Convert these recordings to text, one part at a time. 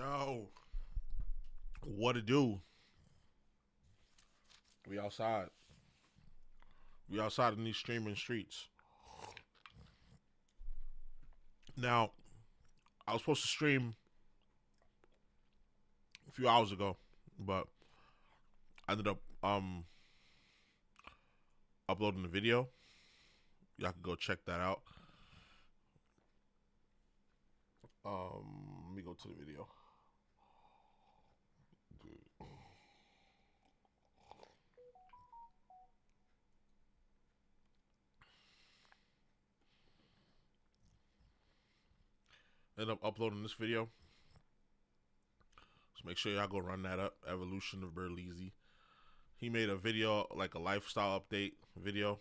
Yo, what to do? We outside. We outside in these streaming streets. Now, I was supposed to stream a few hours ago, but I ended up uploading the video. Y'all can go check that out. Let me go to the video. End up uploading this video. So make sure y'all go run that up. Evolution of Berleezy. He made a video, like a lifestyle update video.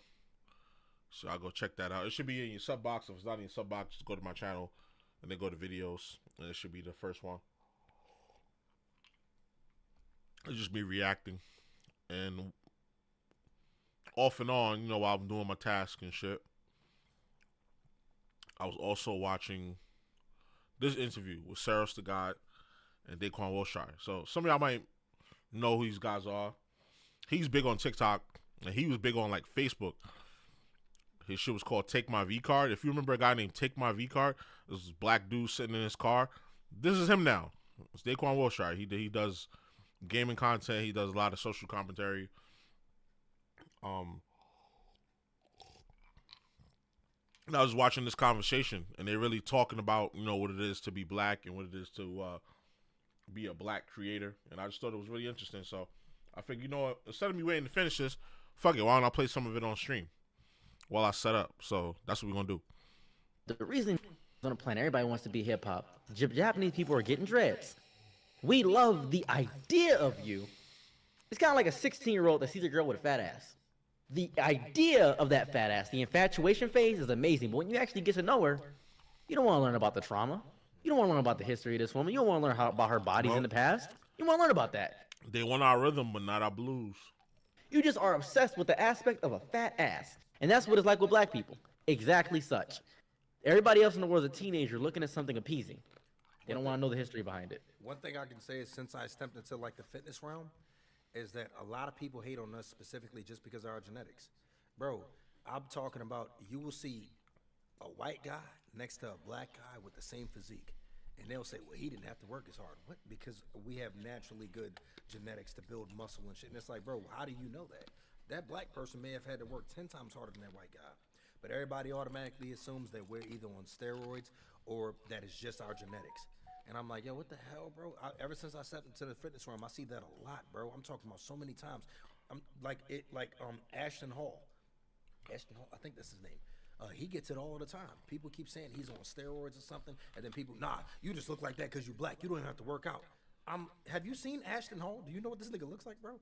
So I'll go check that out. It should be in your sub box. If it's not in your sub box, just go to my channel and then go to videos. And it should be the first one. It'll just be reacting. And off and on, you know, while I'm doing my task and shit, I was also watching this interview with Sarah the God and Daquan Wilshire. So some of y'all might know who these guys are. He's big on TikTok, and he was big on like Facebook. His shit was called Take My V Card. If you remember a guy named Take My V Card, this black dude sitting in his car. This is him now. It's Daquan Wilshire. He does gaming content. He does a lot of social commentary. And I was watching this conversation, and they're really talking about, you know, what it is to be black and what it is to be a black creator. And I just thought it was really interesting. So I figured, you know what, instead of me waiting to finish this, fuck it, why don't I play some of it on stream while I set up? So that's what we're going to do. The reason on the planet everybody wants to be hip-hop, Japanese people are getting dreads. We love the idea of you. It's kind of like a 16-year-old that sees a girl with a fat ass. The idea of that fat ass, the infatuation phase is amazing, but when you actually get to know her, you don't want to learn about the trauma. You don't want to learn about the history of this woman. You don't want to learn about her bodies in the past. You want to learn about that. They want our rhythm, but not our blues. You just are obsessed with the aspect of a fat ass. And that's what it's like with black people. Exactly such. Everybody else in the world is a teenager looking at something appeasing. They don't want to know the history behind it. One thing I can say is since I stepped into like the fitness realm, is that a lot of people hate on us specifically just because of our genetics. Bro, I'm talking about you will see a white guy next to a black guy with the same physique. And they'll say, well, he didn't have to work as hard. What? Because we have naturally good genetics to build muscle and shit. And it's like, bro, how do you know that? That black person may have had to work 10 times harder than that white guy. But everybody automatically assumes that we're either on steroids or that it's just our genetics. And I'm like, yo, what the hell, bro? Ever since I stepped into the fitness room, I see that a lot, bro. I'm talking about so many times. I'm like Ashton Hall. Ashton Hall, I think that's his name. He gets it all the time. People keep saying he's on steroids or something, and then people, nah, you just look like that because you black. You don't even have to work out. Have you seen Ashton Hall? Do you know what this nigga looks like, bro?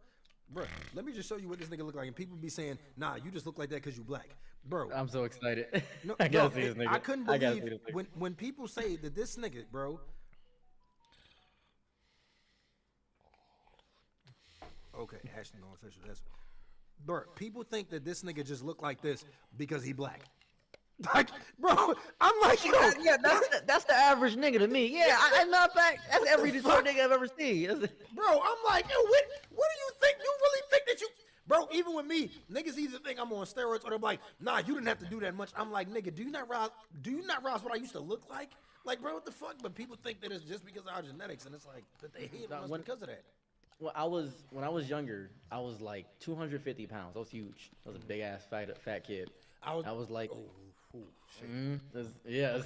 Bro, let me just show you what this nigga look like. And people be saying, nah, you just look like that because you black. Bro. I'm so excited. No, I gotta see this nigga. I couldn't believe when people say that this nigga, bro. Okay, Ashton Hall official. That's, bro, people think that this nigga just look like this because he black. Like, bro, I'm like, yo. Yeah, that's the average nigga to me. Yeah, I'm not fact. That's every Detroit nigga I've ever seen. Bro, I'm like, yo, what do you think? You really think that you, bro? Even with me, niggas either think I'm on steroids or they're like, nah, you didn't have to do that much. I'm like, nigga, do you not realize what I used to look like? Like, bro, what the fuck? But people think that it's just because of our genetics, and it's like that they hate us because of that. Well, when I was younger, I was like 250 pounds. I was huge. I was a big ass fat kid. I was like, yeah,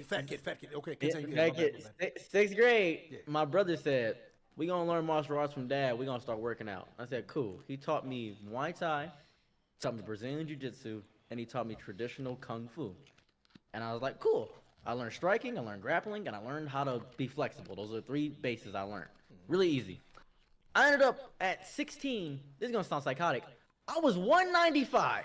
fat kid. Okay, continue. Fat kid. Sixth grade, yeah. My brother said, we gonna learn martial arts from dad. We gonna start working out. I said, cool. He taught me Muay Thai, taught me Brazilian Jiu-Jitsu, and he taught me traditional Kung Fu. And I was like, cool. I learned striking, I learned grappling, and I learned how to be flexible. Those are the 3 bases I learned. Really easy. I ended up at 16, this is gonna sound psychotic, I was 195,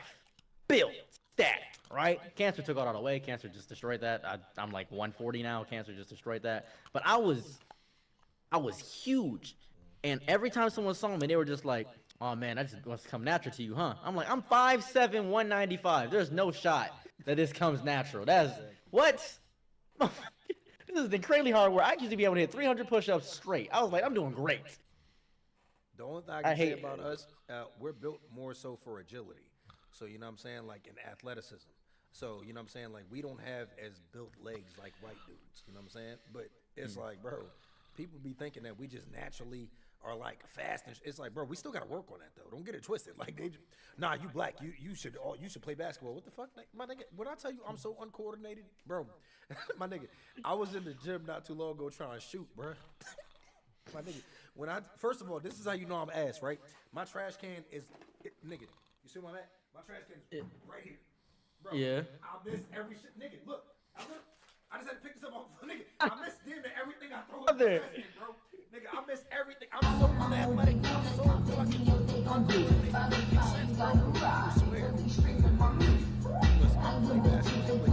built, stacked, right? Cancer took all that away, cancer just destroyed that. I'm like 140 now, cancer just destroyed that. But I was huge, and every time someone saw me, they were just like, oh man, that just must come natural to you, huh? I'm like, I'm 5'7", 195, there's no shot that this comes natural. That's, what? This is incredibly hard work. I used to be able to hit 300 push-ups straight. I was like, I'm doing great. The only thing I can say about us, we're built more so for agility. So, you know what I'm saying? Like in athleticism. So, you know what I'm saying? Like we don't have as built legs like white dudes. You know what I'm saying? But it's like, bro, people be thinking that we just naturally are like fast. And it's like, bro, we still got to work on that though. Don't get it twisted. Like nah, you black. You should play basketball. What the fuck? My nigga, when I tell you I'm so uncoordinated, bro, my nigga, I was in the gym not too long ago trying to shoot, bro. My nigga, first of all, this is how you know I'm ass, right? My trash can is, nigga, you see where I'm at? My trash can is right here. Bro, yeah. I miss every shit. Nigga, look. I just had to pick this up off. Nigga, I miss damn near everything I throw in the trash can, bro. Nigga, I miss everything. I'm so unathletic. I'm so fucking uncoordinated. I swear. Listen, I play basketball.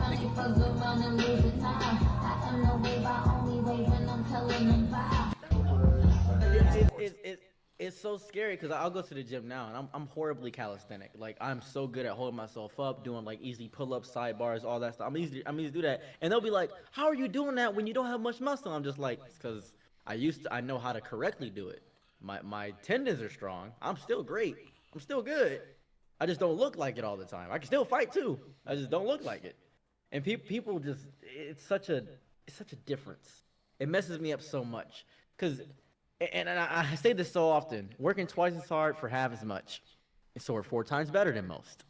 It's so scary because I'll go to the gym now and I'm horribly calisthenic. Like I'm so good at holding myself up, doing like easy pull-ups, sidebars, all that stuff. I'm easy to do that. And they'll be like, "How are you doing that when you don't have much muscle?" I'm just like, "It's because I know how to correctly do it. My tendons are strong. I'm still great. I'm still good. I just don't look like it all the time. I can still fight too. I just don't look like it." And people just it's such a difference. It messes me up so much because. And I say this so often, working twice as hard for half as much. So we're 4 times better than most.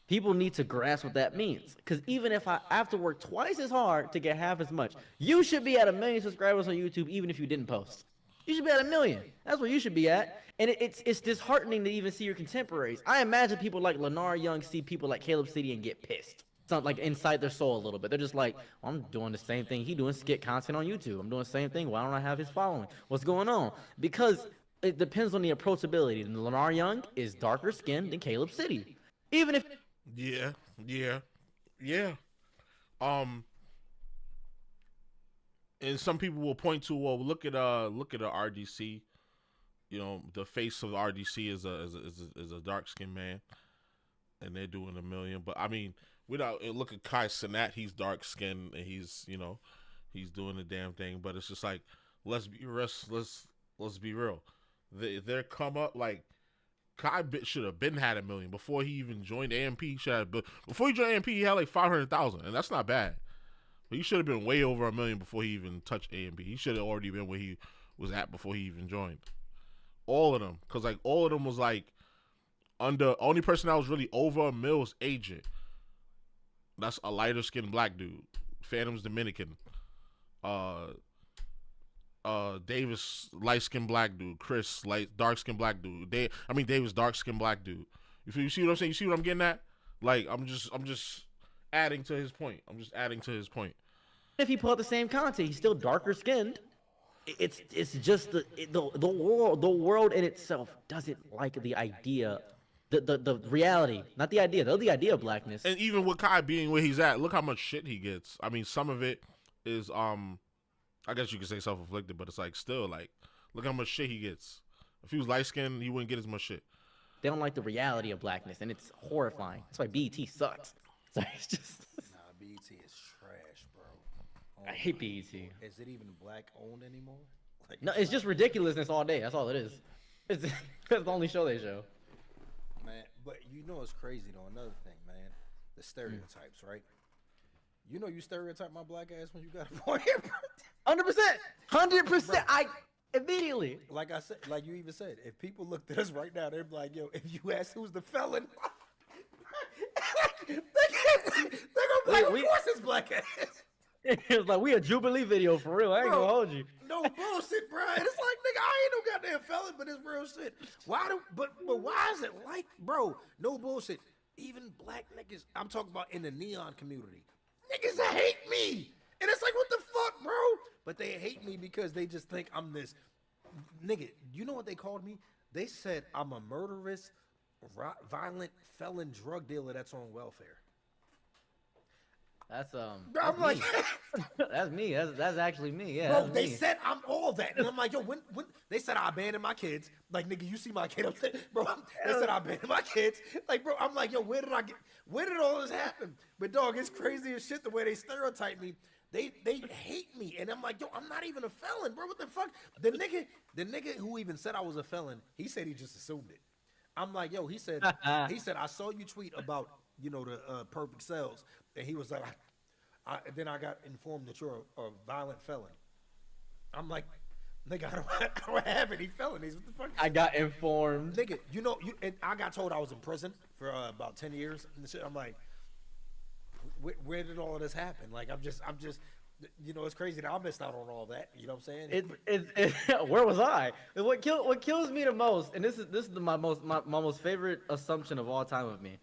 People need to grasp what that means. Because even if I have to work twice as hard to get half as much, you should be at 1 million subscribers on YouTube even if you didn't post. You should be at 1 million. That's where you should be at. And it's disheartening to even see your contemporaries. I imagine people like Lenar Young see people like Caleb City and get pissed. Something like inside their soul a little bit. They're just like, well, I'm doing the same thing he doing, skit content on YouTube. I'm doing the same thing. Why don't I have his following? What's going on? Because it depends on the approachability. And Lenar Young is darker skinned than Caleb City. Even if Yeah. And some people will point to, well, look at a RDC. You know, the face of the RDC is a dark skinned man, and they're doing 1 million. But I mean, look at Kai Cenat, he's dark skinned and he's doing the damn thing. But it's just like, let's be real. Their come up, like Kai should have been had 1 million before he even joined AMP. Before he joined AMP, he had like 500,000, and that's not bad. But he should have been way over 1 million before he even touched AMP. He should have already been where he was at before he even joined. All of them, because like all of them was like only person that was really over 1 mil was Agent. That's a lighter skinned black dude. Phantom's Dominican. Davis, light skinned black dude. Chris, dark skinned black dude. Davis, dark skinned black dude. You see what I'm saying? You see what I'm getting at? Like I'm just adding to his point. if he put out the same content, he's still darker skinned. It's just the world in itself doesn't like the idea. The reality, not the idea. The idea of blackness. And even with Kai being where he's at, look how much shit he gets. I mean, some of it is I guess you could say self-inflicted, but it's like still like, look how much shit he gets. If he was light skinned, he wouldn't get as much shit. They don't like the reality of blackness, and it's horrifying. That's why BET sucks. So it's just. Nah, BET is trash, bro. I hate BET. Is it even black owned anymore? Like, No, it's just ridiculousness all day. That's all it is. It's the only show they show. Man, but you know it's crazy though. Another thing, man, the stereotypes, right? You know you stereotype my black ass when you got a boy here, bro. 100%. I immediately. Like I said, like you even said, if people looked at us right now, they'd be like, "Yo, if you ask who's the felon, they're gonna be like, of course it's black ass." It was like we a Jubilee video for real. I ain't gonna hold you. No bullshit, bro. It's like, nigga, I ain't no goddamn felon, but it's real shit. But why is it like, bro? No bullshit. Even black niggas, I'm talking about in the neon community, niggas that hate me, and it's like, what the fuck, bro? But they hate me because they just think I'm this nigga. You know what they called me? They said I'm a murderous, violent felon drug dealer that's on welfare. That's I'm like, that's me. That's actually me. Yeah. bro, they said I'm all that, and I'm like, yo, when they said I abandoned my kids, like, nigga, you see my kid, I'm saying, bro, they said I abandoned my kids, like, bro, I'm like, yo, where did all this happen? But dog, it's crazy as shit the way they stereotype me. They hate me, and I'm like, yo, I'm not even a felon, bro. What the fuck? The nigga who even said I was a felon, he said he just assumed it. I'm like, yo, he said I saw you tweet about the perfect cells, and he was like, then I got informed that you're a violent felon. I'm like, nigga, I don't have any felonies. What the fuck? I got informed. Nigga, and I got told I was in prison for about 10 years and shit. I'm like, where did all of this happen? Like, I'm just, it's crazy that I missed out on all that. You know what I'm saying? Where was I? What kills me the most, and this is my most favorite assumption of all time of me.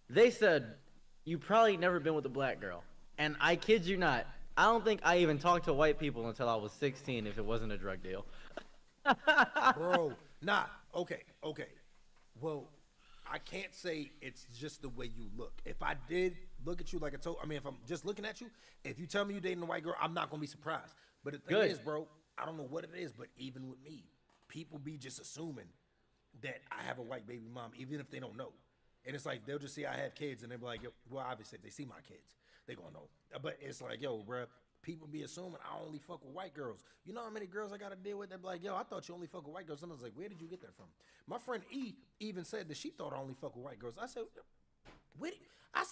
They said you probably never been with a black girl, and I kid you not, I don't think I even talked to white people until I was 16 if it wasn't a drug deal. Bro, nah, okay. Well, I can't say it's just the way you look. If I did look at you like if I'm just looking at you, if you tell me you're dating a white girl, I'm not gonna be surprised. But the thing is, bro, I don't know what it is, but even with me, people be just assuming that I have a white baby mom, even if they don't know. And it's like, they'll just see I have kids, and they'll be like, yo, well, obviously, if they see my kids, they gonna know. But it's like, yo, bro, people be assuming I only fuck with white girls. You know how many girls I gotta deal with? They be like, yo, I thought you only fuck with white girls. And I was like, where did you get that from? My friend E even said that she thought I only fuck with white girls. I said,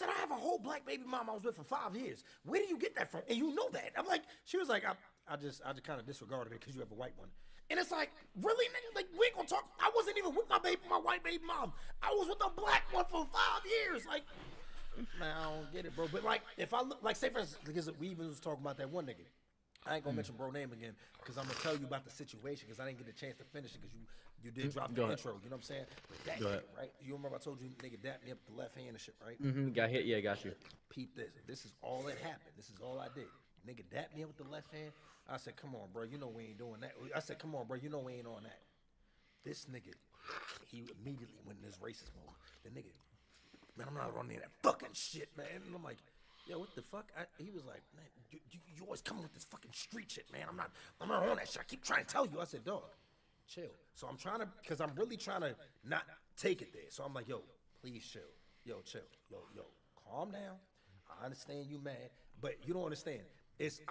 I have a whole black baby mom I was with for 5 years. Where do you get that from? And you know that. I'm like, she was like, I just kind of disregarded it because you have a white one. And it's like, really, nigga? Like, we ain't gonna talk. I wasn't even with my white baby mom. I was with the black one for 5 years. Like, man, I don't get it, bro. But like, if I look, like, say for instance, because we even was talking about that one nigga. I ain't gonna mention bro name again because I'm gonna tell you about the situation because I didn't get a chance to finish it because you did drop the intro. You know what I'm saying? But that nigga, right? You remember I told you nigga dapped me up with the left hand and shit, right? Mm-hmm. Got hit. Yeah, got you. Peep this. This is all that happened. This is all I did. Nigga dapped me up with the left hand. I said, come on, bro. You know we ain't doing that. I said, come on, bro. You know we ain't on that. This nigga, he immediately went in this racist mode. The nigga, man, I'm not on that fucking shit, man. And I'm like, yo, what the fuck? He was like, man, you always coming with this fucking street shit, man. I'm not on that shit. I keep trying to tell you. I said, dog, chill. So I'm trying to, because I'm really trying to not take it there. So I'm like, yo, please chill. Yo, chill. Yo, calm down. I understand you mad, but you don't understand.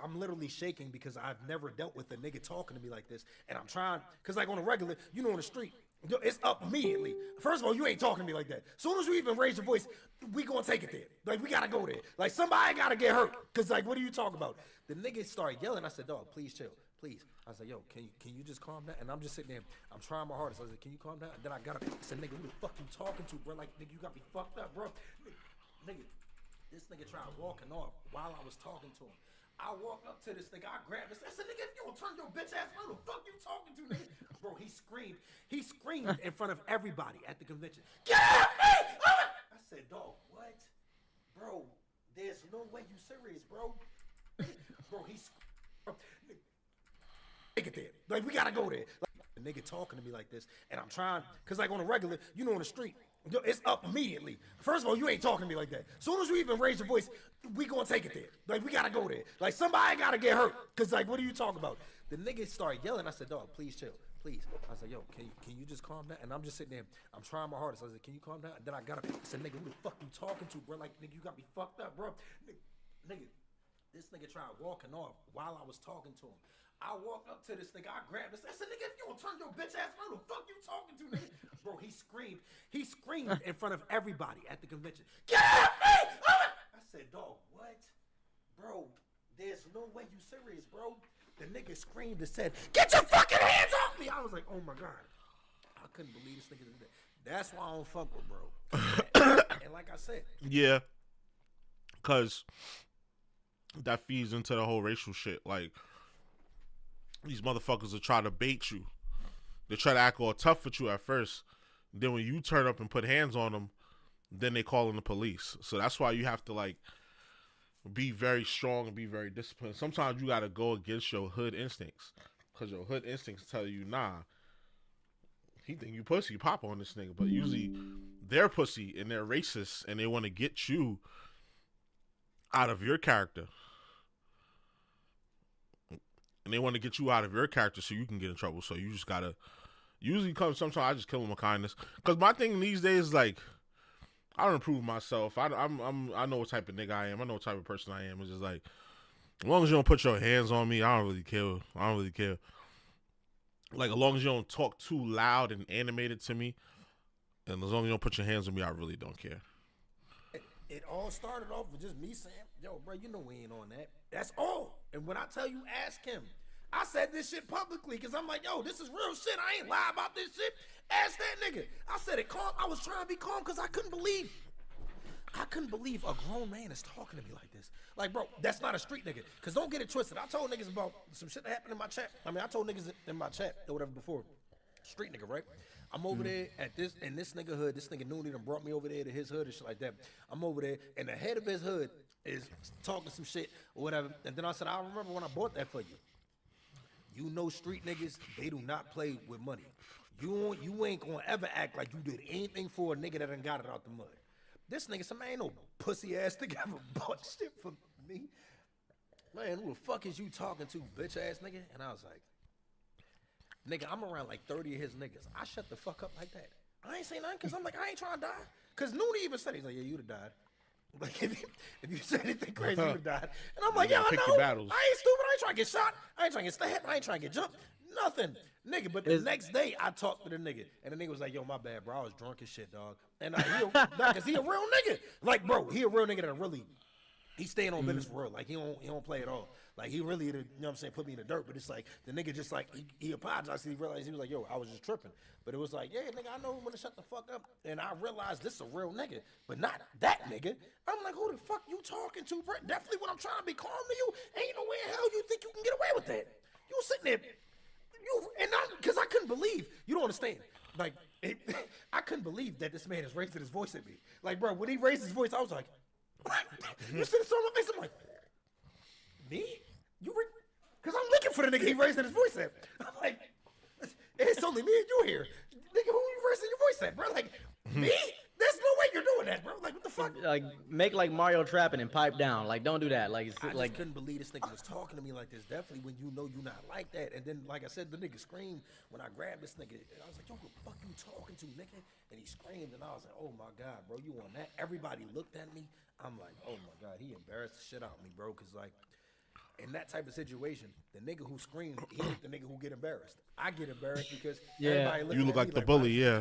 I'm literally shaking because I've never dealt with a nigga talking to me like this. And I'm trying, because like on a regular, on the street, it's up immediately. First of all, you ain't talking to me like that. Soon as you even raise your voice, we gonna take it there. Like, we gotta go there. Like, somebody gotta get hurt. Because, like, what are you talking about? The nigga started yelling. I said, dog, please chill. Please. I said, yo, can you just calm down? And I'm just sitting there. I'm trying my hardest. I said, can you calm down? And then I got up. I said, nigga, who the fuck you talking to, bro? Like, nigga, you got me fucked up, bro. Nigga, this nigga tried walking off while I was talking to him. I walked up to this nigga, I grabbed this. I said, nigga, if you don't turn your bitch ass, who the fuck you talking to, nigga? Bro, he screamed in front of everybody at the convention. Get off me! I said, dog, what? Bro, there's no way you serious, bro. Bro, take it there. Like, we gotta go there. Like, the nigga talking to me like this, and I'm trying, cause like on a regular, on the street, it's up immediately. First of all, you ain't talking to me like that. Soon as you even raise your voice, we gonna take it there. Like, we gotta go there. Like, somebody gotta get hurt. Cause like, what are you talking about? The nigga started yelling. I said, dog, please chill. Please. I said, yo, can you just calm down? And I'm just sitting there. I'm trying my hardest. I said, can you calm down? And then I got up. I said, nigga, who the fuck you talking to, bro? Like, nigga, you got me fucked up, bro. Nigga, this nigga tried walking off while I was talking to him. I walked up to this nigga, I grabbed this. I said, nigga, if you don't turn your bitch ass, who the fuck you talking to, nigga? Bro, he screamed in front of everybody at the convention. Get off me! I said, dog, what? Bro, there's no way you serious, bro. The nigga screamed and said, get your fucking hands off me! I was like, oh my God. I couldn't believe this nigga did that. That's why I don't fuck with bro. And like I said. Yeah. Because that feeds into the whole racial shit. Like, these motherfuckers will try to bait you. They try to act all tough with you at first. Then when you turn up and put hands on them, then they call in the police. So that's why you have to, like, be very strong and be very disciplined. Sometimes you got to go against your hood instincts. Because your hood instincts tell you, nah, he think you pussy, pop on this nigga. But usually they're pussy and they're racist and they want to get you out of your character. And they want to get you out of your character so you can get in trouble. So you just gotta. Usually, sometimes I just kill them with kindness. Cause my thing these days is like, I don't improve myself. I know what type of nigga I am. I know what type of person I am. It's just like, As long as you don't put your hands on me, I don't really care. I don't really care. Like, as long as you don't talk too loud and animated to me, and as long as you don't put your hands on me, I really don't care. It all started off with just me saying, yo, bro, you know we ain't on that. That's all. And when I tell you, ask him. I said this shit publicly because I'm like, yo, this is real shit. I ain't lie about this shit. Ask that nigga. I said it calm. I was trying to be calm because I couldn't believe a grown man is talking to me like this. Like, bro, that's not a street nigga. Because don't get it twisted. I told niggas about some shit that happened in my chat. I mean, I told niggas in my chat or whatever before. Street nigga, right? I'm over there in this nigga hood. This nigga Noonie done brought me over there to his hood and shit like that. I'm over there, and the head of his hood is talking some shit or whatever. And then I said, I remember when I bought that for you. You know street niggas, they do not play with money. You ain't gonna ever act like you did anything for a nigga that done got it out the mud. This nigga, some ain't no pussy ass nigga ever bought shit for me. Man, who the fuck is you talking to, bitch ass nigga? And I was like, nigga, I'm around like 30 of his niggas. I shut the fuck up like that. I ain't say nothing because I'm like, I ain't trying to die. Because Noonie even said, he's like, yeah, you'd have died. Like, if you said anything crazy, you'd have died. And I'm like, yeah, I know. I ain't stupid. I ain't trying to get shot. I ain't trying to get stabbed. I ain't trying to get jumped. Nothing. Nigga, but the next day, I talked to the nigga. And the nigga was like, yo, my bad, bro. I was drunk as shit, dog. And because he a real nigga. Like, bro, he a real nigga that really, he's staying on business for real. Like, he don't play at all. Like, he really, you know what I'm saying, put me in the dirt. But it's like, the nigga just like, he apologized. He realized, he was like, yo, I was just tripping. But it was like, yeah, nigga, I know when to shut the fuck up. And I realized this is a real nigga, but not that nigga. I'm like, who the fuck you talking to, bro? Definitely when I'm trying to be calm to you, ain't no way in hell you think you can get away with that. You sitting there, because I couldn't believe, you don't understand. Like, I couldn't believe that this man is raising his voice at me. Like, bro, when he raised his voice, I was like, you see the song on my face? I'm like, me? Because I'm looking for the nigga he raising his voice at. I'm like, it's only me and you here. Nigga, who you raising your voice at, bro? Like, me? There's no way you're doing that, bro. Like, what the fuck? Like, make like Mario trapping and pipe down. Like, don't do that. Like, I just couldn't believe this nigga was talking to me like this. Definitely when you know you're not like that. And then, like I said, the nigga screamed when I grabbed this nigga. And I was like, yo, who the fuck you talking to, nigga? And he screamed, and I was like, oh my God, bro, you on that? Everybody looked at me. I'm like, oh my God, he embarrassed the shit out of me, bro. Because, like, in that type of situation, the nigga who screamed, he ain't the nigga who get embarrassed. I get embarrassed because everybody looking you look at like me the bully, yeah.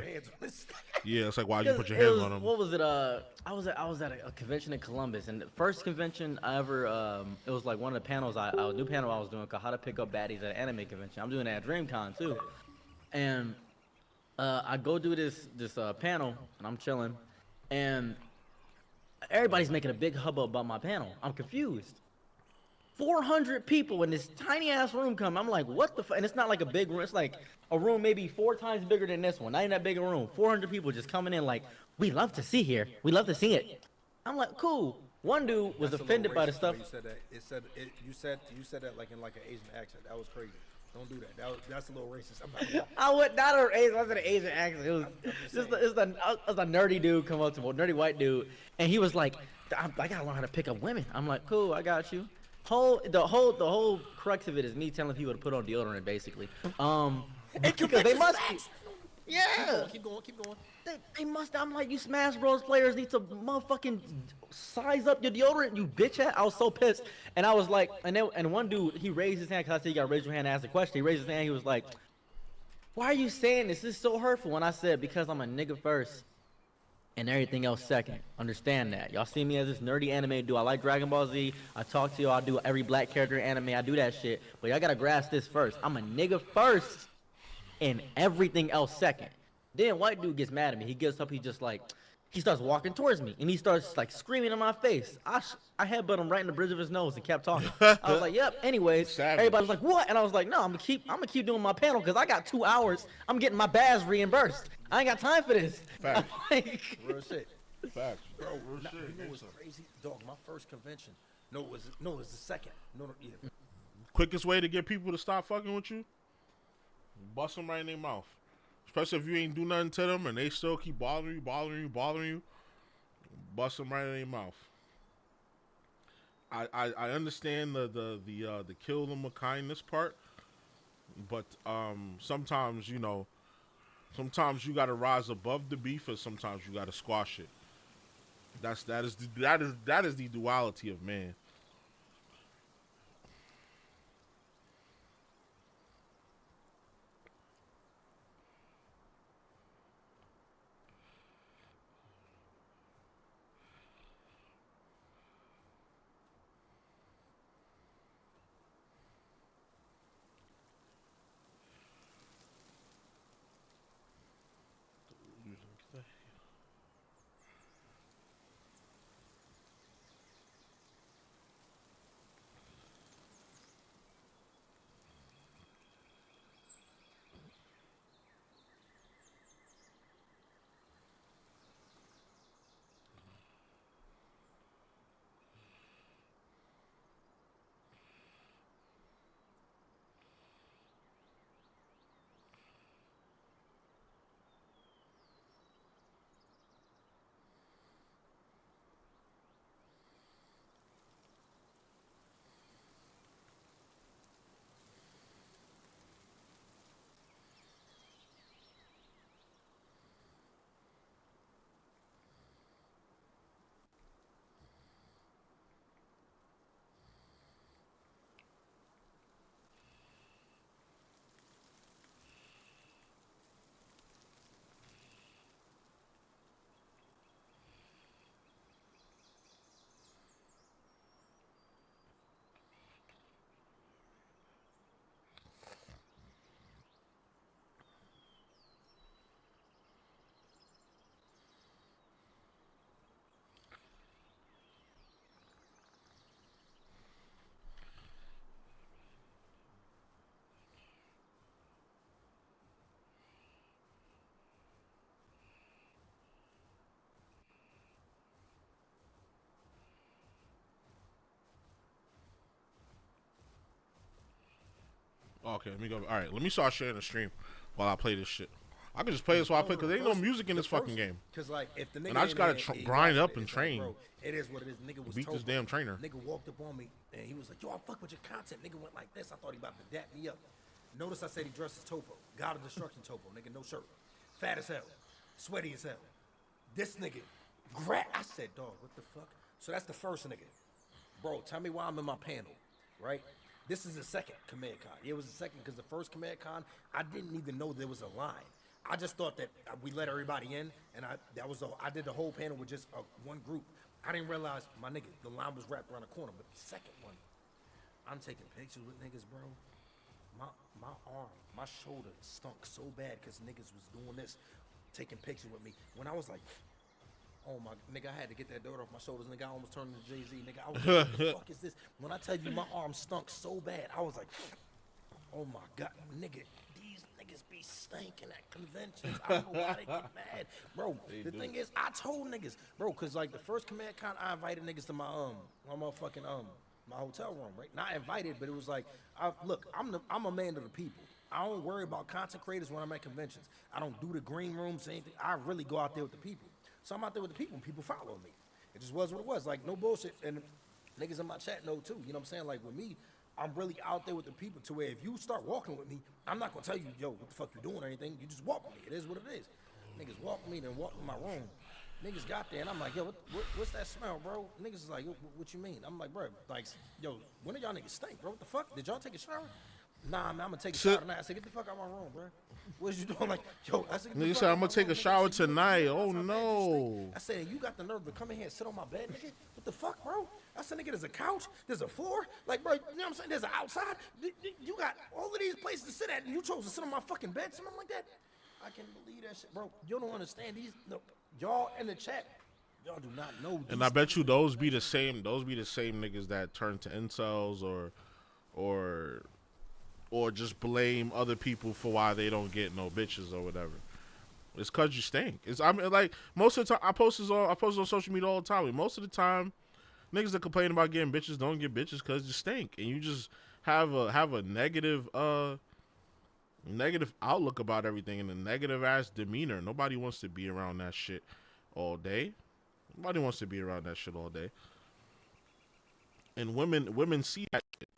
Yeah, it's like, why you put your hands on him? What was it? I was at a convention in Columbus, and the first convention I ever, it was like one of the panels, a new panel I was doing called How to Pick Up Baddies at an Anime Convention. I'm doing that at DreamCon too. And I go do this panel, and I'm chilling, and everybody's making a big hubbub about my panel. I'm confused. 400 people in this tiny ass room come. I'm like, what the fuck? And it's not like a big room. It's like a room maybe 4 times bigger than this one. Not even that big a room. 400 people just coming in like, we love to see here. We love to see it. I'm like, cool. One dude was offended by the stuff. You said that. You said that like in like an Asian accent. That was crazy. Don't do that. That's a little racist. I would not an Asian. I was an Asian accent. It was just a nerdy dude come up to me, nerdy white dude, and he was like, I gotta learn how to pick up women. I'm like, cool, I got you. The whole crux of it is me telling people to put on deodorant, basically. Because they must. Yeah. Keep going. They must. I'm like, you Smash Bros. Players need to motherfucking size up your deodorant, you bitch ass. I was so pissed, and I was like, and one dude, he raised his hand because I said you gotta raise your hand and ask a question. He raised his hand. He was like, why are you saying this? This is so hurtful. And I said, because I'm a nigga first. And everything else second. Understand that. Y'all see me as this nerdy anime dude. I like Dragon Ball Z. I talk to y'all. I do every black character in anime. I do that shit. But y'all gotta grasp this first. I'm a nigga first. And everything else second. Then white dude gets mad at me. He gets up. He just like, he starts walking towards me. And he starts like screaming in my face. I headbutt him right in the bridge of his nose and kept talking. I was like, yep. Anyways, Savage. Everybody was like, what? And I was like, no, I'm gonna keep doing my panel because I got 2 hours. I'm getting my badge reimbursed. I ain't got time for this. Facts. Real shit. Facts. Bro, you know what's crazy? Dog, my first convention. No, it was the second. No, yeah. Quickest way to get people to stop fucking with you? Bust them right in their mouth. Especially if you ain't do nothing to them and they still keep bothering you. Bust them right in their mouth. I understand the kill them with kindness part, but sometimes you gotta rise above the beef, or sometimes you gotta squash it. That is the duality of man. Okay, let me go. All right, let me start sharing the stream while I play this shit. I can just play this while I play because there ain't no music in this fucking game. Cause like if the nigga And I just gotta grind up and train. Bro, it is what it is. Nigga was Beat this topo. damn trainer. Nigga walked up on me and he was like, "Yo, I fuck with your content." Nigga went like this. I thought he about to dap me up. Notice I said he dressed as Topo. God of Destruction Topo. Nigga, no shirt. Fat as hell. Sweaty as hell. This nigga, I said, dog, what the fuck? So that's the first nigga. Bro, tell me why I'm in my panel, right? This is the second Command Con. Yeah, it was the second because the first Command Con, I didn't even know there was a line. I just thought that we let everybody in, and I did the whole panel with just one group. I didn't realize, my nigga, the line was wrapped around the corner. But the second one, I'm taking pictures with niggas, bro. My arm, my shoulder stunk so bad because niggas was doing this, taking pictures with me. When I was like, oh my, nigga, I had to get that dirt off my shoulders. Nigga, I almost turned into Jay-Z. Nigga, I was like, what the fuck is this? When I tell you my arm stunk so bad, I was like, oh my God, nigga, these niggas be stinking at conventions. I don't know why they get mad. Bro, the thing is, I told niggas, bro, cause like the first Command Con, I invited niggas to my motherfucking, my hotel room, right? Not invited, but it was like, look, I'm a man of the people. I don't worry about content creators when I'm at conventions. I don't do the green rooms, anything. I really go out there with the people. So I'm out there with the people, and people follow me. It just was what it was. Like, no bullshit. And niggas in my chat know, too. You know what I'm saying? Like, with me, I'm really out there with the people to where if you start walking with me, I'm not going to tell you, yo, what the fuck you doing or anything. You just walk with me. It is what it is. Niggas walk with me, then walk in my room. Niggas got there, and I'm like, yo, what's that smell, bro? Niggas is like, yo, what you mean? I'm like, bro, like, yo, when did y'all niggas stink, bro? What the fuck? Did y'all take a shower? Nah, man, I'm gonna take a shower tonight. I said, get the fuck out of my room, bro. What you doing? Like, yo, I said, Nigga said, I'm gonna take a shower tonight. Oh, no. I said, you got the nerve to come in here and sit on my bed, nigga? What the fuck, bro? I said, nigga, there's a couch, there's a floor. Like, bro, you know what I'm saying? There's an outside. You got all of these places to sit at, and you chose to sit on my fucking bed, something like that? I can't believe that shit, bro. You don't understand these. No, y'all in the chat, y'all do not know. And I bet you those be the same niggas that turn to incels or just blame other people for why they don't get no bitches or whatever. It's cause you stink. I mean, like most of the time, I post on social media all the time. Most of the time, niggas that complain about getting bitches don't get bitches cause you stink, and you just have a negative outlook about everything and a negative ass demeanor. Nobody wants to be around that shit all day. Nobody wants to be around that shit all day. And women see that shit.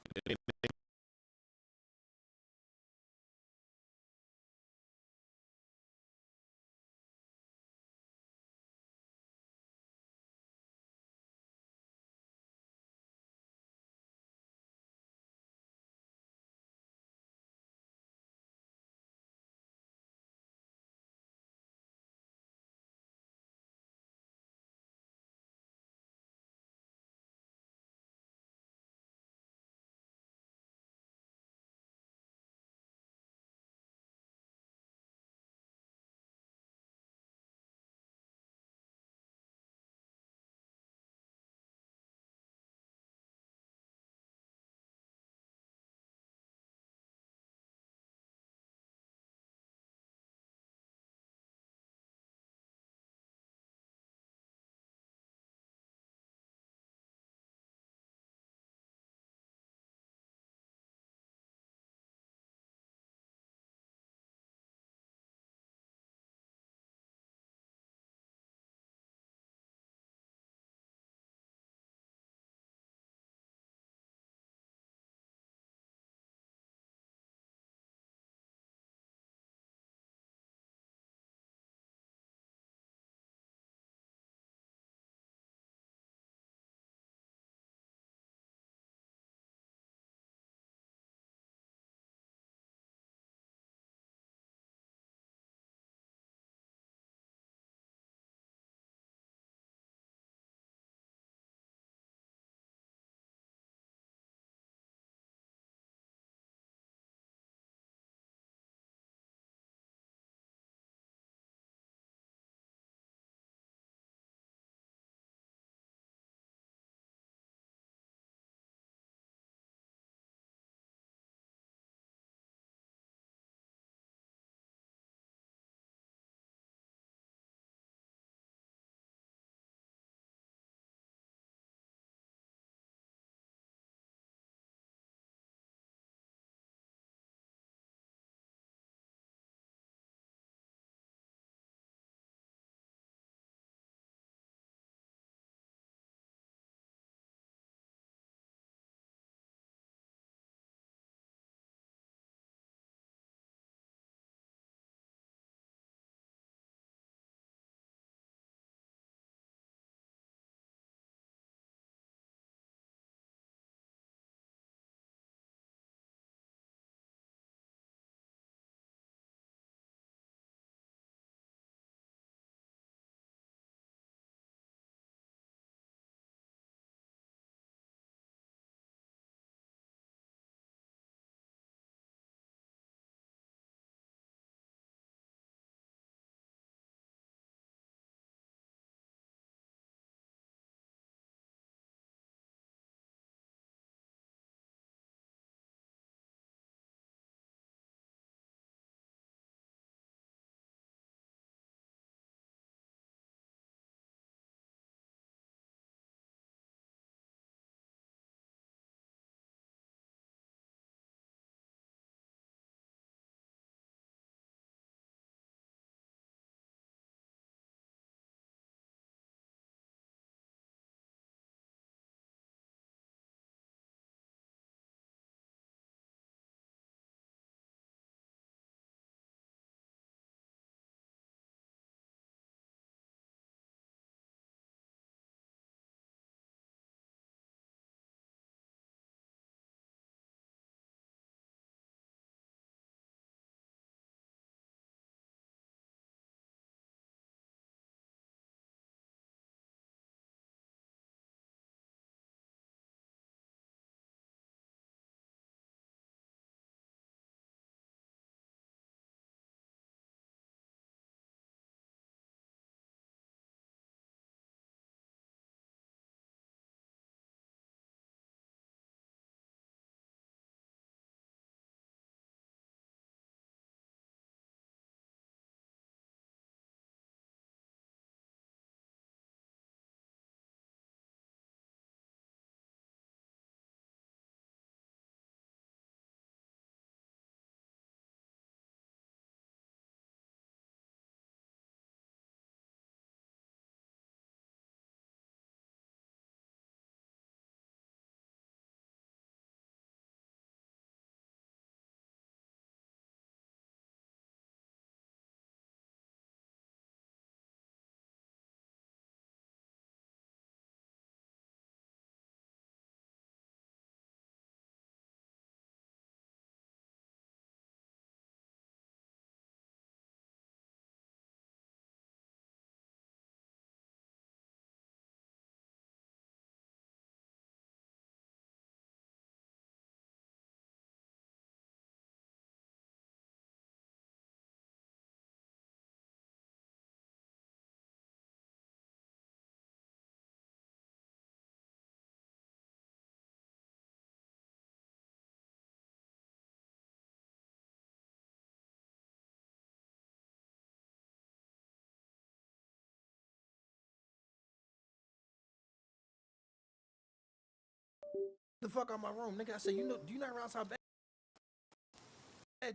the fuck out my room, nigga. I said, do you not realize how bad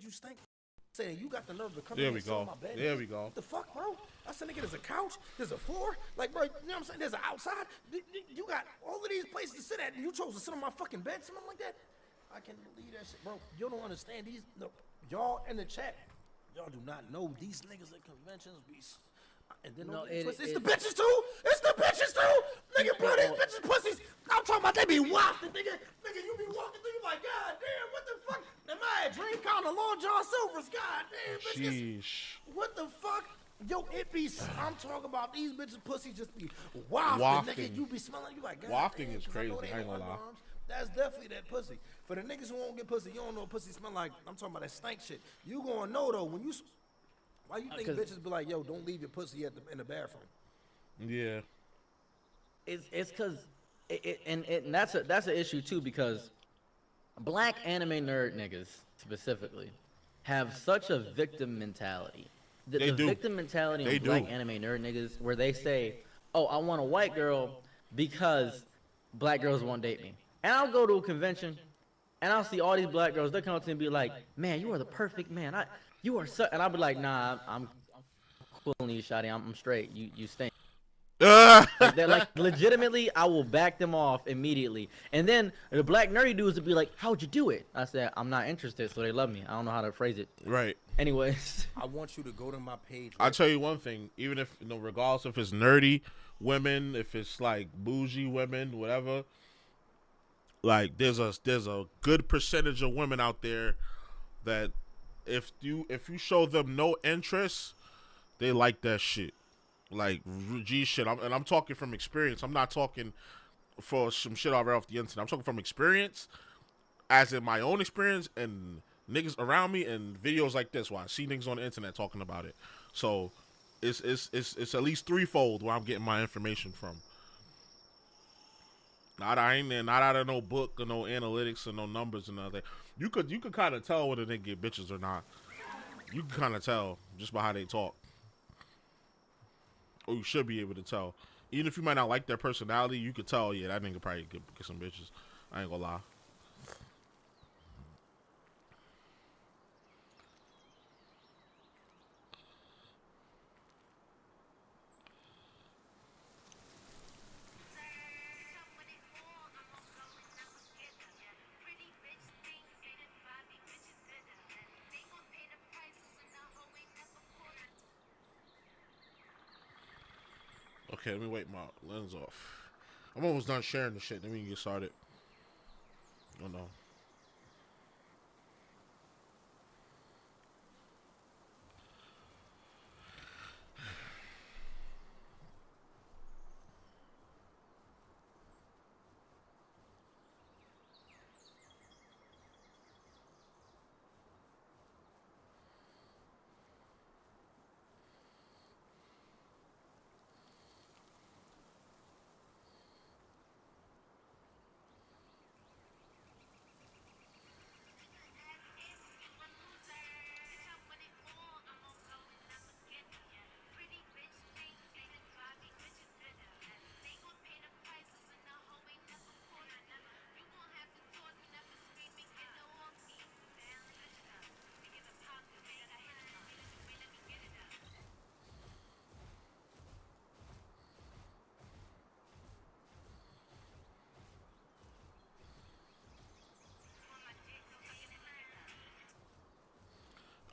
you stink? Saying you got the nerve to come in and sit on my bed. There we go. What the fuck, bro? I said, nigga, there's a couch, there's a floor, like, bro, you know what I'm saying? There's an outside. You got all of these places to sit at, and you chose to sit on my fucking bed, something like that. I can't believe that shit, bro. You don't understand these. No, y'all in the chat, y'all do not know these niggas at conventions be. And then it's the bitches too. It's the bitches too. Nigga, bro, these bitches pussies. I'm talking about they be wafting, nigga. Nigga, you be walking through, you like, God damn, what the fuck? Am I at DreamCon or Long John Silver's? God damn, bitches. Sheesh. What the fuck? Yo, it be. I'm talking about these bitches pussies just be wafting, nigga. You be smelling, you like, God wafting damn, is crazy. I ain't gonna lie. That's definitely that pussy. For the niggas who won't get pussy, you don't know what pussy smell like. I'm talking about that stank shit. You gonna know though when you. Why you think bitches be like, yo, don't leave your pussy in the bathroom? Yeah. It's because and that's an issue too, because black anime nerd niggas specifically have such a victim mentality. The victim mentality of black anime nerd niggas, where they say, oh, I want a white girl because black girls won't date me. And I'll go to a convention and I'll see all these black girls. They'll come up to me and be like, man, you are the perfect man. You are so, and I'll be like, nah, I'm pulling you, shawty. I'm straight. You stink. Like, they're like, legitimately, I will back them off immediately. And then the black nerdy dudes would be like, how'd you do it? I said, I'm not interested, so they love me. I don't know how to phrase it. Right. Anyways. I want you to go to my page. I'll tell you one thing. Even if, regardless if it's nerdy women, if it's like bougie women, whatever, like there's a good percentage of women out there that if you show them no interest, they like that shit. Like G shit. I'm talking from experience. I'm not talking for some shit I read off the internet. I'm talking from experience, as in my own experience and niggas around me and videos like this. Why I see niggas on the internet talking about it. So it's at least threefold where I'm getting my information from. Not out of no book or no analytics or no numbers or nothing. You could kind of tell whether they get bitches or not. You can kind of tell just by how they talk. Or you should be able to tell. Even if you might not like their personality, you could tell, yeah, that nigga probably get some bitches. I ain't gonna lie. Okay, let me wipe my lens off. I'm almost done sharing the shit. Then we can get started. Oh no.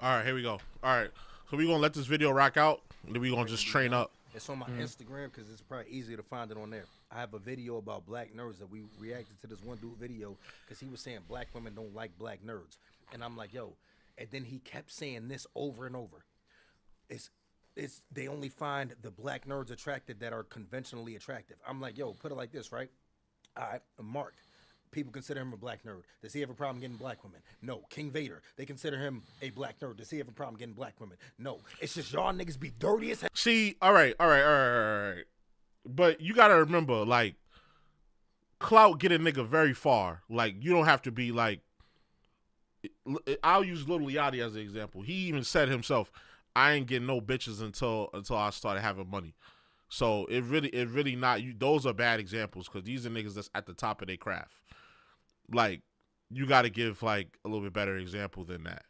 All right, here we go. All right, so we gonna let this video rock out, and then we gonna just train up. It's on my Instagram because it's probably easier to find it on there. I have a video about black nerds that we reacted to this one dude video because he was saying black women don't like black nerds, and I'm like, yo, and then he kept saying this over and over. It's they only find the black nerds attractive that are conventionally attractive. I'm like, yo, put it like this, right? All right, Mark. People consider him a black nerd. Does he have a problem getting black women? No. King Vader, they consider him a black nerd. Does he have a problem getting black women? No. It's just y'all niggas be dirty as hell. See, all right. But you gotta remember, like, clout get a nigga very far. Like, you don't have to be like. I'll use Lil Yachty as an example. He even said himself, "I ain't getting no bitches until I started having money." So it really not you. Those are bad examples because these are niggas that's at the top of their craft. like you got to give like a little bit better example than that.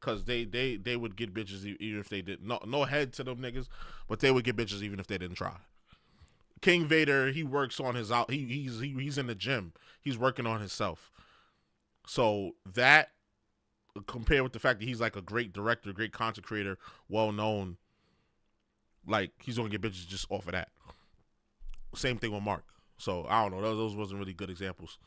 Cause they would get bitches even if they did no head to them niggas, but they would get bitches even if they didn't try. King Vader, he works on his out. He's in the gym. He's working on himself. So that compared with the fact that he's like a great director, great content creator, well known, like he's gonna get bitches just off of that. Same thing with Mark. So I don't know. Those wasn't really good examples.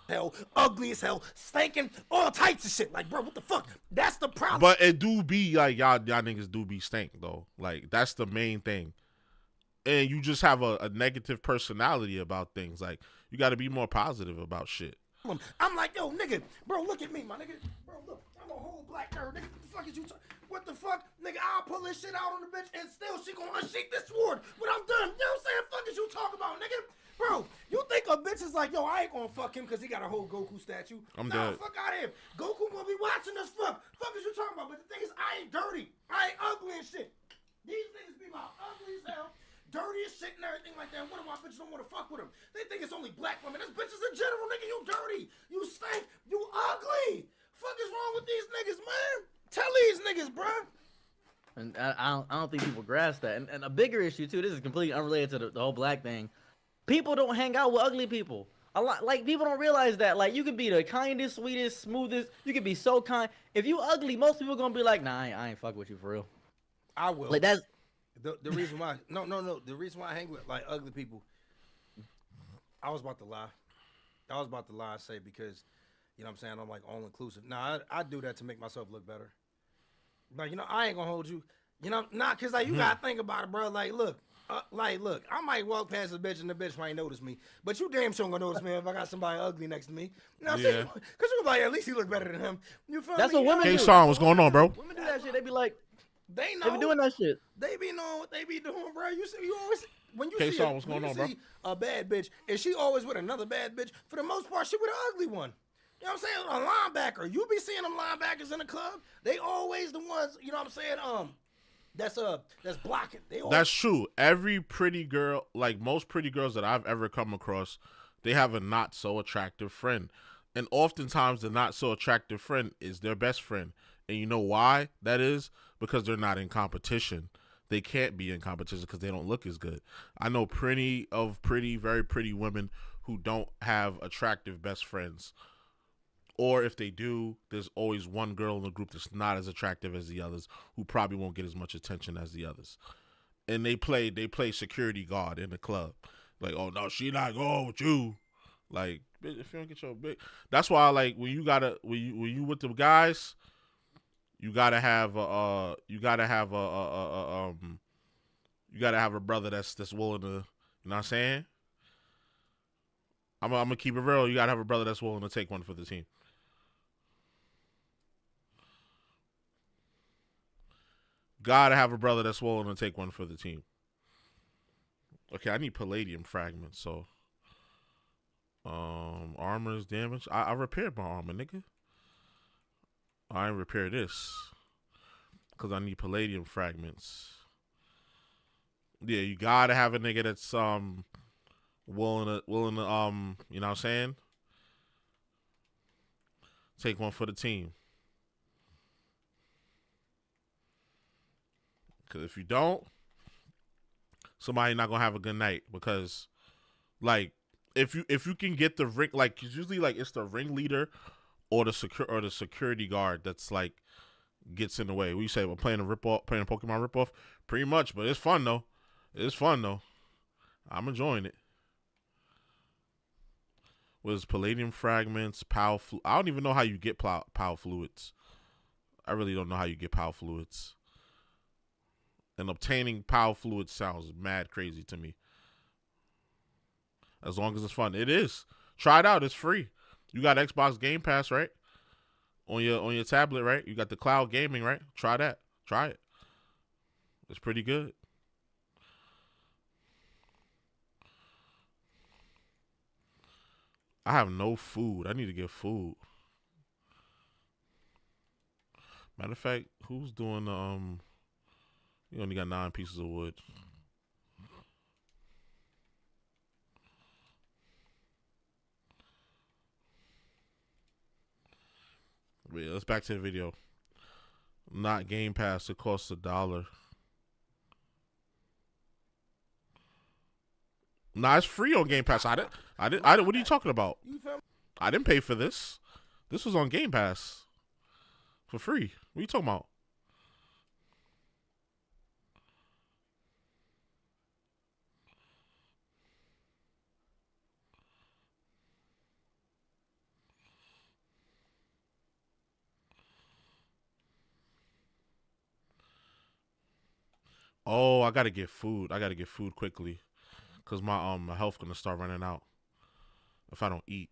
Hell, ugly as hell, stinking, all types of shit. Like, bro, what the fuck? That's the problem. But it do be like y'all niggas do be stink though. Like that's the main thing. And you just have a negative personality about things. Like you got to be more positive about shit. I'm like, yo, nigga, bro, look at me, my nigga. Bro, look, I'm a whole black nerd, nigga. What the fuck is you talking? What the fuck? Nigga, I'll pull this shit out on the bitch and still she gonna unsheath this sword when I'm done. You know what I'm saying? Fuck is you talking about, nigga? Bro, you think a bitch is like, yo, I ain't gonna fuck him because he got a whole Goku statue. I'm nah, dead. Fuck out of him. Goku gonna be watching us fuck. Fuck is you talking about? But the thing is, I ain't dirty. I ain't ugly and shit. These niggas be about ugly as hell, dirty as shit and everything like that. What if my bitches don't want to fuck with them? They think it's only black women. That's bitches in general, nigga. You dirty. You stink. You ugly. Fuck is wrong with these niggas, man? Tell these niggas, bruh. And I don't think people grasp that. And a bigger issue too. This is completely unrelated to the whole black thing. People don't hang out with ugly people. A lot, like people don't realize that. Like you could be the kindest, sweetest, smoothest. You could be so kind. If you ugly, most people gonna be like, nah, I ain't fuck with you for real. I will. Like that's the reason why. No. The reason why I hang with like ugly people. I was about to lie. And say because, you know what I'm saying, I'm like all inclusive. Nah, I do that to make myself look better. Like, you know, I ain't gonna hold you. You know, nah, cause like you gotta think about it, bro. Like, look, I might walk past a bitch and the bitch might notice me, but you damn sure gonna notice me if I got somebody ugly next to me. You know what I'm saying? Cause you gonna be like, at least he look better than him. You feel that's me? what women do. K-Song, what's going on, bro? Women do that shit. They be like, They know. they be doing that shit. They be knowing what they be doing, bro. You see, you always when you K-Song, see, what's going on, bro? a bad bitch, and she always with another bad bitch. For the most part, she with an ugly one. You know what I'm saying? A linebacker. You be seeing them linebackers in the club. They always the ones. You know what I'm saying? That's blocking. That's true. Every pretty girl, like most pretty girls that I've ever come across, they have a not so attractive friend. And oftentimes the not so attractive friend is their best friend. And you know why that is? Because they're not in competition. They can't be in competition because they don't look as good. I know plenty of very pretty women who don't have attractive best friends. Or if they do, there's always one girl in the group that's not as attractive as the others, who probably won't get as much attention as the others. And they play security guard in the club. Like, oh no, she not going with you. Like, if you don't get your big, that's why when you with the guys, you gotta have a brother that's willing to, you know what I'm saying? I'm gonna keep it real. You gotta have a brother that's willing to take one for the team. Gotta have a brother that's willing to take one for the team. Okay, I need palladium fragments, so armor is damaged. I repaired my armor, nigga. I ain't repair this because I need palladium fragments. Yeah, you gotta have a nigga that's willing to you know what I'm saying? Take one for the team. Because if you don't, somebody not gonna have a good night. Because, like, if you can get the ring, like, cause usually like it's the ringleader or the security guard that's like gets in the way. We say we're playing a Pokemon ripoff, pretty much. But it's fun though. I'm enjoying it. Was palladium fragments, power I don't even know how you get power fluids. I really don't know how you get power fluids. And obtaining power fluids sounds mad crazy to me. As long as it's fun. It is. Try it out. It's free. You got Xbox Game Pass, right? On your tablet, right? You got the cloud gaming, right? Try that. Try it. It's pretty good. I have no food. I need to get food. Matter of fact, who's doing you only got 9 pieces of wood. Wait, let's back to the video. Not Game Pass. It costs $1. Nah, it's free on Game Pass. I didn't. What are you talking about? I didn't pay for this. This was on Game Pass for free. What are you talking about? Oh, I gotta get food. I gotta get food quickly, cause my health gonna start running out if I don't eat.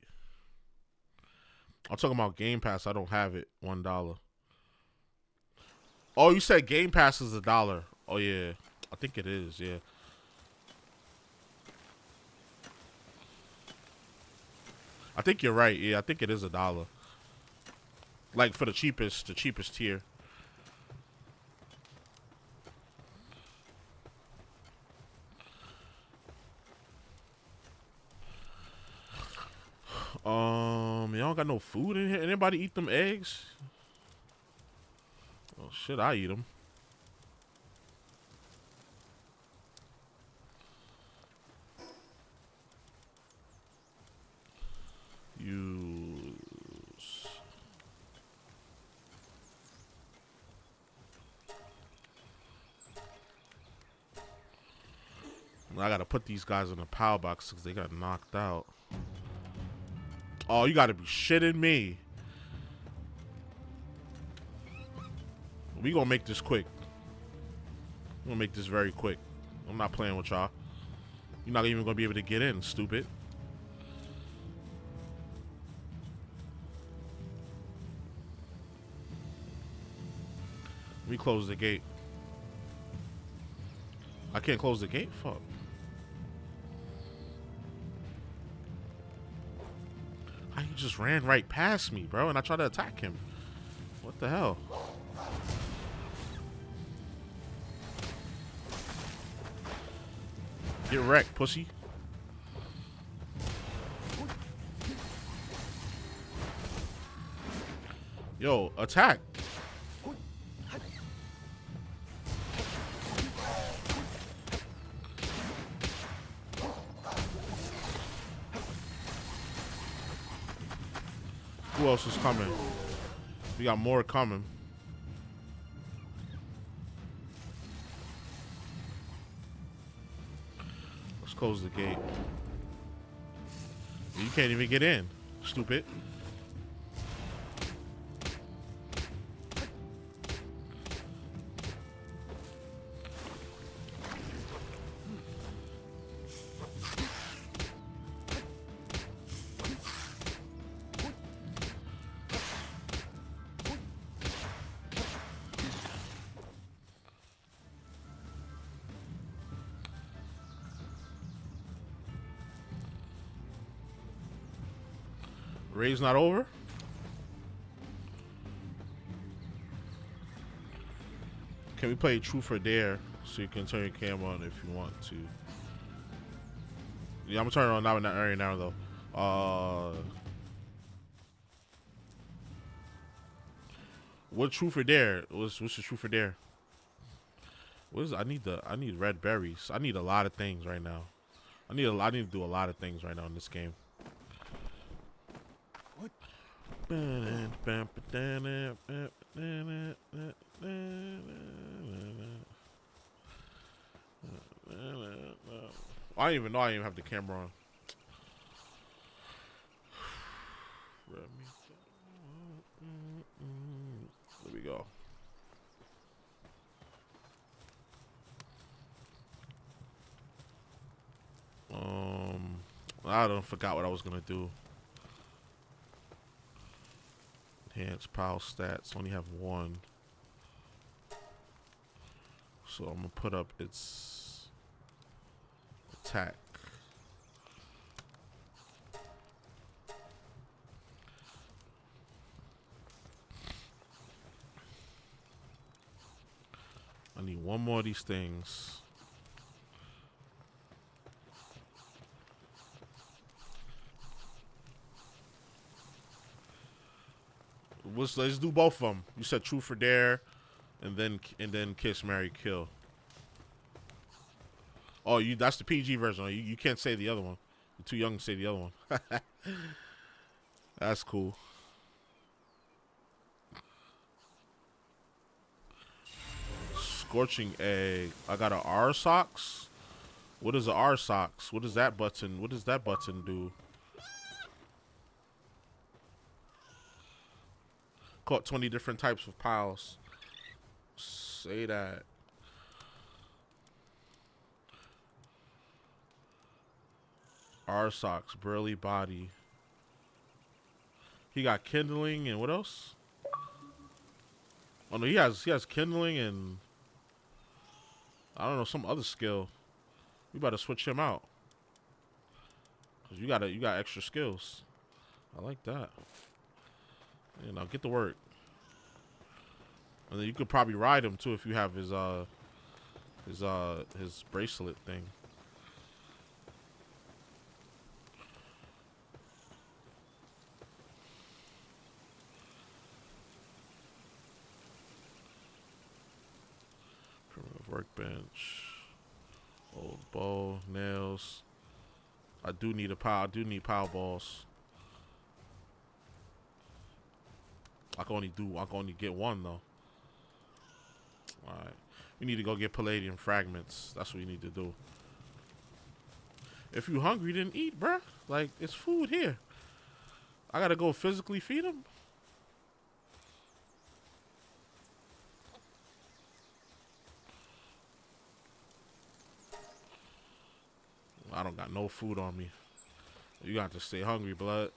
I'm talking about Game Pass. I don't have it. $1. Oh, you said Game Pass is $1. Oh yeah, I think it is. Yeah. I think you're right. Yeah, I think it is $1. Like for the cheapest tier. Y'all got no food in here? Anybody eat them eggs? Oh shit, I eat them. Use. I gotta put these guys in a power box because they got knocked out. Oh, you gotta be shitting me. We gonna make this quick. We're gonna make this very quick. I'm not playing with y'all. You're not even gonna be able to get in, stupid. Let me close the gate. I can't close the gate? Fuck. He just ran right past me, bro, and I tried to attack him. What the hell? Get wrecked, pussy. Yo, attack. Who else is coming? We got more coming. Let's close the gate. You can't even get in, stupid. Raid's not over? Can we play Truth or Dare so you can turn your camera on if you want to? Yeah, I'm gonna turn it on now in that area now though. What Truth or Dare? What's the Truth or Dare? What is I need red berries. I need a lot of things right now. I need to do a lot of things right now in this game. I don't even know I even have the camera on. There we go. I don't forgot what I was gonna do. Enhance power stats. Only have one. So I'm gonna put up its attack. I need one more of these things. Let's do both of them. You said truth or dare, and then kiss, marry, kill. Oh, that's the PG version. You can't say the other one. You're too young to say the other one. That's cool. Scorching egg. I got a R socks. What is a R socks? What is that button? What does that button do? Caught 20 different types of piles. Say that. R socks, burly body. He got kindling and what else? Oh no, he has kindling and I don't know, some other skill. We better switch him out. Cause you got extra skills. I like that. You know, get to work. And then you could probably ride him too if you have his bracelet thing. Primitive workbench. Old bow, nails. I do need power balls. I can only get one though. Alright. We need to go get palladium fragments. That's what we need to do. If you hungry, then eat, bruh. Like, it's food here. I gotta go physically feed him. I don't got no food on me. You got to stay hungry, blood.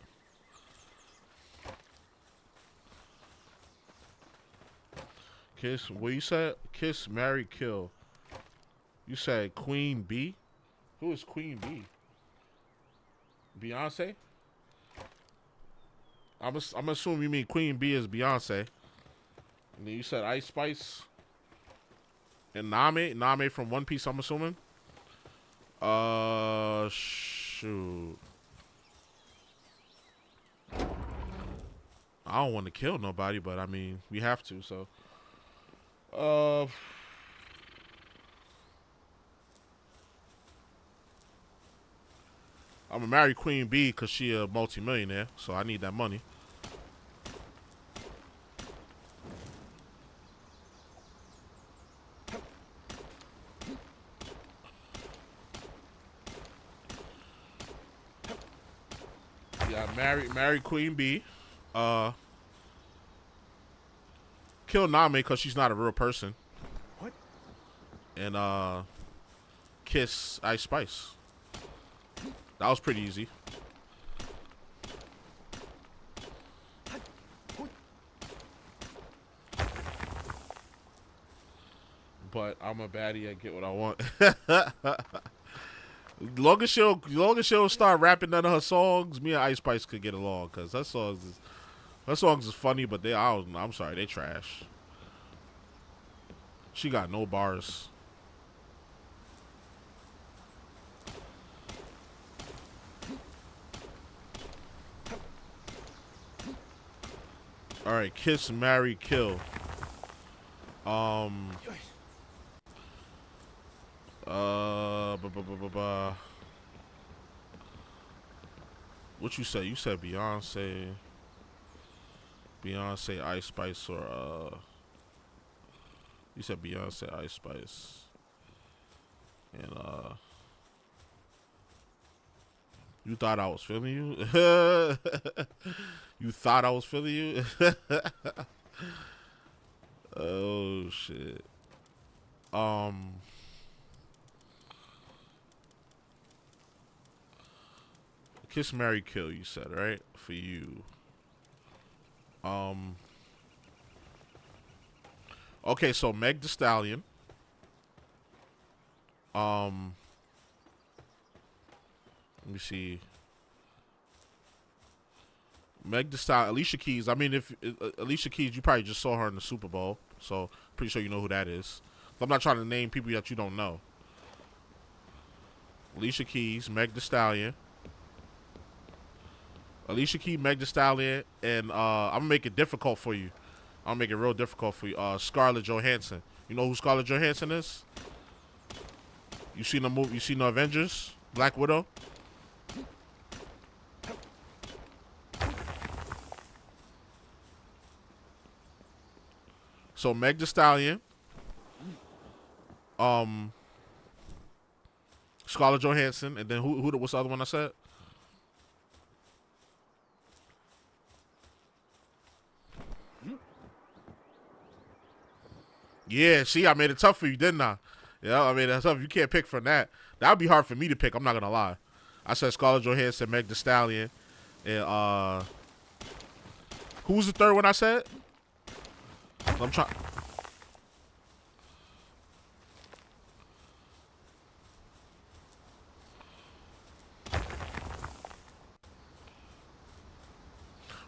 Kiss, what you said? Kiss, marry, kill. You said Queen B? Who is Queen B? Beyonce? I'm assuming you mean Queen B is Beyonce. And then you said Ice Spice. And Name? Name from One Piece, I'm assuming? Shoot. I don't want to kill nobody, but I mean, we have to, so. I'm gonna marry Queen B because she a multi-millionaire, so I need that money. Yeah, marry Queen B. Kill Name because she's not a real person. What? And kiss Ice Spice. That was pretty easy. But I'm a baddie. I get what I want. Long as she'll start rapping none of her songs, me and Ice Spice could get along because her songs is funny, but I'm sorry, they trash. She got no bars. All right, kiss, marry, kill. What you say? You said Beyonce, Ice Spice, or you said Beyonce, Ice Spice, and you thought I was feeling you? You thought I was feeling you? Oh shit. Kiss, marry, kill, you said, right? For you. Okay, so Meg Thee Stallion. Let me see. Meg Thee Stallion, Alicia Keys. I mean, if Alicia Keys, you probably just saw her in the Super Bowl, so pretty sure you know who that is. I'm not trying to name people that you don't know. Alicia Keys, Meg Thee Stallion. Alicia Keys, Meg Thee Stallion, and I'm gonna make it difficult for you. I'll make it real difficult for you. Scarlett Johansson. You know who Scarlett Johansson is? You seen the movie? You seen the Avengers? Black Widow. So Meg Thee Stallion, Scarlett Johansson, and then what's the other one I said? Yeah, see, I made it tough for you, didn't I? Yeah, I made it tough. You can't pick from that. That would be hard for me to pick. I'm not gonna lie. I said Scarlett Johansson, Meg Thee Stallion, and who was the third one I said? I'm trying.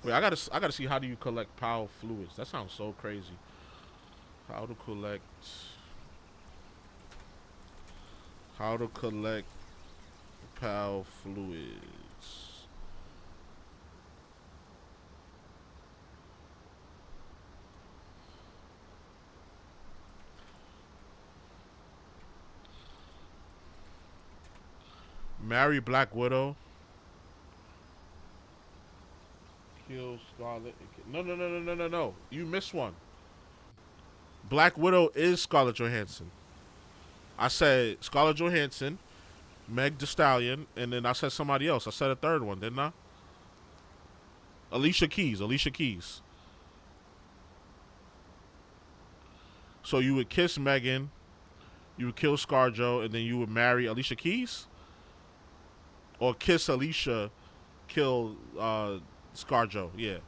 Wait, I gotta see how do you collect power fluids. That sounds so crazy. How to collect power fluids. Marry Black Widow. Kill Scarlet. No. You missed one. Black Widow is Scarlett Johansson. I said Scarlett Johansson, Meg Thee Stallion, and then I said somebody else. I said a third one, didn't I? Alicia Keys. So you would kiss Megan, you would kill ScarJo, and then you would marry Alicia Keys? Or kiss Alicia, kill ScarJo, yeah.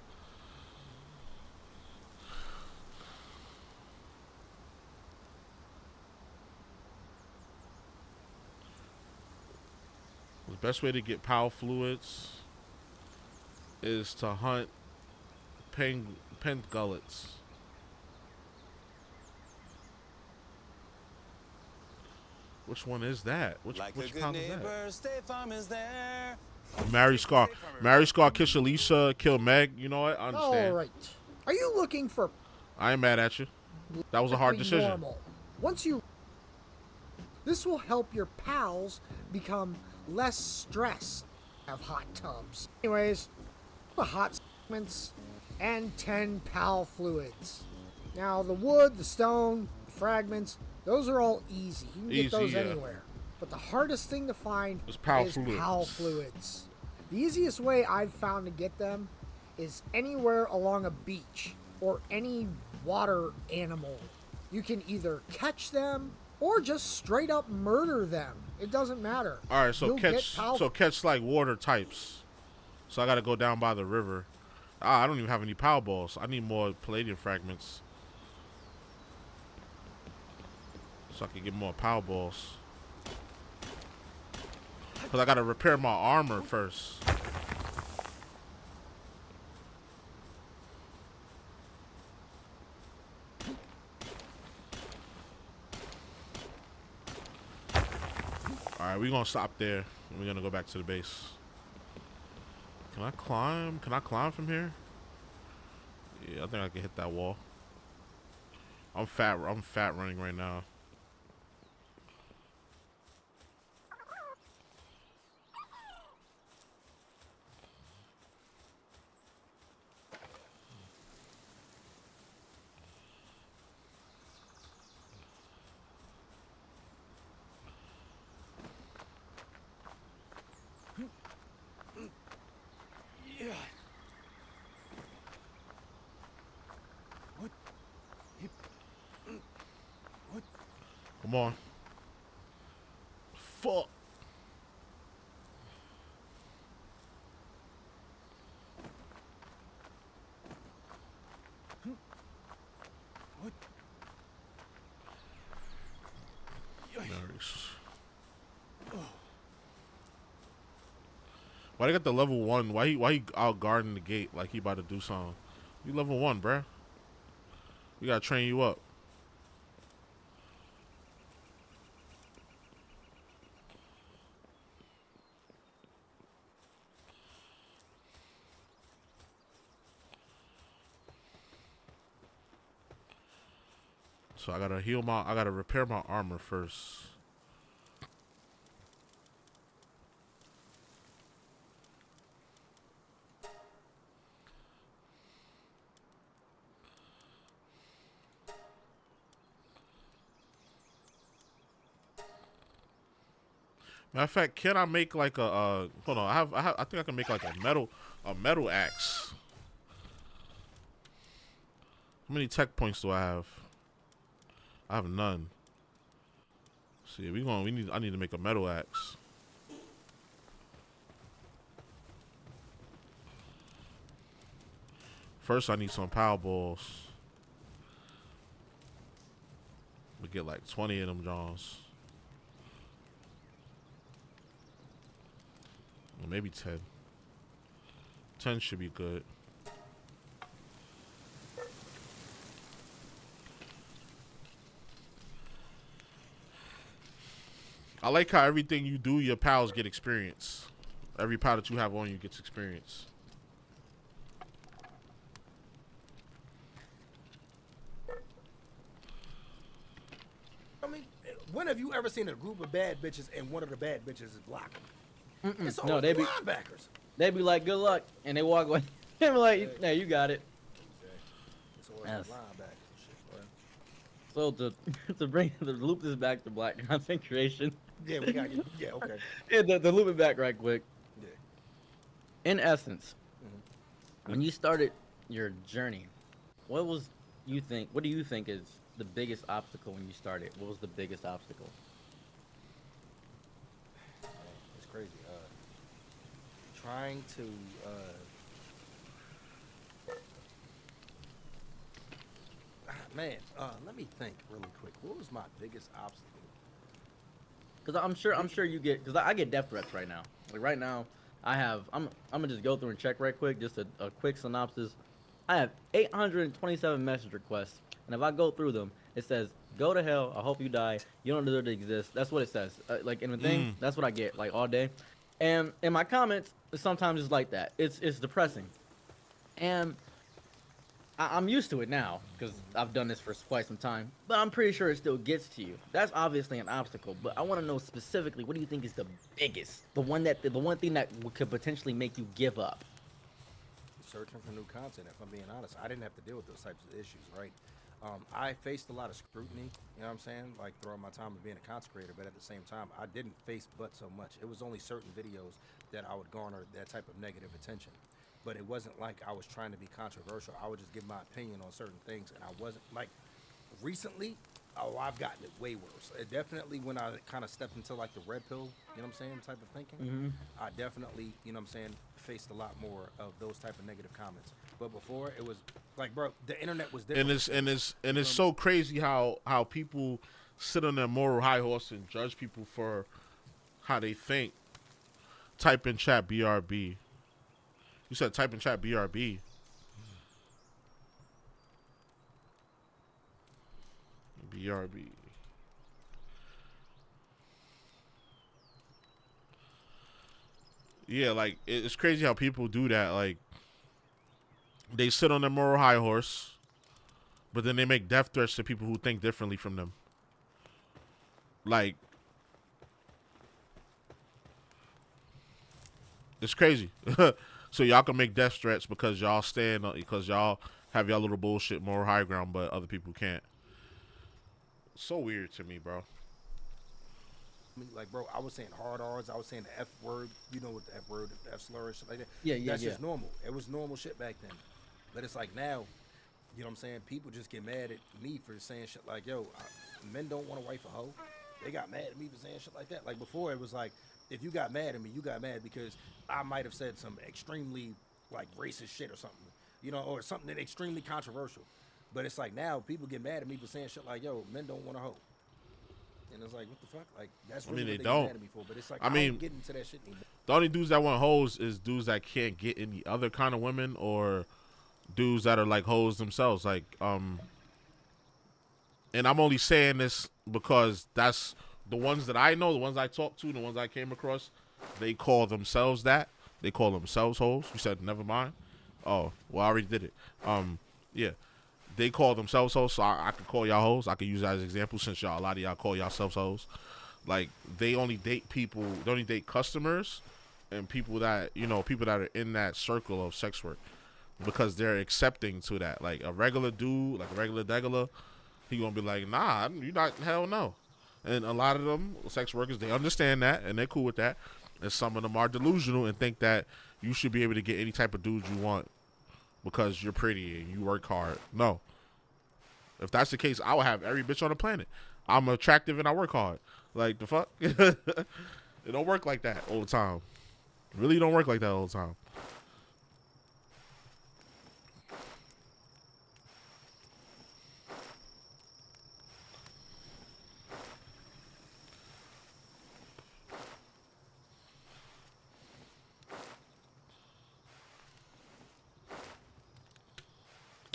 The best way to get power fluids is to hunt pen gullets. Which one is that? Which pound is that? State Farm is there. Marry Scar. Marry Scar, kiss Alicia, kill Meg. You know what? I understand. All right. Are you looking for? I ain't mad at you. That was a hard decision. Normal. This will help your pals become less stressed. Have hot tubs. Anyways, the hot segments and 10 pal fluids. Now the wood, the stone, the fragments, those are all easy. You can get those anywhere. But the hardest thing to find is pal fluids. The easiest way I've found to get them is anywhere along a beach or any water animal. You can either catch them or just straight up murder them. It doesn't matter. All right, so catch like water types. So I got to go down by the river. I don't even have any power balls. I need more palladium fragments so I can get more power balls. Because I got to repair my armor first. Alright, we're going to stop there. And we're going to go back to the base. Can I climb? Can I climb from here? Yeah, I think I can hit that wall. I'm fat running right now. Come on. Fuck. Nice. Why they got the level 1? Why he out guarding the gate like he about to do something? You level 1, bruh. We gotta train you up. So I gotta I gotta repair my armor first. Matter of fact, can I make like a hold on? I think I can make like a metal axe. How many tech points do I have? I have none. See, I need to make a metal axe. First, I need some power balls. We get like 20 of them, Johns. Or maybe 10. 10 should be good. I like how everything you do, your pals get experience. Every pal that you have on you gets experience. I mean, when have you ever seen a group of bad bitches and one of the bad bitches is blocking? It's all No, they be linebackers. they be like, good luck, and they walk away. They be like, yeah, you got it. It's always Yes. linebackers and shit, bro. So to loop this back to black content creation. Yeah, we got. Yeah, okay. Yeah, to loop it back right quick. Yeah. In essence, when you started your journey, what do you think is the biggest obstacle when you started? What was the biggest obstacle? It's crazy. Trying to. Let me think really quick. What was my biggest obstacle? Because I'm sure you get, because I get death threats right now. Like right now, I'm gonna just go through and check right quick, just a quick synopsis. I have 827 message requests, and if I go through them, it says, "Go to hell. I hope you die. You don't deserve to exist." That's what it says. Like in the thing, that's what I get like all day. And in my comments, sometimes it's like that. It's depressing, and I'm used to it now because I've done this for quite some time. But I'm pretty sure it still gets to you. That's obviously an obstacle. But I want to know specifically, what do you think is the biggest, the one thing that could potentially make you give up? Searching for new content. If I'm being honest, I didn't have to deal with those types of issues, right? I faced a lot of scrutiny, you know what I'm saying, like throughout my time of being a content creator, but at the same time, I didn't face but so much. It was only certain videos that I would garner that type of negative attention. But it wasn't like I was trying to be controversial. I would just give my opinion on certain things, and I wasn't like recently. Oh, I've gotten it way worse. Definitely when I kind of stepped into like the red pill, you know what I'm saying, type of thinking. I definitely, you know what I'm saying, faced a lot more of those type of negative comments. But before it was like, bro, the internet was different. And it's so crazy how people sit on their moral high horse and judge people for how they think. Type in chat BRB. You said type in chat BRB. BRB. Yeah, like it's crazy how people do that. Like they sit on their moral high horse, but then they make death threats to people who think differently from them. Like it's crazy. So y'all can make death threats because y'all because y'all have y'all little bullshit moral high ground, but other people can't. So weird to me, bro. Like, bro, I was saying hard R's. I was saying the F word. You know what the F word, the F slur, and shit like that. Yeah. That's just normal. It was normal shit back then. But it's like now, you know what I'm saying? People just get mad at me for saying shit like, yo, men don't want to wife a hoe. They got mad at me for saying shit like that. Like before, it was like, if you got mad at me, you got mad because I might have said some extremely like racist shit or something, you know, or something that extremely controversial. But it's like now people get mad at me for saying shit like, yo, men don't want a hoe. And it's like, what the fuck? Like, that's really what they get mad at me for. But it's like, I don't get into that shit anymore. The only dudes that want hoes is dudes that can't get any other kind of women, or dudes that are like hoes themselves. Like, and I'm only saying this because that's the ones that I know, the ones I talk to, the ones I came across. They call themselves that. They call themselves hoes. You said never mind. Oh, well, I already did it. Yeah. they call themselves hoes, so I could call y'all hoes. I could use that as an example since a lot of y'all call yourselves hoes. Like, they only date people, they only date customers and people that, people that are in that circle of sex work because they're accepting to that. Like, a regular dude, like a regular degular, he gonna be like, nah, you not, hell no. And a lot of them, sex workers, they understand that and they're cool with that. And some of them are delusional and think that you should be able to get any type of dude you want because you're pretty and you work hard. No. If that's the case, I would have every bitch on the planet. I'm attractive and I work hard. Like, the fuck? It don't work like that all the time. It really don't work like that all the time.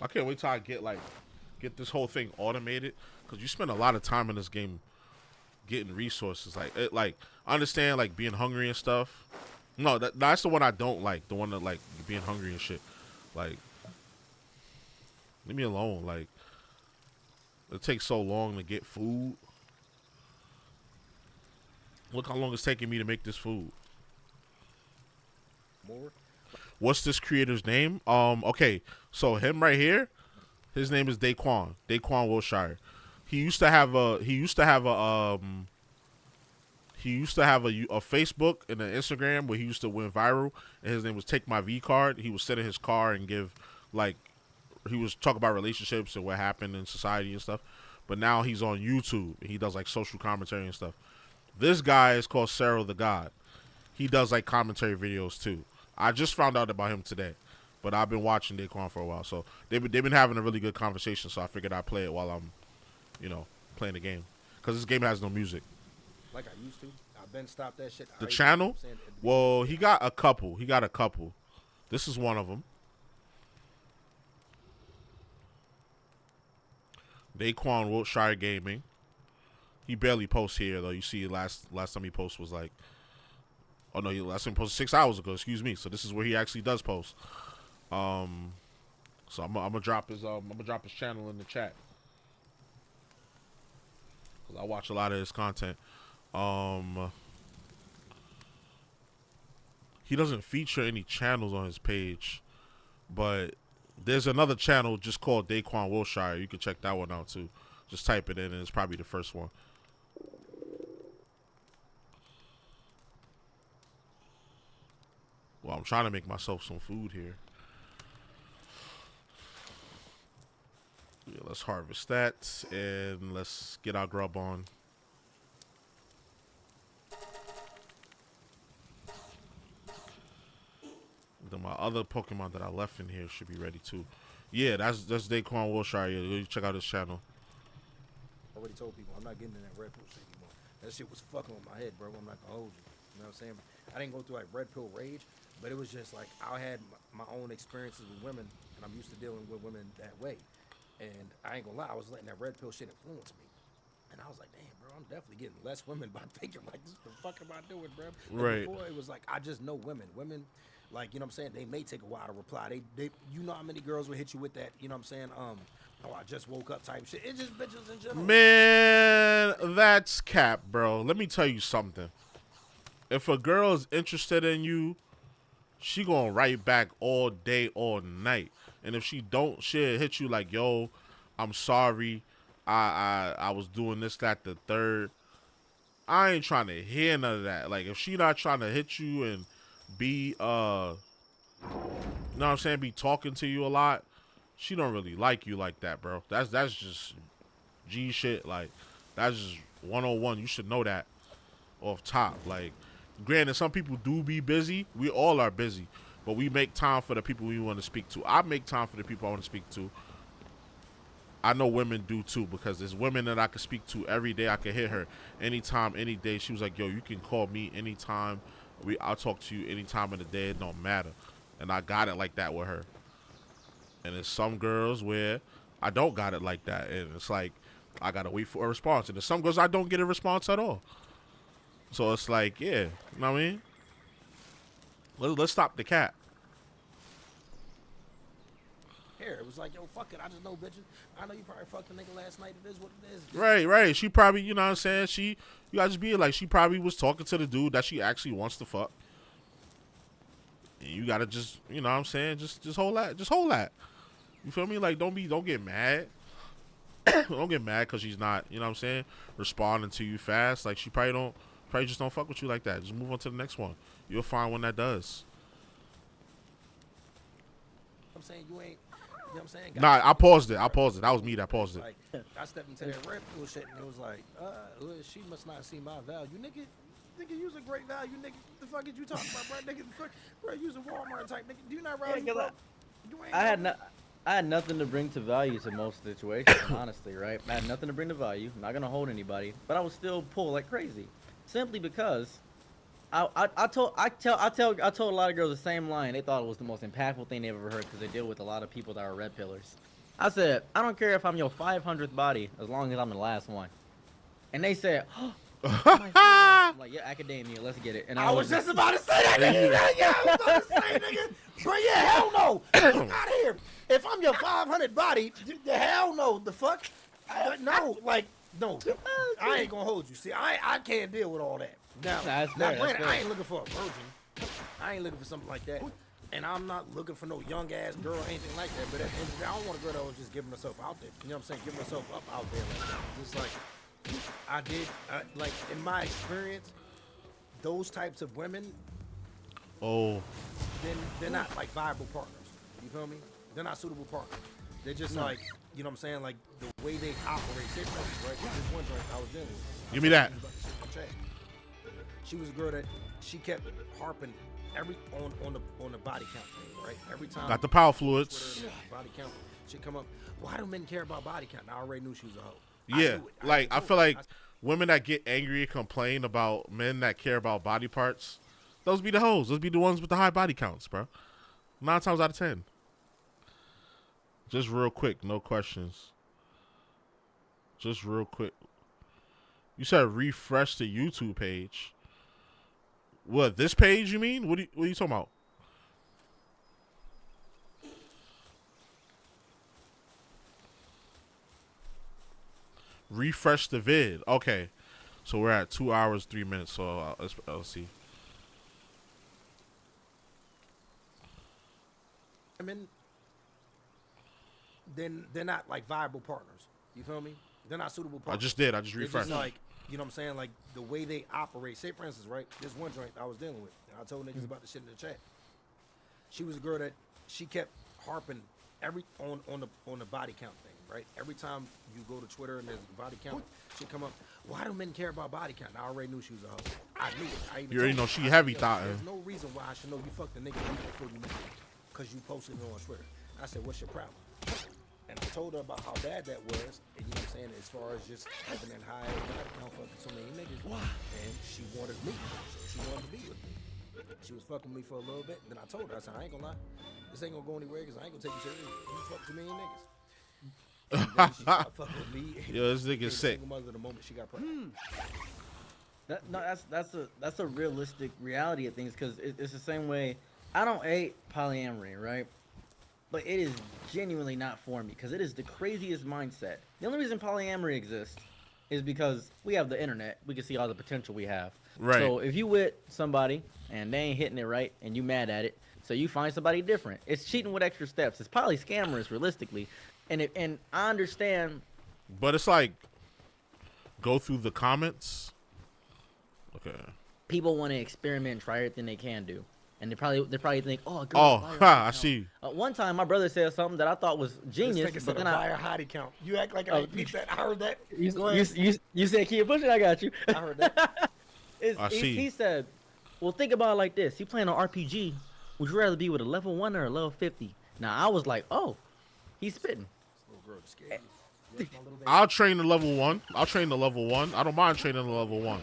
I can't wait till I get this whole thing automated, because you spend a lot of time in this game getting resources. Like, I understand like being hungry and stuff. No, that's the one I don't like. The one that like being hungry and shit. Like, leave me alone. Like, it takes so long to get food. Look how long it's taking me to make this food. More. What's this creator's name? Okay, so him right here, his name is Daquan Wilshire. He used to have a Facebook and an Instagram where he used to went viral, and his name was Take My V Card. He would sit in his car and give, like, he was talk about relationships and what happened in society and stuff. But now he's on YouTube and he does like social commentary and stuff. This guy is called Sarah the God. He does like commentary videos too. I just found out about him today, but I've been watching Daquan for a while, so they've been having a really good conversation. So I figured I'd play it while I'm, playing the game, because this game has no music. Like I used to. I've been stopped that shit. The channel? Well, he got a couple. This is one of them. Daquan Wiltshire Gaming. He barely posts here though. You see, last time he posted was like, oh no, last time he posted 6 hours ago. Excuse me. So this is where he actually does post. So I'm gonna drop his channel in the chat. Cause I watch a lot of his content. He doesn't feature any channels on his page, but there's another channel just called Daquan Wilshire. You can check that one out too. Just type it in and it's probably the first one. Well, I'm trying to make myself some food here. Yeah, let's harvest that and let's get our grub on. Then my other Pokemon that I left in here should be ready too. Yeah, that's Daquan Wilshire. Yeah, check out his channel. I already told people I'm not getting in that red pill shit anymore. That shit was fucking with my head, bro. I'm not gonna hold you. You know what I'm saying? I didn't go through like red pill rage, but it was just like I had my own experiences with women, and I'm used to dealing with women that way. And I ain't gonna lie, I was letting that red pill shit influence me. And I was like, damn, bro, I'm definitely getting less women by thinking like, this the fuck am I doing, bro? Right. Before it was like, I just know women. Women, like, you know what I'm saying? They may take a while to reply. They you know how many girls will hit you with that, you know what I'm saying? Oh, I just woke up type shit. It's just bitches in general. Man, that's cap, bro. Let me tell you something. If a girl is interested in you, she gonna write back all day, all night. And if she don't, she'll hit you like, yo, I'm sorry. I was doing this, that, the third. I ain't trying to hear none of that. Like, if she not trying to hit you and be, you know what I'm saying, be talking to you a lot, she don't really like you like that, bro. That's just G shit. Like, that's just 101. You should know that off top. Like, granted, some people do be busy. We all are busy. But we make time for the people we want to speak to. I make time for the people I want to speak to. I know women do too, because there's women that I can speak to every day. I can hit her anytime, any day. She was like, yo, you can call me anytime. I'll talk to you any time of the day. It don't matter. And I got it like that with her. And there's some girls where I don't got it like that. And it's like, I got to wait for a response. And there's some girls I don't get a response at all. So it's like, yeah, you know what I mean? Let's stop the cat. care. It was like, yo, fuck it. I just know bitches. I know you probably fucked a nigga last night. It is what it is. Right. She probably, you know what I'm saying? You gotta just be like, she probably was talking to the dude that she actually wants to fuck. And you gotta just, you know what I'm saying? Just hold that. Just hold that. You feel me? Like, don't get mad. Don't get mad because she's not, you know what I'm saying, responding to you fast. Like, she probably just don't fuck with you like that. Just move on to the next one. You'll find one that does. I'm saying you ain't, you know what I'm saying? Nah, I paused it. That was me that paused it. Like, I stepped into that red pill shit and it was like, she must not see my value. Nigga, you's a great value, nigga. What the fuck is you talking about, bro? Nigga, the fuck, bro, you's a Walmart type nigga. Do you not ride you, bro? I had nothing to bring to value to most situations, honestly, right? I had nothing to bring to value. I'm not gonna hold anybody, but I would still pull like crazy, simply because I told a lot of girls the same line. They thought it was the most impactful thing they ever heard because they deal with a lot of people that are red pillars. I said, I don't care if I'm your 500th body as long as I'm the last one. And they said, oh, I'm like, yeah, academia, let's get it. And I was just about to say that, nigga. Yeah, I was about to say, nigga. But yeah, hell no. Get out of here. If I'm your 500 body, the hell no. The fuck? No, like, no. I ain't gonna hold you. See, I can't deal with all that. Now, granted, I ain't looking for a virgin. I ain't looking for something like that. And I'm not looking for no young ass girl or anything like that. But at the end of the day, I don't want a girl that was just giving herself out there. You know what I'm saying? Giving herself up out there like that. Just like, like in my experience, those types of women, they're not like viable partners. You feel me? They're not suitable partners. They're just like, you know what I'm saying? Like the way they operate, right? This one joint I was dealing with. Give me that. She was a girl that she kept harping on the body count thing, right? Every time got the power fluids. Body count, she come up. Why do men care about body count? I already knew she was a hoe. Yeah, I feel like women that get angry and complain about men that care about body parts, those be the hoes. Those be the ones with the high body counts, bro. 9 times out of 10. Just real quick, no questions. Just real quick. You said refresh the YouTube page. What, this page you mean? What are you talking about? Refresh the vid. Okay. So we're at 2 hours, 3 minutes. So let's see. I mean, then they're not like viable partners. You feel me? They're not suitable partners. I just refreshed. Just like, you know what I'm saying? Like the way they operate. Say for instance, right? There's one joint I was dealing with. And I told niggas about the shit in the chat. She was a girl that she kept harping on the body count thing, right? Every time you go to Twitter and there's a body count, she come up. Why do men care about body count? And I already knew she was a hoe. I knew it. You already know she heavy thought. There's no reason why I should know you fucked a nigga before you met him, because you posted it on Twitter. I said, what's your problem? And I told her about how bad that was, and you know what I'm saying, as far as just having that high body count fucking so many niggas. And she wanted me. She wanted to be with me. She was fucking with me for a little bit. Then I told her, I said, I ain't gonna lie. This ain't gonna go anywhere because I ain't gonna take you serious. You fuck too many niggas. And then she started fucking with me. Yo, this nigga's sick. Mother the moment she got pregnant. That's a realistic reality of things, because it's the same way. I don't hate polyamory, right? But it is genuinely not for me, because it is the craziest mindset. The only reason polyamory exists is because we have the internet. We can see all the potential we have. Right. So if you with somebody and they ain't hitting it right and you mad at it, so you find somebody different. It's cheating with extra steps. It's probably scammers, realistically. And I understand. But it's like, go through the comments. Okay. People want to experiment and try everything they can do. And they probably think, oh, girl, I see. One time, my brother said something that I thought was genius. This nigga said buy a hottie count. You act like I peeped that. I heard that. You said, keep pushing. I got you. I heard that. He said, well, think about it like this. You playing on RPG. Would you rather be with a level 1 or a level 50? Now, I was like, oh, he's spitting. I'll train the level 1. I'll train the level 1. I don't mind training the level 1.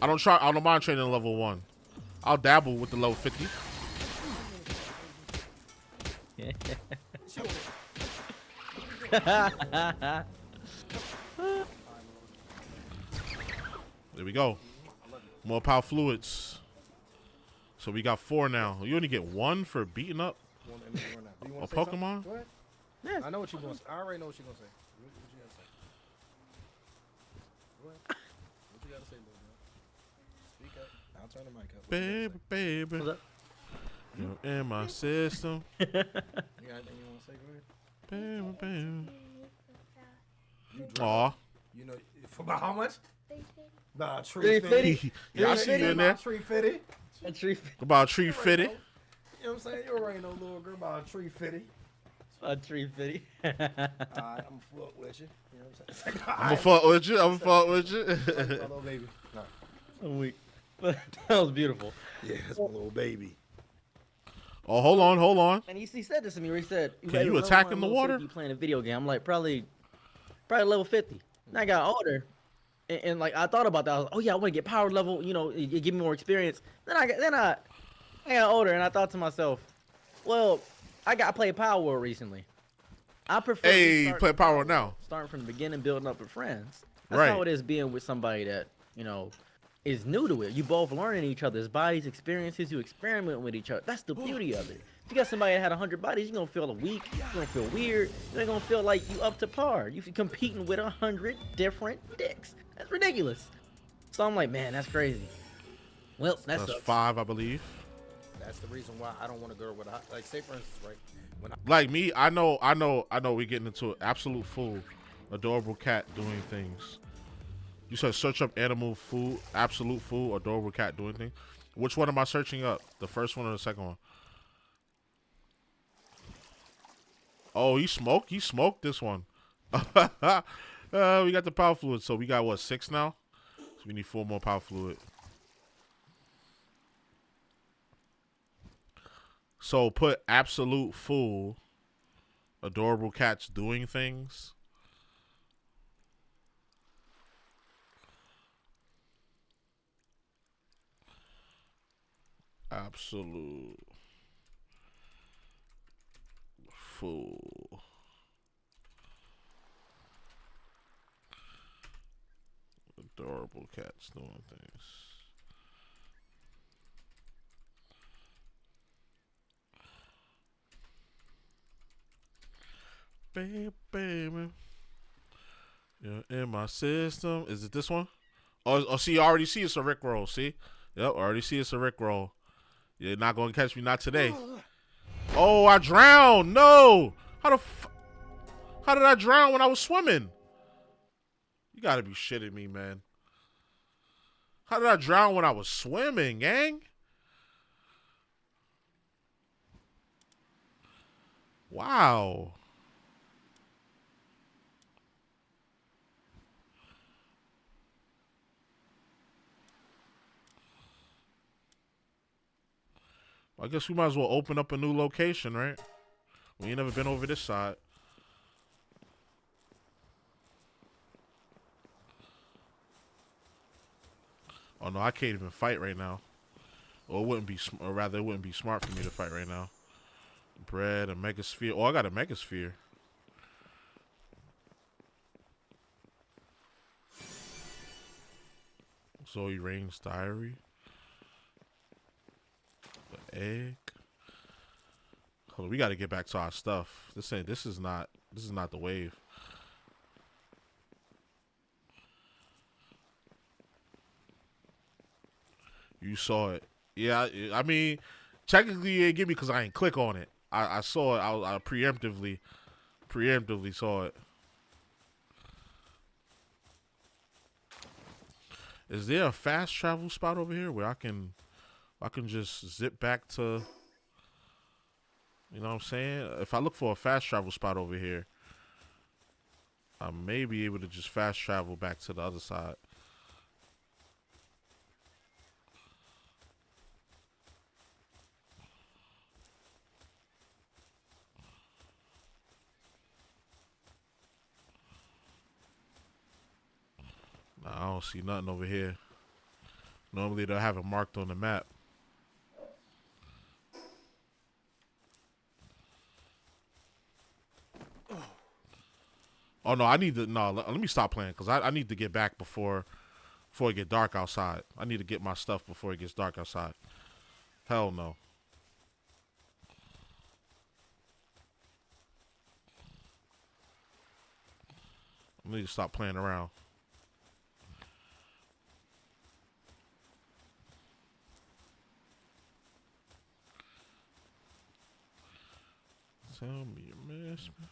I don't mind training the level 1. I'll dabble with the level 50. There we go. More power fluids. So we got 4 now. You only get 1 for beating up? Do you want A to say something? Pokemon? Go ahead. Yes. I know what you're going to say. I already know what you're going to say. What you got to say? Go ahead. What you got to say, little girl? Speak up. I'll turn the mic up. Baby, baby. What's up? You're in my system. You got anything you want to say? Go ahead. Baby, baby. You drop. Aw. You know, for about how much? About a Tree tree fitty. fitty. Yeah, I see you in there. Tree fitty. A tree. About a tree fitted. You know what I'm saying? You already know, little girl, about a tree fitty. A tree fitty. All right, I'm going to fuck with you. You know what I'm saying? I'm gonna fuck with you. I'm gonna fuck with you. My little baby. No. I'm weak. But that was beautiful. Yeah, it's my little baby. Oh, hold on. And he said this to me where he said, Can you attack in the water? You playing a video game. I'm like, probably level 50. And I got older. And like, I thought about that. I was like, oh yeah, I want to get power level, you know, it give me more experience. Then I got older and I thought to myself, well, I played Palworld recently. I prefer Hey, play Power now. starting from the beginning, building up with friends. That's Right. how it is being with somebody that, you know, is new to it. You both learning each other's bodies, experiences. You experiment with each other. That's the beauty of it. If you got somebody that had 100 bodies, you're going to feel weak. You're going to feel weird. You ain't going to feel like you up to par. You competing with 100 different dicks. That's ridiculous. So I'm like, man, that's crazy. Well, That's sucks. 5, I believe. That's the reason why I don't want to go with a, like, say for instance, right? When I, Like me, I know. We're getting into an absolute fool, adorable cat doing things. You said search up animal food, absolute fool, adorable cat doing things. Which one am I searching up? The first one or the second one? Oh, he smoked. He smoked this one. We got the power fluid. So we got what, 6 now? So we need 4 more power fluid. So put absolute fool, adorable cats doing things. Absolute fool. Adorable cats doing things. Baby. You're in my system. Is it this one? Oh, see, you already see it's a Rickroll. See? Yep, already see it's a Rickroll. You're not going to catch me, not today. Oh, I drowned. No. How did I drown when I was swimming? You got to be shitting me, man. How did I drown when I was swimming, gang? Wow. I guess we might as well open up a new location, right? We ain't never been over this side. Oh no, I can't even fight right now. Or it wouldn't be, or rather, it wouldn't be smart for me to fight right now. Bread, a megasphere. Oh, I got a megasphere. Zoe Rain's diary. The egg. Hold on, we got to get back to our stuff. This is not the wave. You saw it. Yeah, I mean, technically you didn't get me because I ain't click on it. I saw it. I preemptively saw it. Is there a fast travel spot over here where I can just zip back to, you know what I'm saying? If I look for a fast travel spot over here, I may be able to just fast travel back to the other side. I don't see nothing over here. Normally they'll have it marked on the map. Oh no, I need to let me stop playing because I need to get back before it get dark outside. I need to get my stuff before it gets dark outside. Hell no. I need to stop playing around. Tell me you miss me.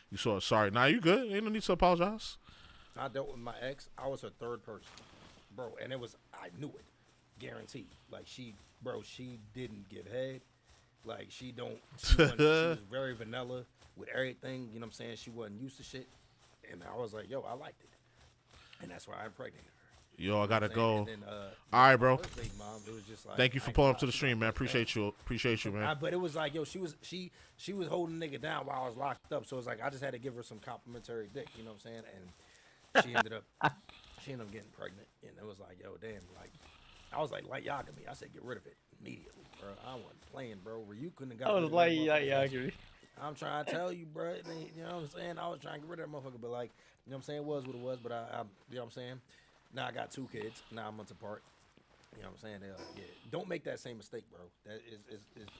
You saw it. Sorry. Nah, you good. Ain't no need to apologize. I dealt with my ex. I was her third person, bro, and it was, I knew it, guaranteed. Like she didn't give head. Like she was very vanilla with everything. You know what I'm saying? She wasn't used to shit, and I was like, yo, I liked it, and that's why I impregnated her. Yo, I gotta go. Then, all right, bro. Mom, it was just like, thank you for pulling up to the stream, man. Appreciate you, man. But it was like, yo, she was holding nigga down while I was locked up, so it was like I just had to give her some complimentary dick. You know what I'm saying? And she ended up getting pregnant, and it was like, yo, damn, like I was like light yagami. I said, get rid of it immediately, bro. I wasn't playing, bro. Where you couldn't have got. I was light yagami. I'm trying to tell you, bro. You know what I'm saying? I was trying to get rid of that motherfucker, but like, you know what I'm saying? It was what it was, but I you know what I'm saying? Now I got 2 kids, 9 months apart. You know what I'm saying? Yeah. Don't make that same mistake, bro. That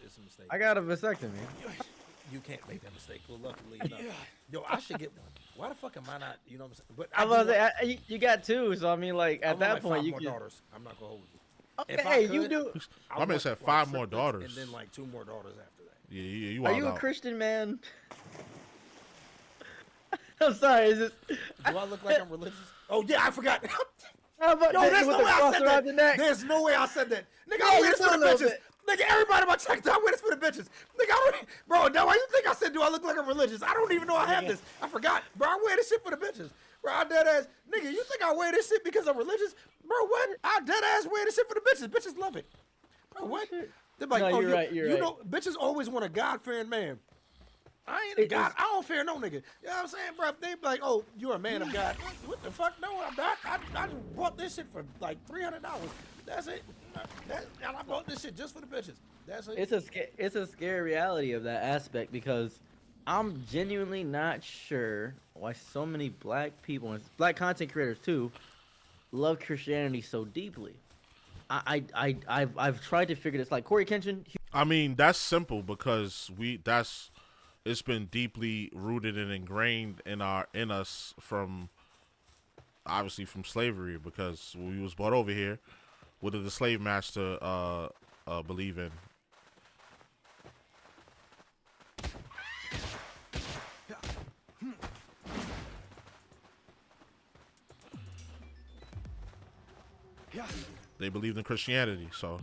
is a mistake. I got a vasectomy. You can't make that mistake. Well, luckily enough. Yo, I should get one. Why the fuck am I not? You know what I'm saying? But I was about to say, you got 2, so I mean, like at that like point, 5 you more can. daughters. I'm not gonna hold you. Okay, you do. My man said 5 more daughters, and then like 2 more daughters after that. Yeah, you Are you a Christian man? I'm sorry. Is it? Do I look like I'm religious? Oh yeah, I forgot. Yo, there's no way I said that. There's no way I said that. Nigga, I wear this for the bitches. Nigga, everybody about checked out. I wear this for the bitches. Nigga, bro, now why you think I said, do I look like I'm religious? I don't even know I have this. I forgot. Bro, I wear this shit for the bitches. Bro, I dead ass. Nigga, you think I wear this shit because I'm religious? Bro, what? I dead ass wear this shit for the bitches. Bitches love it. Bro, what? They're like, no, oh, you're right. You know, bitches always want a God-fearing man. I ain't a God. I don't fear no nigga. You know what I'm saying, bro? They be like, oh, you're a man of God. What the fuck? No, I'm not. I just bought this shit for like $300. That's it. And I bought this shit just for the bitches. That's it. It's a scary reality of that aspect because I'm genuinely not sure why so many black people and black content creators too love Christianity so deeply. I've tried to figure this. Like Corey Kenshin. I mean, that's simple because it's been deeply rooted and ingrained in us from obviously from slavery because we was brought over here. What did the slave master believe in? They believed in Christianity, so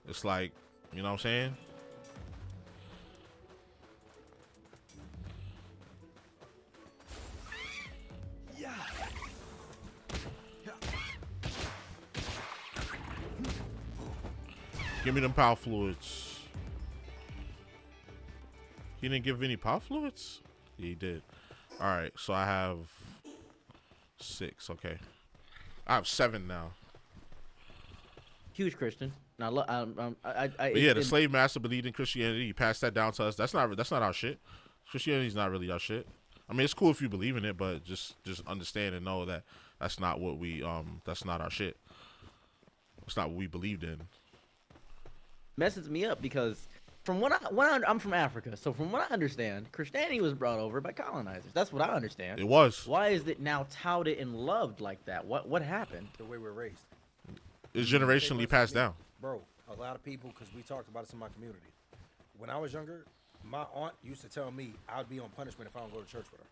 it's like, you know what I'm saying? Give me them power fluids. He didn't give any power fluids? Yeah, he did. All right, so I have 6. Okay, I have 7 now. Huge Christian. Now, the slave master believed in Christianity. He passed that down to us. That's not our shit. Christianity's not really our shit. I mean, it's cool if you believe in it, but just understand and know that that's not what we that's not our shit. It's not what we believed in. Messes me up because from I'm from Africa, so from what I understand, Christianity was brought over by colonizers. That's what I understand. It was. Why is it now touted and loved like that? What happened? The way we're raised. It's generationally passed down. Bro, a lot of people, because we talked about this in my community. When I was younger, my aunt used to tell me I'd be on punishment if I don't go to church with her.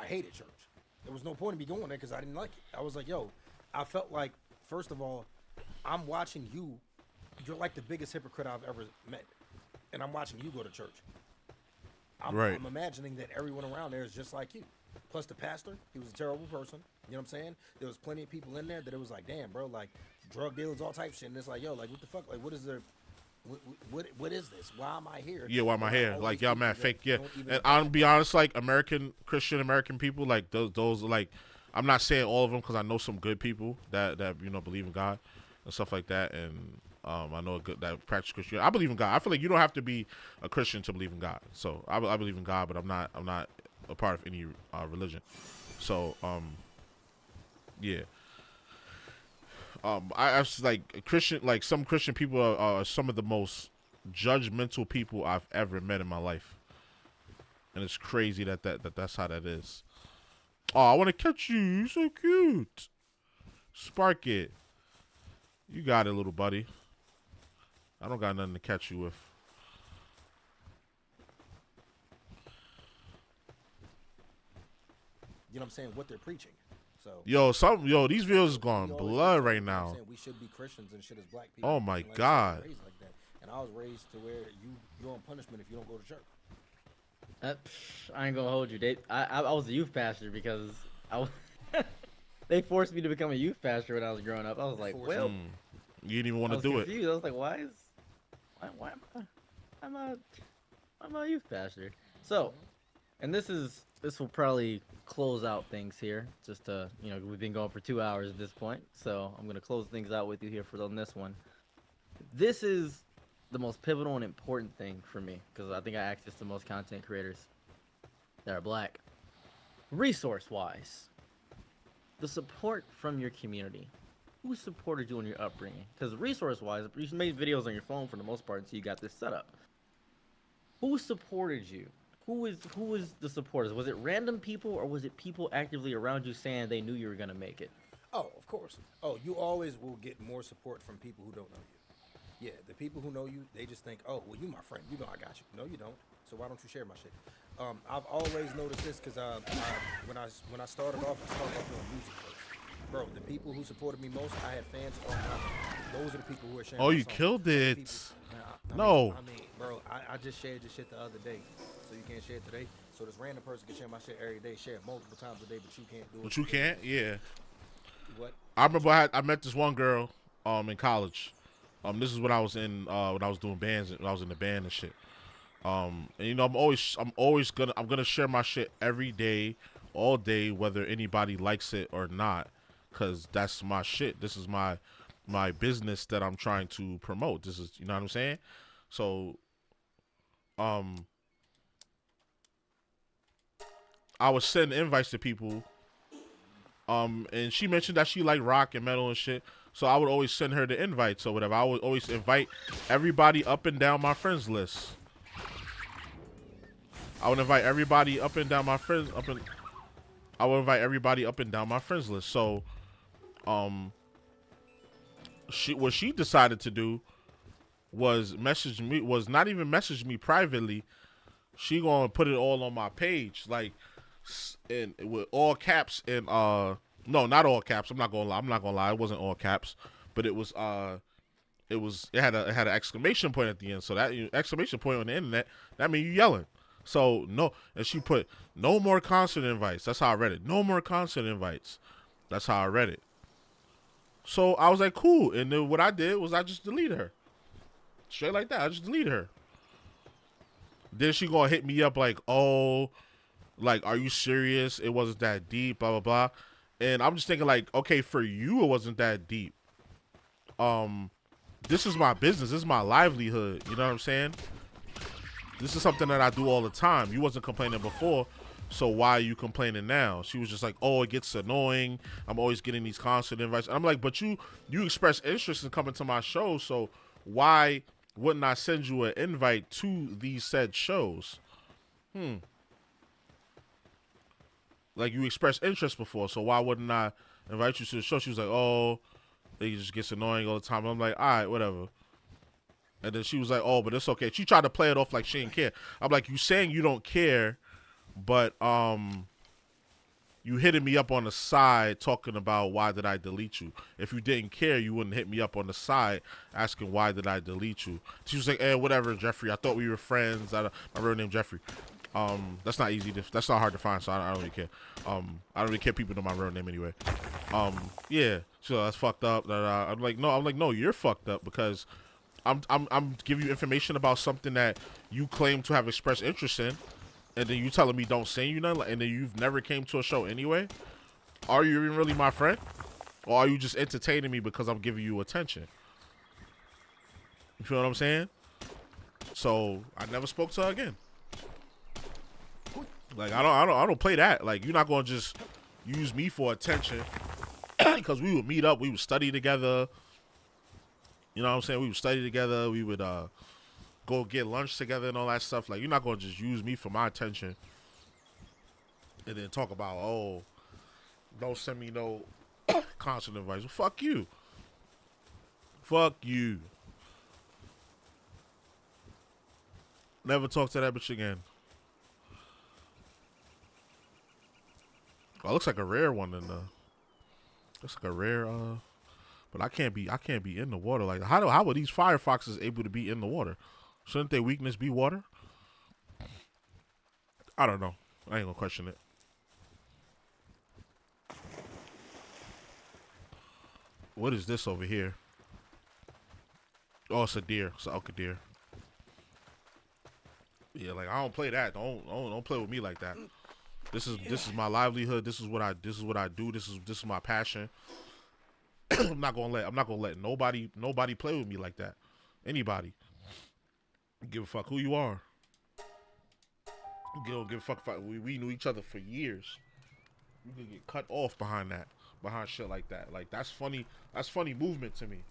I hated church. There was no point in me going there because I didn't like it. I was like, yo, I felt like, first of all, I'm watching you. You're like the biggest hypocrite I've ever met. And I'm watching you go to church. I'm imagining that everyone around there is just like you. Plus the pastor, he was a terrible person. You know what I'm saying? There was plenty of people in there that it was like, damn, bro, like drug dealers, all type of shit. And it's like, yo, like what the fuck? Like what is there? What is this? Why am I here? Yeah, why am I here? Like y'all mad fake. Yeah, and I'll be honest, like Christian American people, like those like, I'm not saying all of them because I know some good people that believe in God and stuff like that, and I know that practice Christianity. I believe in God. I feel like you don't have to be a Christian to believe in God. So I believe in God, but I'm not a part of any religion. So yeah. I was like Christian, like some Christian people are some of the most judgmental people I've ever met in my life. And it's crazy that's how that is. Oh, I want to catch you. You're so cute. Spark it. You got it, little buddy. I don't got nothing to catch you with. You know what I'm saying? What they're preaching. So these videos is going blood right now. We should be Christians and shit as black people. Oh my God. Raised like that. And I was raised to where you're on punishment if you don't go to church. I ain't gonna hold you. I was a youth pastor because they forced me to become a youth pastor when I was growing up. I was like, well, you didn't even want to do confused. I was like, why am I a youth pastor? So, and this will probably close out things here. Just to, we've been going for 2 hours at this point, so I'm gonna close things out with you here on this one. This is the most pivotal and important thing for me, because I think I asked this to most content creators that are black. Resource-wise, the support from your community. Who supported you in your upbringing? Because resource-wise, you made videos on your phone for the most part, so you got this set up. Who supported you? Who was the supporters? Was it random people, or was it people actively around you saying they knew you were gonna make it? Oh, of course. Oh, you always will get more support from people who don't know you. Yeah, the people who know you, they just think, oh, well, you my friend. You know I got you. No, you don't. So why don't you share my shit? I've always noticed this because when I started off doing music first. Bro, the people who supported me most, I had fans online. Those are the people who are sharing. Oh, my you songs. killed it. I mean, bro, I just shared your shit the other day. So you can't share it today. So this random person can share my shit every day, share it multiple times a day, but you can't do it. But you can't? Yeah. What? I remember I met this one girl in college. This is when I was in when I was doing bands, when I was in the band and shit. And I'm gonna share my shit every day, all day, whether anybody likes it or not, cause that's my shit. This is my business that I'm trying to promote. This is, you know what I'm saying? So, I was sending invites to people. And she mentioned that she liked rock and metal and shit. So I would always send her the invites or whatever. I would always invite everybody up and down my friends list. I would invite everybody up and down my friends list. So, what she decided to do was not even message me privately. She gonna put it all on my page, like, and with all caps and no, not all caps. I'm not gonna lie. It wasn't all caps, but it had an exclamation point at the end. So that exclamation point on the internet, that means you yelling. So no, and she put no more concert invites. That's how I read it. No more concert invites. That's how I read it. So I was like, cool. And then what I did was I just deleted her. Straight like that. I just deleted her. Then she gonna hit me up like, oh, like, are you serious? It wasn't that deep, blah, blah, blah. And I'm just thinking like, okay, for you, it wasn't that deep. This is my business. This is my livelihood. You know what I'm saying? This is something that I do all the time. You wasn't complaining before, so why are you complaining now? She was just like, oh, it gets annoying. I'm always getting these concert invites. And I'm like, but you express interest in coming to my show, so why wouldn't I send you an invite to these said shows? Like, you expressed interest before, so why wouldn't I invite you to the show? She was like, oh, it just gets annoying all the time. I'm like, all right, whatever. And then she was like, oh, but it's okay. She tried to play it off like she didn't care. I'm like, you saying you don't care, but you hitting me up on the side talking about why did I delete you. If you didn't care, you wouldn't hit me up on the side asking why did I delete you. She was like, whatever, Jeffrey. I thought we were friends. My real name Jeffrey. That's not easy. That's not hard to find, so I don't really care. I don't really care people know my real name anyway. Yeah. So that's fucked up. I'm like, no, you're fucked up because I'm giving you information about something that you claim to have expressed interest in, and then you telling me don't say you nothing, and then you've never came to a show anyway. Are you even really my friend, or are you just entertaining me because I'm giving you attention? You feel what I'm saying? So I never spoke to her again. Like, I don't play that. Like, you're not gonna just use me for attention because we would meet up, we would study together. You know what I'm saying? We would study together. We would go go get lunch together and all that stuff. Like, you're not gonna just use me for my attention and then talk about, oh, don't send me no concert invites. Well, fuck you. Fuck you. Never talk to that bitch again. Oh, it looks like a rare one in the. Looks like a rare. But I can't be in the water. Like, how are these firefoxes able to be in the water? Shouldn't their weakness be water? I don't know. I ain't gonna question it. What is this over here? Oh, it's a deer. It's an elk deer. Yeah, like, I don't play that. Don't play with me like that. This is my livelihood. This is what I do. This is my passion. I'm not gonna let nobody play with me like that. Anybody. Give a fuck who you are. Give a fuck. We knew each other for years. You can get cut off behind shit like that. Like, that's funny. That's funny movement to me.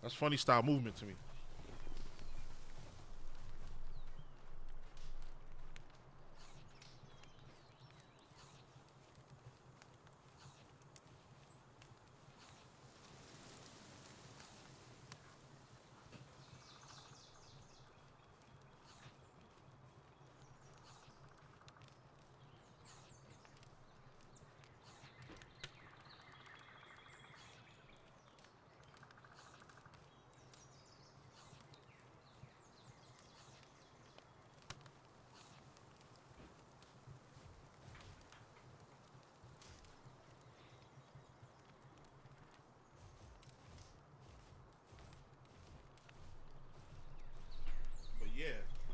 That's funny style movement to me.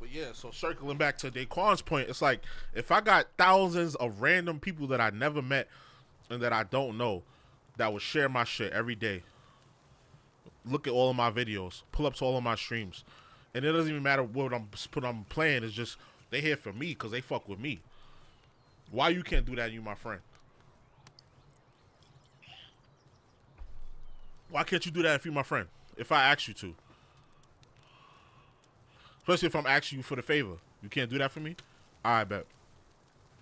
But yeah, so circling back to Daquan's point, it's like, if I got thousands of random people that I never met and that I don't know that would share my shit every day, look at all of my videos, pull up to all of my streams, and it doesn't even matter what I'm playing, it's just they here for me because they fuck with me. Why you can't do that, you my friend? Why can't you do that if you my friend? If I ask you to. Especially if I'm asking you for the favor. You can't do that for me? I bet.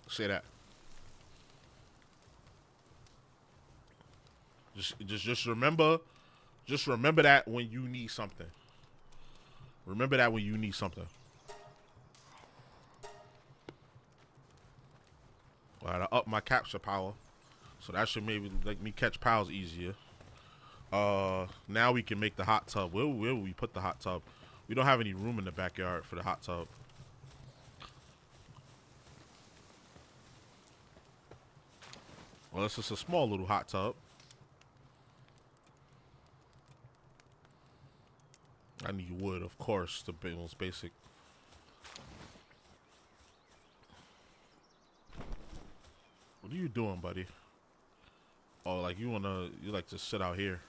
Say that. Just remember that when you need something. Remember that when you need something. I gotta up my capture power. So that should maybe make me catch pals easier. Now we can make the hot tub. Where will we put the hot tub? We don't have any room in the backyard for the hot tub. Well, it's just a small little hot tub. I need wood, of course, the most basic. What are you doing, buddy? Oh, like you like to sit out here.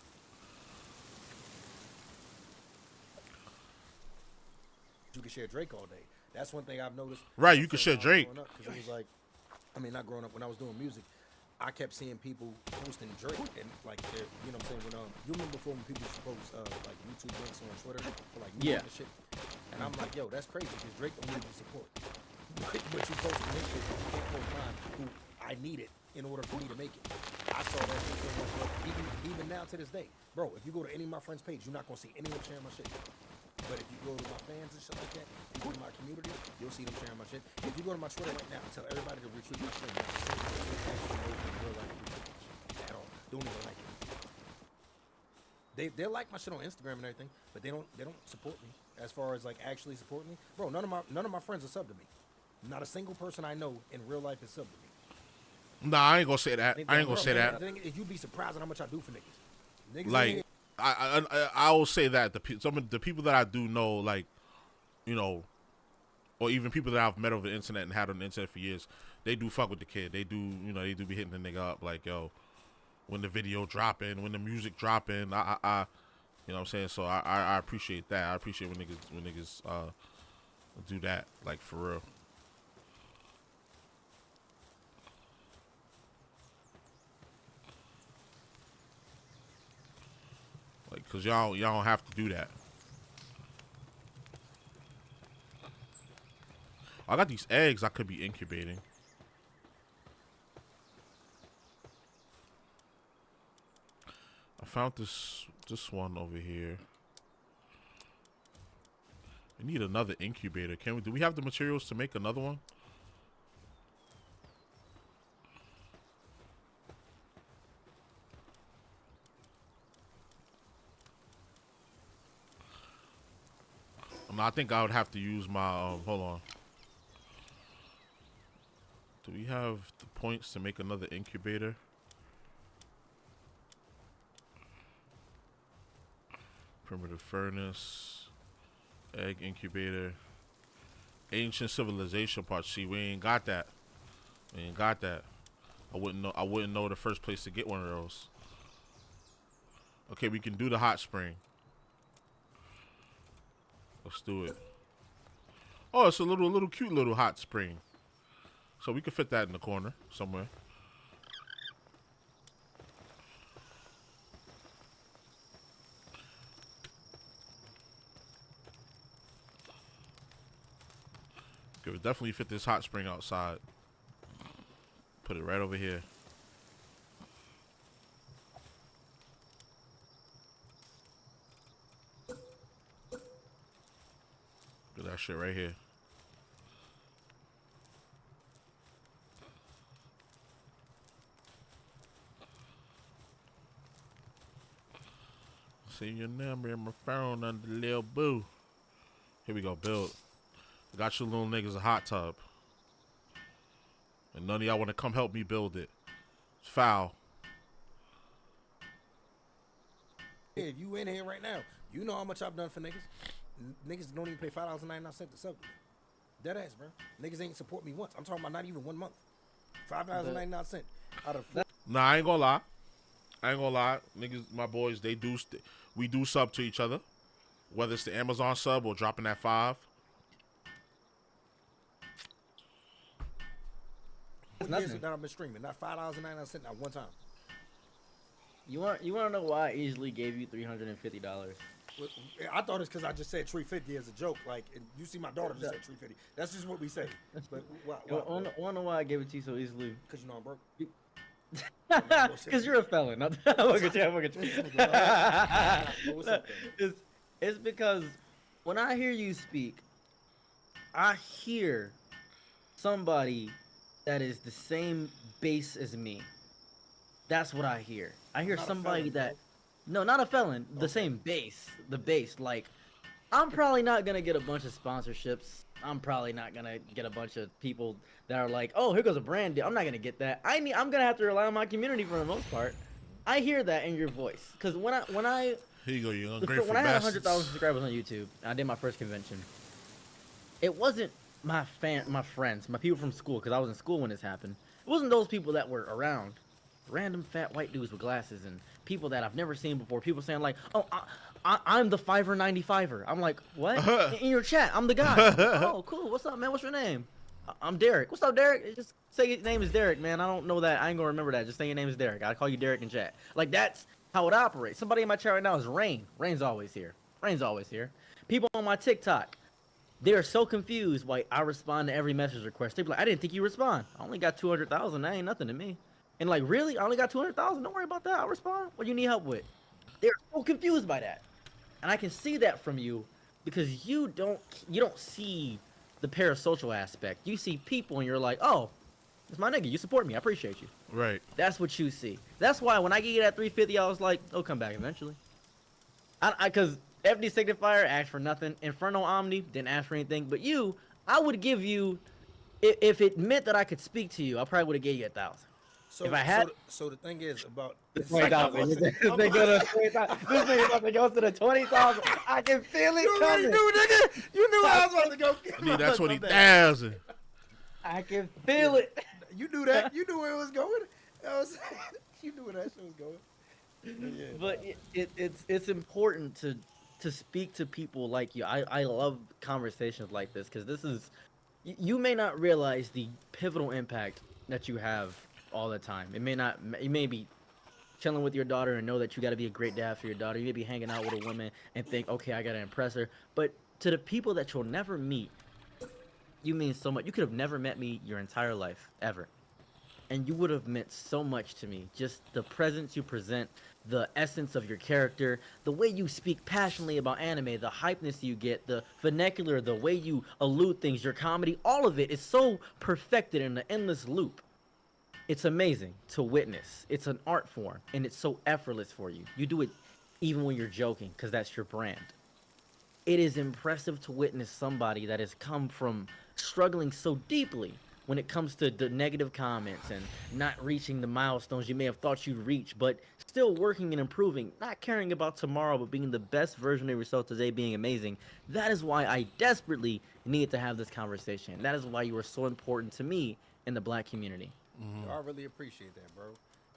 You can share Drake all day. That's one thing I've noticed. Right, you can share Drake. Because it was like, I mean, not growing up, when I was doing music, I kept seeing people posting Drake, and like, you know what I'm saying? When you remember before when people used to post like YouTube links on Twitter for like music and shit, and I'm like, yo, that's crazy because Drake don't need your support. But you post his shit, you can't post mine, who I need it in order for me to make it. I saw that shit so much, bro. Even now to this day, bro. If you go to any of my friends' page, you're not gonna see anyone sharing my shit. But if you go to my fans and shit like that, you go to my community, you'll see them sharing my shit. If you go to my Twitter right now and tell everybody to retweet my shit, at all. Don't even like it. They like my shit on Instagram and everything, but they don't support me as far as like actually supporting me. Bro, none of my friends are subbed to me. Not a single person I know in real life is subbed to me. Nah, I ain't gonna say that. I ain't gonna say that. You'd be surprised at how much I do for niggas. Like, I will say that some of the people that I do know, like, you know, or even people that I've met over the internet and had on the internet for years, they do fuck with the kid. They do, you know, they do be hitting the nigga up like, yo, when the video dropping, when the music dropping, I you know what I'm saying? So I appreciate that. I appreciate when niggas do that, like, for real. Like, cause y'all don't have to do that. I got these eggs I could be incubating. I found this one over here. We need another incubator. Do we have the materials to make another one? No, I think I would have to use my hold on. Do we have the points to make another incubator? Primitive furnace, egg incubator, ancient civilization parts. See, we ain't got that. We ain't got that. I wouldn't know the first place to get one of those. Okay, we can do the hot spring. Let's do it. Oh, it's a little cute little hot spring. So we can fit that in the corner somewhere. Could definitely fit this hot spring outside. Put it right over here. Look at that shit right here. See your number in my phone under Lil Boo. Here we go, build. Got you little niggas a hot tub. And none of y'all want to come help me build it. It's foul. If you in here right now, you know how much I've done for niggas. Niggas don't even pay $5.99 to sub. Dead ass, bro. Niggas ain't support me once. I'm talking about not even 1 month. $5.99 out of 4. Nah, I ain't gonna lie. I ain't gonna lie. Niggas, my boys, we do sub to each other. Whether it's the Amazon sub or dropping that 5. Years that I've been streaming, not $5.99 not one time. You want to know why I easily gave you $350? I thought it's because I just said $350 as a joke. Like, and you see my daughter just said $350. That's just what we say. But want to know why I gave it to you so easily? Because you know I'm broke. Because you're a felon. It's because when I hear you speak, I hear somebody that is the same base as me. That's what I hear. I hear somebody that, no, not a felon, the same base, the base. Like, I'm probably not gonna get a bunch of sponsorships. I'm probably not gonna get a bunch of people that are like, oh, here goes a brand deal. I'm not gonna get that. I'm gonna have to rely on my community for the most part. I hear that in your voice, because when I here you go, you when I had 100,000 subscribers on YouTube, I did my first convention. It wasn't my friends, my people from school, because I was in school when this happened. It wasn't those people that were around. Random fat white dudes with glasses and people that I've never seen before. People saying like, oh, I'm the 5er95er. I'm like, what? In your chat, I'm the guy. Oh, cool. What's up, man? What's your name? I'm Derek. What's up, Derek? Just say your name is Derek, man. I don't know that. I ain't gonna remember that. Just say your name is Derek. I'll call you Derek in chat. Like, that's how it operates. Somebody in my chat right now is Rain. Rain's always here. Rain's always here. People on my TikTok, they are so confused why I respond to every message request. They're like, I didn't think you respond. I only got 200,000. That ain't nothing to me. And like, really? I only got 200,000? Don't worry about that. I'll respond. What do you need help with? They're so confused by that. And I can see that from you because you don't see the parasocial aspect. You see people and you're like, oh, it's my nigga. You support me. I appreciate you. Right. That's what you see. That's why when I get you that 350, I was like, it'll come back eventually. Because FD Signifier asked for nothing. Inferno Omni didn't ask for anything. But you, I would give you, if it meant that I could speak to you, I probably would have gave you 1,000. So, if I had, so the thing is about this nigga about to go to the 20,000. I can feel it coming. You knew I was about to go. I need that 20,000. I can feel it. You knew that. You knew where it was going. You knew where that shit was going. Yeah. But it's important to speak to people like you. I love conversations like this because this is, you may not realize the pivotal impact that you have all the time. You may be chilling with your daughter and know that you got to be a great dad for your daughter. You may be hanging out with a woman and think, okay, I got to impress her. But to the people that you'll never meet, You mean so much. You could have never met me your entire life, ever. And you would have meant so much to me. Just the presence you present, the essence of your character, the way you speak passionately about anime, the hypeness you get, the vernacular, the way you allude things, your comedy, all of it is so perfected in an endless loop. It's amazing to witness. It's an art form, and it's so effortless for you. You do it even when you're joking, because that's your brand. It is impressive to witness somebody that has come from struggling so deeply when it comes to the negative comments and not reaching the milestones you may have thought you'd reach, but still working and improving, not caring about tomorrow, but being the best version of yourself today, being amazing. That is why I desperately needed to have this conversation. That is why you are so important to me in the black community. Yo, I really appreciate that, bro.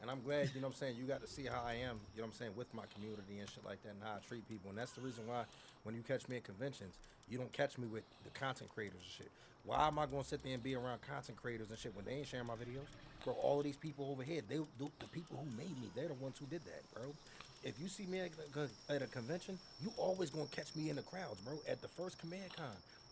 And I'm glad, you know what I'm saying, you got to see how I am, you know what I'm saying, with my community and shit like that and how I treat people. And that's the reason why when you catch me at conventions, you don't catch me with the content creators and shit. Why am I going to sit there and be around content creators and shit when they ain't sharing my videos? Bro, all of these people over here, the people who made me, they're the ones who did that, bro. If you see me at a convention, you always going to catch me in the crowds, bro. At the first Command Con,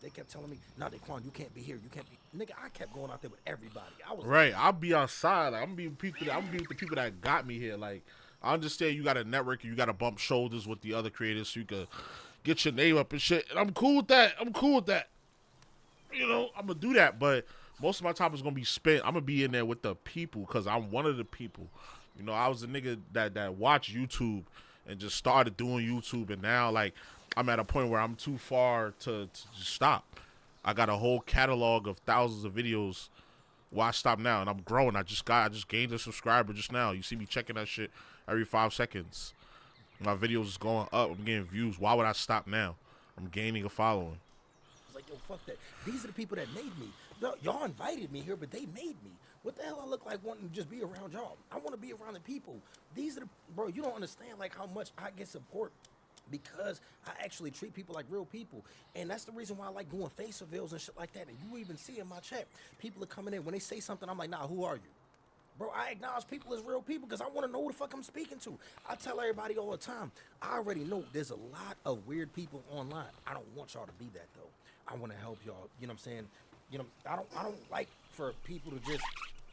they kept telling me, nah, Daquan, you can't be here. You can't be. Nigga, I kept going out there with everybody. I was Right, I'll be outside. Like, I'm being with the people that got me here. Like, I understand you got to network and you got to bump shoulders with the other creators so you can get your name up and shit. And I'm cool with that. You know, I'm gonna do that, but most of my time is gonna be spent. I'm gonna be in there with the people because I'm one of the people. You know, I was a nigga that watched YouTube and just started doing YouTube, and now like I'm at a point where I'm too far to just stop. I got a whole catalog of thousands of videos. Why stop now? And I'm growing. I just gained a subscriber just now. You see me checking that shit every 5 seconds. My videos is going up. I'm getting views. Why would I stop now? I'm gaining a following. like, yo, fuck that. These are the people that made me. Y'all invited me here, but they made me. What the hell I look like wanting to just be around y'all? I want to be around the people. These are the, bro, you don't understand like how much I get support because I actually treat people like real people. And that's the reason why I like doing face reveals and shit like that. And you even see in my chat, people are coming in. When they say something, I'm like, nah, who are you? Bro, I acknowledge people as real people because I want to know who the fuck I'm speaking to. I tell everybody all the time, I already know there's a lot of weird people online. I don't want y'all to be that, though. I want to help y'all. You know what I'm saying? You know, I don't like for people to just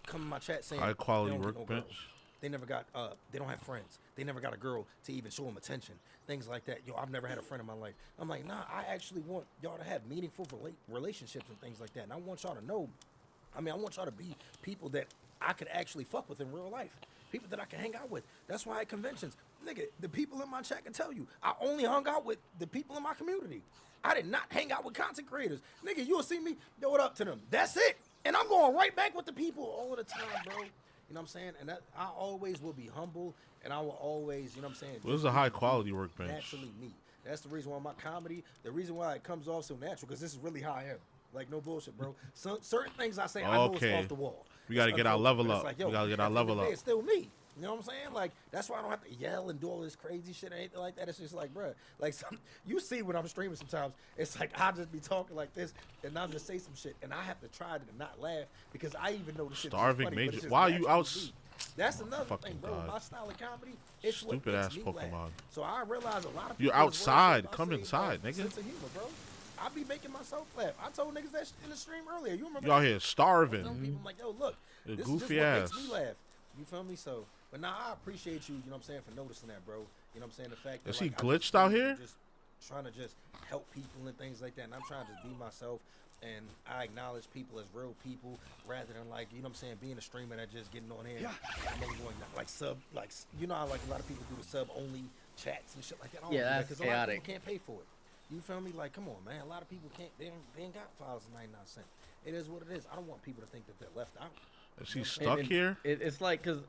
come in my chat saying high quality they don't get no workbench. girls. They never got, they don't have friends. They never got a girl to even show them attention. Things like that. Yo, I've never had a friend in my life. I'm like, nah, I actually want y'all to have meaningful relationships and things like that. And I want y'all to know, I want y'all to be people that I could actually fuck with in real life. People that I can hang out with. That's why at conventions, nigga, the people in my chat can tell you, I only hung out with the people in my community. I did not hang out with content creators. Nigga, you'll see me throw it up to them. That's it. And I'm going right back with the people all of the time, bro. You know what I'm saying? And that, I always will be humble, and I will always, you know what I'm saying? Well, this is a high quality workbench. Naturally me. That's the reason why my comedy, the reason why it comes off so natural, because this is really how I am. Like, no bullshit, bro. Certain things I say, I know it's off the wall. We got to get our level up. Like, yo, we got to get our level up. It's still me. You know what I'm saying? Like, that's why I don't have to yell and do all this crazy shit or anything like that. It's just like, bruh, like, you see when I'm streaming sometimes, it's like I'll just be talking like this and I'll just say some shit and I have to try to not laugh because I even know the shit is funny, Starving but Major. it's just Why are you naturally out? me. That's another Fucking thing, bro. God. My style of comedy, it's Stupid what ass makes me Pokemon. laugh. So I realize a lot of people You're is worried outside. about Come saying, inside, nigga. sense of humor, bro. I be making myself laugh. I told niggas that in the stream earlier. You remember? You out here starving. Some people, I'm like, yo, look, Your this goofy is what ass. makes me laugh. You feel me? So, but now I appreciate you, you know what I'm saying, for noticing that, bro. You know what I'm saying? The fact that Is he like, glitched out here? Just trying to just help people and things like that. And I'm trying to just be myself. And I acknowledge people as real people rather than like, you know what I'm saying, being a streamer that just getting on here. Yeah. And then going like sub, like, you know how like a lot of people do the sub only chats and shit like that. I don't do Yeah, that that's 'cause a lot of chaotic. people can't pay for it. You feel me? Like, come on, man. A lot of people can't, they ain't got $5.99. It is what it is. I don't want people to think that they're left out. Is he stuck here? It's like, because,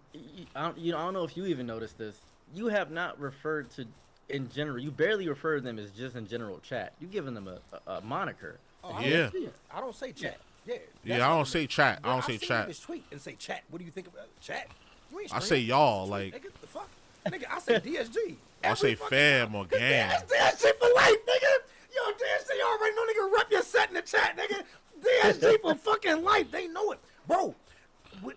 I don't know if you even noticed this. You have not referred to, in general, you barely refer to them as just in general chat. You've given them a moniker. Oh, I Yeah. I don't say chat. Yeah. Yeah, I don't say chat. I don't say chat. Niggas tweet and say chat. What do you think about chat? You ain't I streaming. say y'all, Tweet, like- nigga, the fuck? Nigga, I say DSG. I say Every fucking fam time. or gang. That's DSG for life, nigga. Yo, DSG already know, nigga. Rep your set in the chat, nigga. DSG for fucking life. They know it, bro.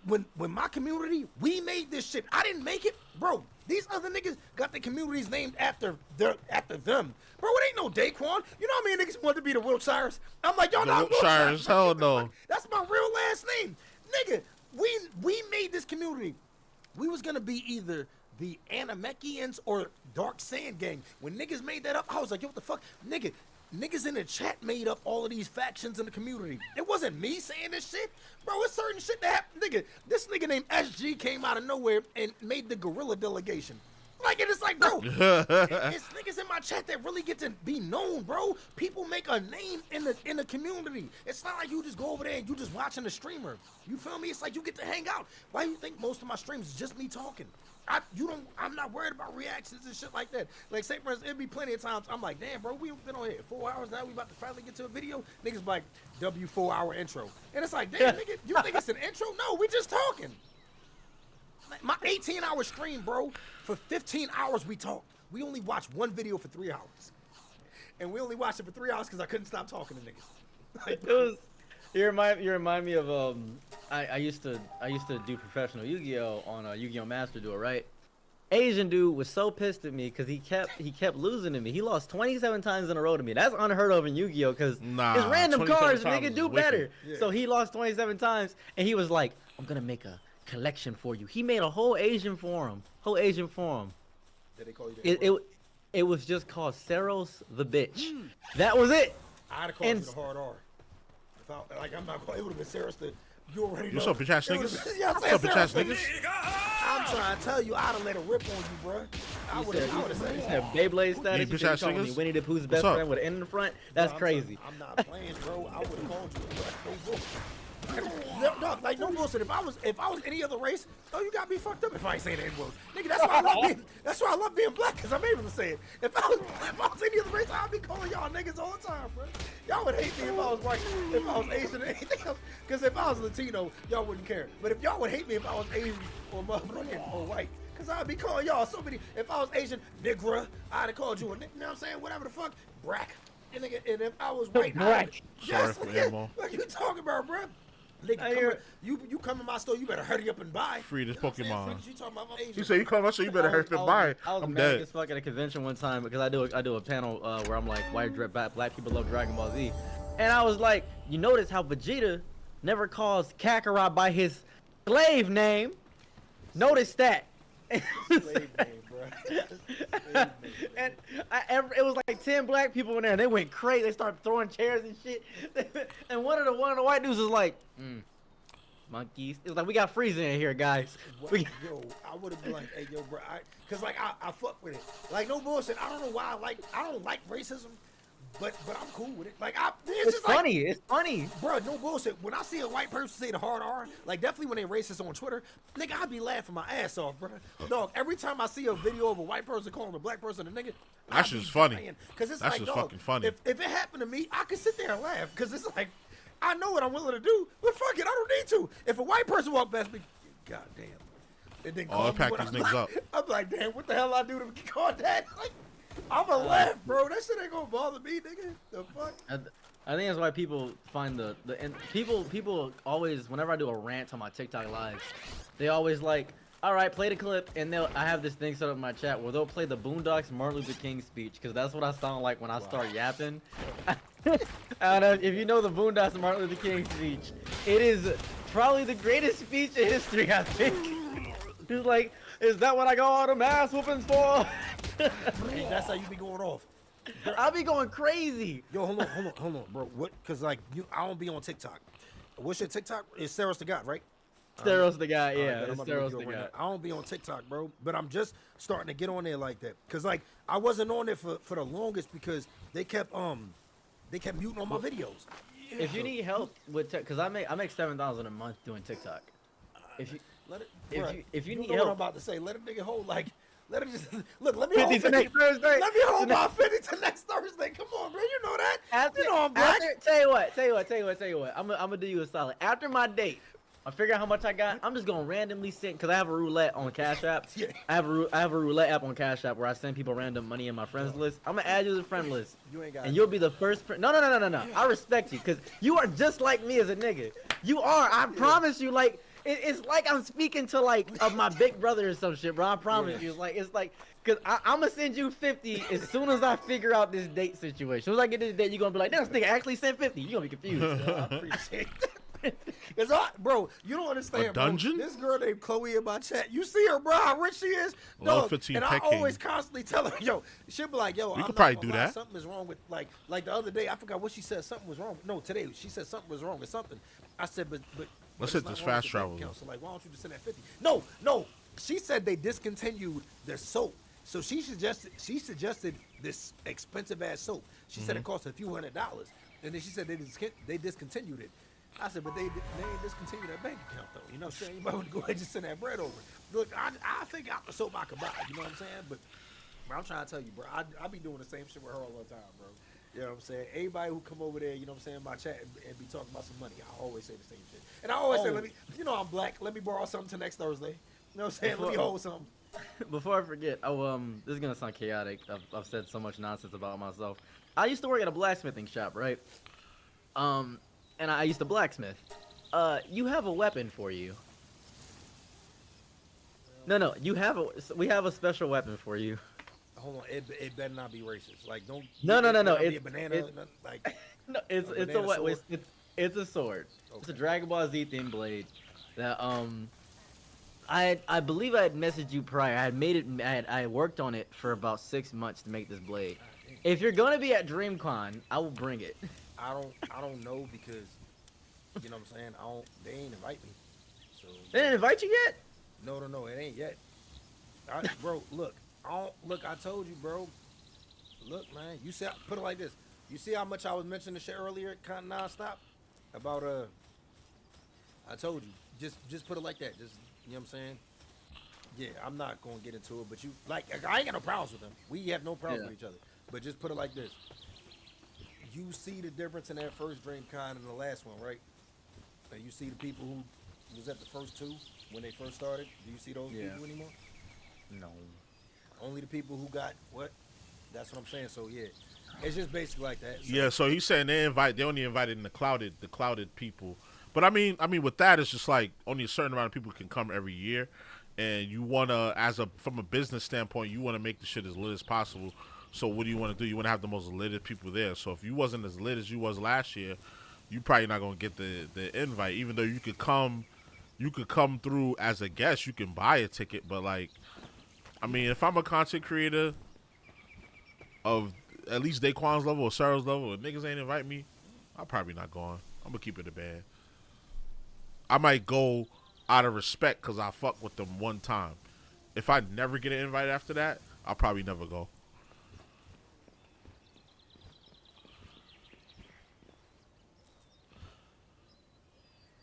when my community, we made this shit. I didn't make it, bro. These other niggas got their communities named after them. Bro, it ain't no Daquan. You know how many niggas want to be the Wiltshires? I'm like, y'all not Wiltshires. Hell no. That's my real last name. Nigga, we made this community. We was gonna be either the Animekians or Dark Sand Gang. When niggas made that up, I was like, yo, what the fuck? Niggas in the chat made up all of these factions in the community. It wasn't me saying this shit. Bro, it's certain shit that happened. Nigga, this nigga named SG came out of nowhere and made the gorilla delegation. Like, it's like, bro, it's niggas in my chat that really get to be known, bro. People make a name in the community. It's not like you just go over there and you just watching the streamer. You feel me? It's like you get to hang out. Why you think most of my streams is just me talking? I'm not worried about reactions and shit like that. Like, say for instance, it'd be plenty of times I'm like, damn, bro, we've been on here 4 hours now. We about to finally get to a video. Niggas be like, W 4 hour intro, and it's like, damn, nigga, you think it's an intro? No, we just talking. Like, my 18-hour stream, bro, for 15 hours we talked. We only watched one video for 3 hours, and we only watched it for 3 hours because I couldn't stop talking to niggas. Like, It was. You remind me of I used to do professional Yu-Gi-Oh on Yu-Gi-Oh Master Duel, right? Asian dude was so pissed at me because he kept losing to me. He lost 27 times in a row to me. That's unheard of in Yu-Gi-Oh because it's random cards, nigga. Do better. Yeah. So he lost 27 times, and he was like, "I'm gonna make a collection for you." He made a whole Asian forum. Did they call you that? It was just called Saros the Bitch. That was it. I'd have called you the hard R. Like, I'm not going. It would have been Sarah's. You already know. What's up, bitch ass niggas? Yeah, what's up, bitch ass niggas? I'm trying to tell you, I'd have let it rip on you, bro. I would have said Beyblade status. You bitch ass calling me niggas? Winnie the Pooh's best friend with an N in the front. That's crazy. I'm not playing, bro. I would have called you. No, like, no bullshit. If I was any other race, oh, you got me fucked up if I ain't saying the N-word. Nigga, that's why I love being black, because I'm able to say it. If I was any other race, I'd be calling y'all niggas all the time, bro. Y'all would hate me if I was white, if I was Asian or anything else. Because if I was Latino, y'all wouldn't care. But if y'all would hate me if I was Asian or motherfucking or white, because I'd be calling y'all so many. If I was Asian, nigga, I'd have called you a, you know what I'm saying? Whatever the fuck, brack. And if I was white, Sorry for ammo. What you talking about, bro? Nigga, you come in my store, you better hurry up and buy. Free this Pokemon. You talking about Asian? You say you come in my store, you better hurry up and buy. I'm dead. as fuck at a convention one time because I do a panel where I'm like, why black people love Dragon Ball Z, and I was like, you notice how Vegeta never calls Kakarot by his slave name? Notice that. Slave name, bro. And it was like 10 black people in there, and they went crazy. They started throwing chairs and shit. And one of the white dudes was like, monkeys. It was like, we got freezing in here, guys. Yo, I would have been like, hey, yo, bro, cause like I fuck with it. Like, no bullshit. I don't know why I don't like racism, but I'm cool with it. Like, it's just funny. Like, it's funny, bro. No bullshit. When I see a white person say the hard R, like, definitely when they racist on Twitter, nigga, I be laughing my ass off, bro. Dog, every time I see a video of a white person calling a black person a nigga, that's just funny. Cause it's that's like, just dog, fucking funny. If it happened to me, I could sit there and laugh, cause it's like, I know what I'm willing to do, but fuck it, I don't need to. If a white person walked past me, goddamn, and then call me pack what these I'm niggas like, up. I'm like, damn, what the hell I do to get called that? Like, I'ma laugh, bro. That shit ain't gonna bother me, nigga. The fuck? I think that's why people find and people always, whenever I do a rant on my TikTok lives, they always like, all right, play the clip, and I have this thing set up in my chat where they'll play the Boondocks Martin Luther King speech, because that's what I sound like when I start yapping. And if you know the Boondocks Martin Luther King speech, it is probably the greatest speech in history, I think. He's like, is that what I got all them ass whoopings for? Hey, that's how you be going off. I'll be going crazy. Yo, hold on, bro. What? Cause like I don't be on TikTok. What's your TikTok? It's Saros the God, right? Saros the guy, yeah. Right, It's Saros the guy. I don't be on TikTok, bro. But I'm just starting to get on there like that. Cause like I wasn't on there for the longest because they kept muting on my videos. If you need help with cause I make $7,000 a month doing TikTok. If you need know help, what I'm about to say. Let a nigga hold like. Let it just look. Let me 50 hold to 50. next Thursday. Let me hold my 50 to next Thursday. Come on, bro. You know that. You know I'm black. Tell you what. I'm gonna do you a solid. After my date, I figure out how much I got. I'm just gonna randomly send, cause I have a roulette on Cash App. Yeah. I have a roulette app on Cash App where I send people random money in my friends list. I'm gonna add you to the friend list. You ain't got and you'll be the first. No. I respect you, cause you are just like me as a nigga. You are. I promise you. Like, it's like I'm speaking to like my big brother or some shit, bro. I promise you. It's like, cause I'm gonna send you 50 as soon as I figure out this date situation. As soon as I get this date, you're gonna be like, "This nigga actually sent 50." You gonna be confused. I appreciate that. Cause bro, you don't understand, A dungeon? bro. This girl named Chloe in my chat. You see her, bro? How rich she is? Level No, 15 and I pet king. always constantly tell her, yo, she'll be like, yo, We I'm could not probably gonna do lie, that. Something is wrong with like the other day. I forgot what she said. Something was wrong. No, today she said something was wrong with something. I said, but Let's it's hit not this wrong fast with the bank travel. account. So like, why don't you just send that 50? No. She said they discontinued their soap. So she suggested this expensive ass soap. She said it cost a few $100s, and then she said they discontinued it. I said, but they ain't discontinued that bank account though. You know what I'm saying? You might want to go ahead and just send that bread over. Look, I think the soap I could buy. You know what I'm saying? But I'm trying to tell you, bro, I be doing the same shit with her all the time, bro. You know what I'm saying? Everybody who come over there, you know what I'm saying, my chat and be talking about some money, I always say the same shit. And I always say, I'm black. Let me borrow something till next Thursday. You know what I'm saying? Let me hold something. Before I forget, this is gonna sound chaotic. I've said so much nonsense about myself. I used to work at a blacksmithing shop, right? And I used to blacksmith. You have a weapon for you. No, we have a special weapon for you. Hold on, it better not be racist. Like, don't. No. It better not be a banana. Like, no, it's a sword. Okay. It's a Dragon Ball Z themed blade. That I believe I had messaged you prior. I had made it. I worked on it for about 6 months to make this blade. If you're gonna be at DreamCon, I will bring it. I don't know because, you know what I'm saying? They ain't invite me. So They didn't invite you yet? No, it ain't yet. Bro, look, I told you, bro. Look, man, you see, put it like this. You see how much I was mentioning the shit earlier, kind of nonstop about I told you, just put it like that. Just, you know what I'm saying? Yeah, I'm not gonna get into it, but you like, I ain't got no problems with them. We have no problems with each other. But just put it like this. You see the difference in that first DreamCon and the last one, right? And you see the people who was at the first two when they first started. Do you see those people anymore? No. Only the people who got what? That's what I'm saying. So yeah, it's just basically like that. So, Yeah, so he's saying they only invited in the clouded people. But I mean with that, it's just like only a certain amount of people can come every year, and you wanna, from a business standpoint, you wanna make the shit as lit as possible. So what do you want to do? You want to have the most lit people there. So if you wasn't as lit as you was last year, you probably not gonna get the invite. Even though you could come through as a guest, you can buy a ticket. But like, I mean, if I'm a content creator of at least Daquan's level or Sarah's level, and niggas ain't invite me, I'm probably not going. I'm gonna keep it a band. I might go out of respect because I fuck with them one time. If I never get an invite after that, I'll probably never go.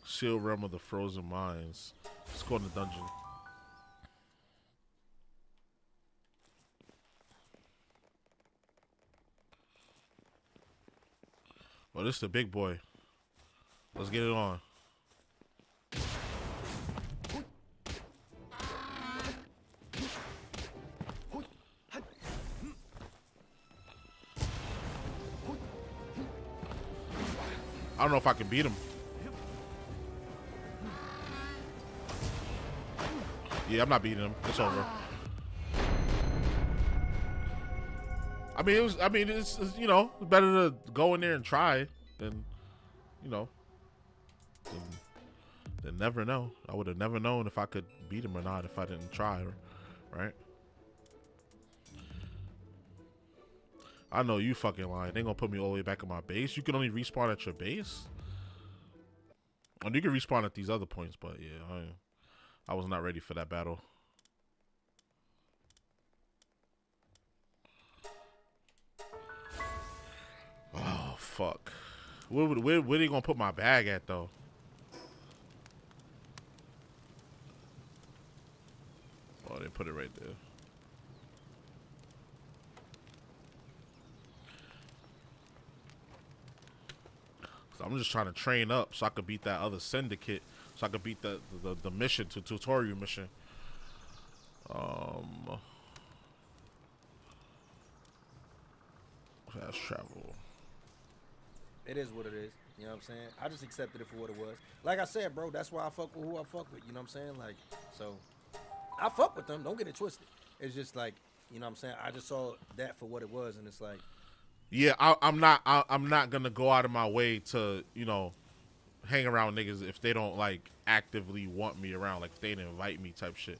Seal Realm of the Frozen Mines. Let's go in the dungeon. Oh, this is the big boy. Let's get it on. I don't know if I can beat him. Yeah, I'm not beating him. It's over. I mean, it's you know, it's better to go in there and try than, you know, than never know. I would have never known if I could beat him or not if I didn't try, right? I know you fucking lying. They gonna put me all the way back at my base. You can only respawn at your base. And you can respawn at these other points, but yeah, I was not ready for that battle. Oh fuck! Where they gonna put my bag at though? Oh, they put it right there. So I'm just trying to train up so I could beat that other syndicate, so I could beat the mission, tutorial mission. Fast travel. It is what it is. You know what I'm saying? I just accepted it for what it was. Like I said, bro, that's why I fuck with who I fuck with. You know what I'm saying? Like, so I fuck with them. Don't get it twisted. It's just like, you know what I'm saying? I just saw that for what it was, and it's like, yeah, I'm not gonna go out of my way to, you know, hang around niggas if they don't like actively want me around, like if they didn't invite me type shit.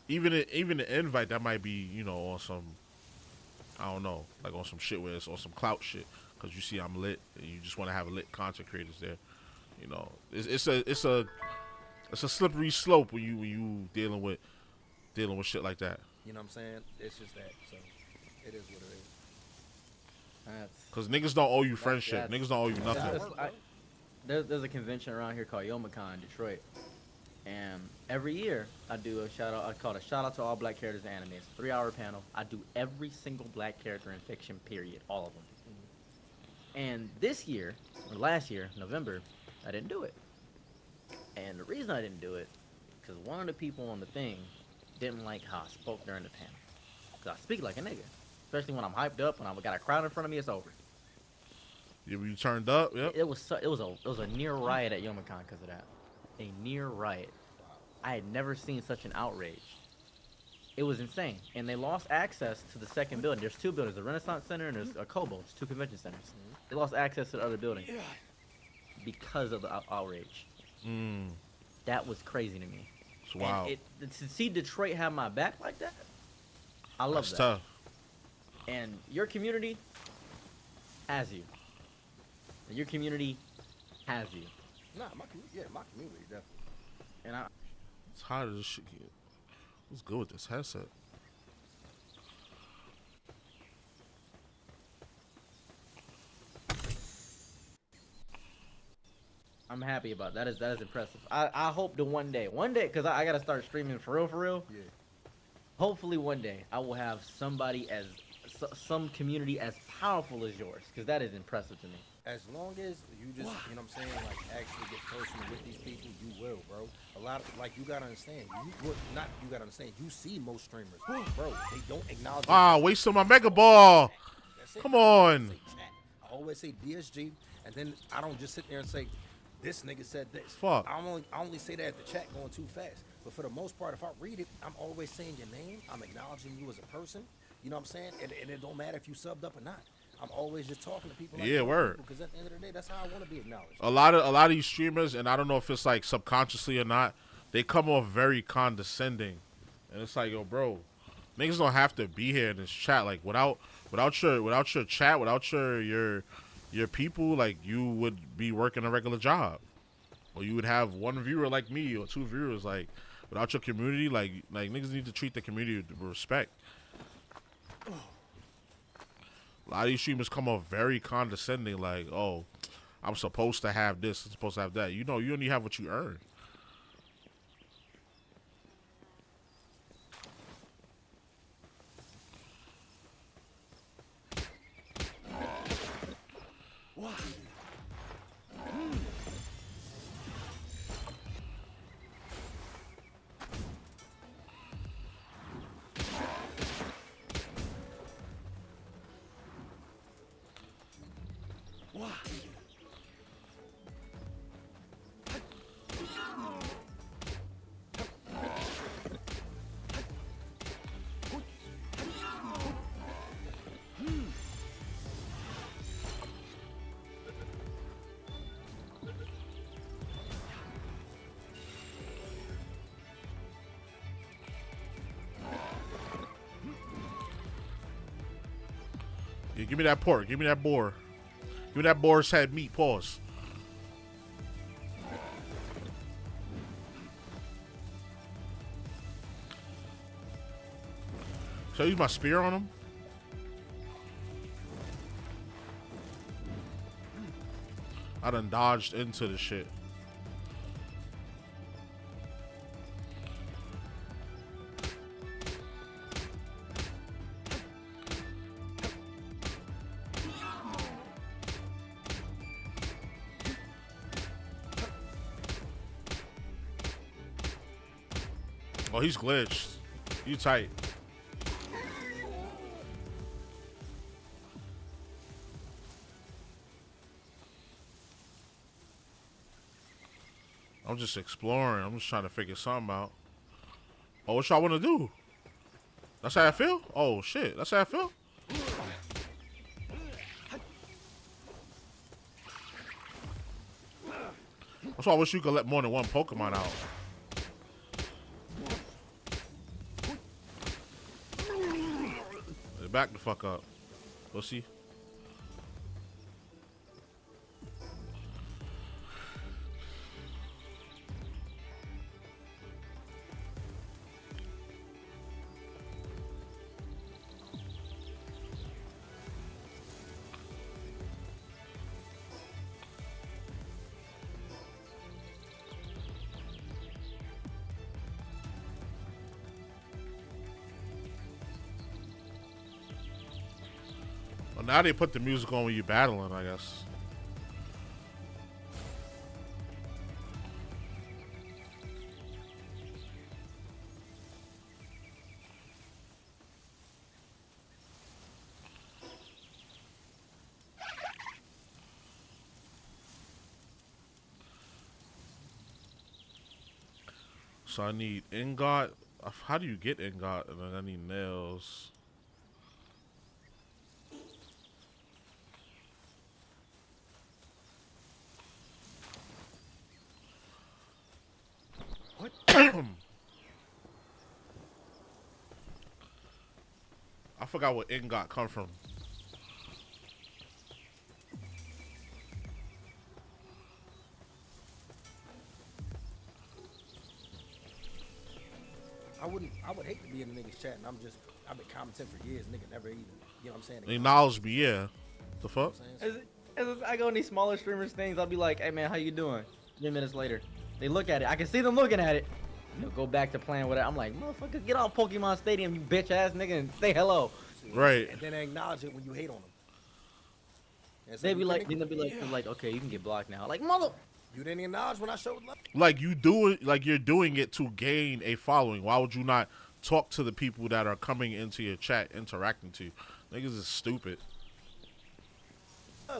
Even the invite, that might be, you know, on some, I don't know, like on some shit where it's on some clout shit, because you see I'm lit and you just want to have lit content creators there. You know, it's a slippery slope when you dealing with shit like that. you know what I'm saying? It's just that. So it is what it is. Because niggas don't owe you friendship. Niggas don't owe you nothing. There's a convention around here called YomaCon in Detroit, and every year I do a shout out. I call it a shout out to all black characters in anime. It's a 3-hour panel. I do every single black character in fiction, period, all of them. And this year, or last year, November, I didn't do it. And the reason I didn't do it, because one of the people on the thing didn't like how I spoke during the panel. Because I speak like a nigga, especially when I'm hyped up. When I got a crowd in front of me, it's over. Yeah, you turned up. Yep. It was a near riot at YomaCon because of that. A near riot. I had never seen such an outrage. It was insane, and they lost access to the second building. There's 2 buildings: the Renaissance Center and there's a Kobo. It's 2 convention centers. They lost access to the other building because of the outrage. That was crazy to me. Wow. And to see Detroit have my back like that, I love that. Tough. And your community has you. Your community has you. Nah, my community definitely. And It's hot as this shit get. What's good with this headset? I'm happy about that. That is impressive. I hope to one day, because I gotta start streaming for real. Yeah. Hopefully one day I will have somebody some community as powerful as yours, because that is impressive to me. As long as you just, you know what I'm saying, like actually get personal with these people, you will, bro. A lot of, like, you gotta understand, you see most streamers, bro, they don't acknowledge. Waste on my Mega Ball. Come on. I always say DSG, and then I don't just sit there and say, this nigga said this. Fuck. I only say that at the chat going too fast. But for the most part, if I read it, I'm always saying your name. I'm acknowledging you as a person. You know what I'm saying? And it don't matter if you subbed up or not. I'm always just talking to people. Like, yeah, word. Because at the end of the day, that's how I want to be acknowledged. A lot of these streamers, and I don't know if it's like subconsciously or not, they come off very condescending, and it's like, yo, bro, niggas don't have to be here in this chat. Like without your chat, without your people, like you would be working a regular job, or you would have 1 viewer like me or 2 viewers. Like without your community, like niggas need to treat the community with respect. A lot of these streamers come off very condescending, like, oh, I'm supposed to have this, I'm supposed to have that. You know, you only have what you earn. Yeah, give me that pork. Give me that boar. Give me that boar's head meat. Pause. Should I use my spear on him? I done dodged into the shit. Oh, he's glitched. You tight. I'm just exploring. I'm just trying to figure something out. Oh, what y'all want to do? That's how I feel? Oh, shit. That's how I feel? That's why I wish you could let more than one Pokemon out. Back the fuck up. Pussy. Well, now they put the music on when you're battling, I guess. So I need ingot. How do you get ingot? And then I need nails. What? I forgot where ingot come from. I would hate to be in a nigga's chat and I've been commenting for years, nigga never even, you know what I'm saying? Acknowledge me, yeah. The fuck? As I go on these smaller streamers things, I'll be like, hey man, how you doing? 3 minutes later, they look at it. I can see them looking at it. You know, go back to playing with it. I'm like, motherfucker, get off Pokemon Stadium, you bitch ass nigga, and say hello. Right. And then they acknowledge it when you hate on them. They be like, okay, you can get blocked now. Like, mother. You didn't acknowledge when I showed love. Like you do it, like you're doing it to gain a following. Why would you not talk to the people that are coming into your chat, interacting to you? Niggas is stupid.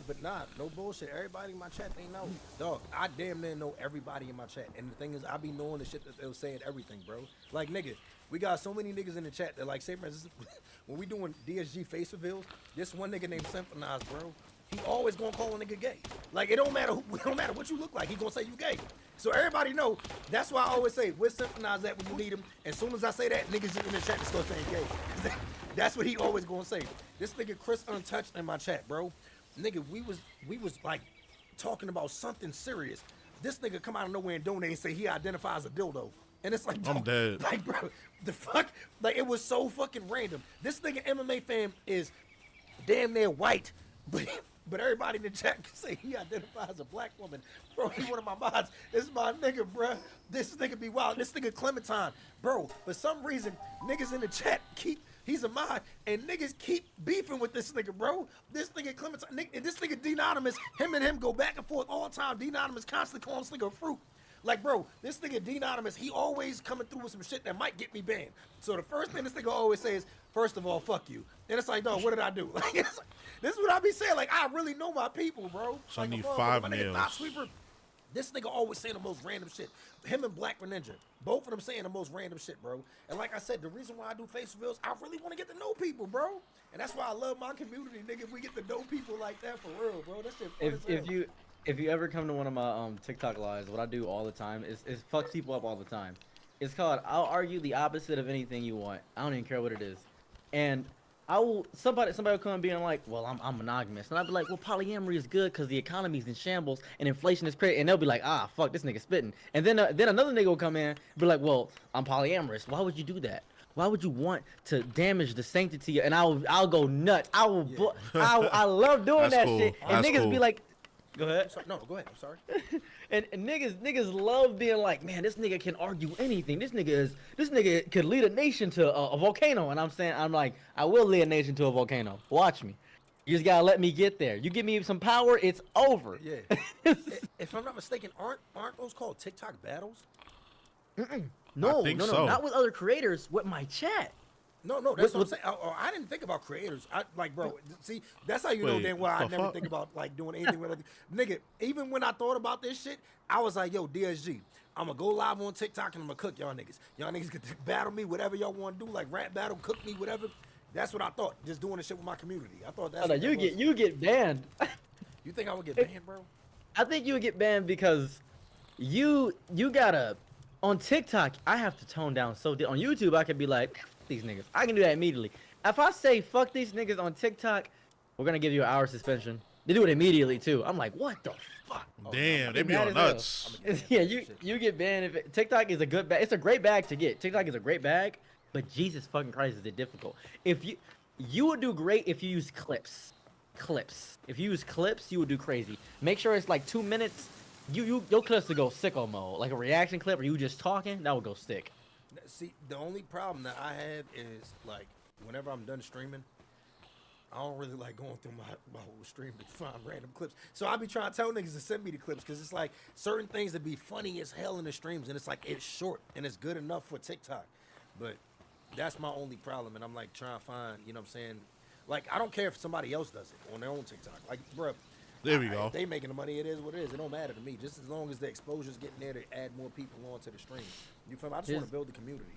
But nah, no bullshit. Everybody in my chat, they know. Dog, I damn near know everybody in my chat. And the thing is, I be knowing the shit that they was saying everything, bro. Like, nigga, we got so many niggas in the chat that, like, say, for instance, when we doing DSG face reveals, this one nigga named Symphonize, bro, he always gonna call a nigga gay. Like, it don't matter what you look like, he gonna say you gay. So everybody know, that's why I always say, where's Symphonize at when you need him? As soon as I say that, niggas in the chat just start saying gay. That's what he always gonna say. This nigga Chris Untouched in my chat, bro. Nigga, we was like talking about something serious. This nigga come out of nowhere and donate and say he identifies a dildo. And it's like, I'm dead. Like, bro, the fuck? Like, it was so fucking random. This nigga MMA fan is damn near white, but everybody in the chat can say he identifies a black woman. Bro, he's one of my mods. This is my nigga, bro. This nigga be wild. This nigga Clementine. Bro, for some reason, niggas in the chat he's a mod, and niggas keep beefing with this nigga, bro. This nigga Clementine, and this nigga D-Anonymous, him and him go back and forth all the time. D-Anonymous constantly calling this nigga a fruit. Like, bro, this nigga D-Anonymous, he always coming through with some shit that might get me banned. So the first thing this nigga always says is, first of all, fuck you. And it's like, dog, what did I do? Like, this is what I be saying. Like, I really know my people, bro. So like, I need my 5 nigga nails. Thought Sweeper, this nigga always saying the most random shit. Him and Black Ninja, both of them saying the most random shit, bro. And like I said, the reason why I do face reveals, I really want to get to know people, bro. And that's why I love my community, nigga. If we get to know people like that for real, bro. That shit fun as hell. If you ever come to one of my TikTok lives, what I do all the time is fuck people up all the time. It's called I'll argue the opposite of anything you want. I don't even care what it is. And somebody will come and be like, well, I'm monogamous, and I'll be like, well, polyamory is good because the economy's in shambles and inflation is crazy, and they'll be like, ah, fuck, this nigga spitting, and then another nigga will come in and be like, well, I'm polyamorous. Why would you do that? Why would you want to damage the sanctity? And I'll go nuts. I love doing That's that cool. shit, and That's niggas cool. be like, go ahead. No, go ahead. I'm sorry. And niggas love being like, man, this nigga can argue anything. This nigga could lead a nation to a volcano. And I'm like, I will lead a nation to a volcano. Watch me. You just gotta let me get there. You give me some power, it's over. Yeah. If I'm not mistaken, aren't those called TikTok battles? No, think no, so. not with other creators. With my chat. No, that's what I'm saying. I didn't think about creators. Bro, see, that's how you know Wait, damn well I what the never fuck? think about like doing anything with other nigga. Even when I thought about this shit, I was like, yo, DSG, I'm gonna go live on TikTok and I'm gonna cook y'all niggas. Y'all niggas get to battle me, whatever y'all want to do, like rap battle, cook me, whatever. That's what I thought. Just doing the shit with my community. I thought that's. Oh, no, you get banned. You think I would get banned, bro? I think you would get banned because you gotta on TikTok. I have to tone down so on YouTube. I could be like, "F these niggas." I can do that immediately. If I say fuck these niggas on TikTok, we're gonna give you an hour suspension. They do it immediately too. I'm like, what the fuck? Damn, they be mad on as hell. nuts. Yeah, you get banned if TikTok is a good bag. It's a great bag to get. TikTok is a great bag, but Jesus fucking Christ, is it difficult? If you would do great if you use clips. If you use clips, you would do crazy. Make sure it's like 2 minutes. Your clips would go sicko mode, like a reaction clip, or you just talking, that would go stick. See, the only problem that I have is like whenever I'm done streaming, I don't really like going through my whole stream to find random clips. So I be trying to tell niggas to send me the clips because it's like certain things that be funny as hell in the streams, and it's like it's short and it's good enough for TikTok. But that's my only problem, and I'm like trying to find, you know what I'm saying? Like, I don't care if somebody else does it on their own TikTok. Like, bro, There we go. if they making the money, it is what it is. It don't matter to me. Just as long as the exposure's getting there to add more people onto the stream. You feel me? I just want to build the community.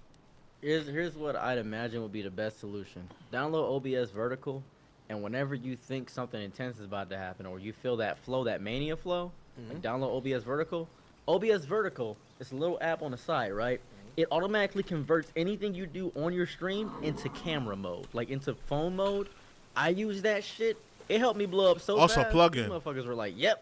Here's what I'd imagine would be the best solution. Download OBS Vertical, and whenever you think something intense is about to happen, or you feel that flow, that mania flow, like download OBS Vertical. OBS Vertical is a little app on the side, right? It automatically converts anything you do on your stream into camera mode, like into phone mode. I use that shit. It helped me blow up so Also fast. plug-in. These motherfuckers were like, "Yep,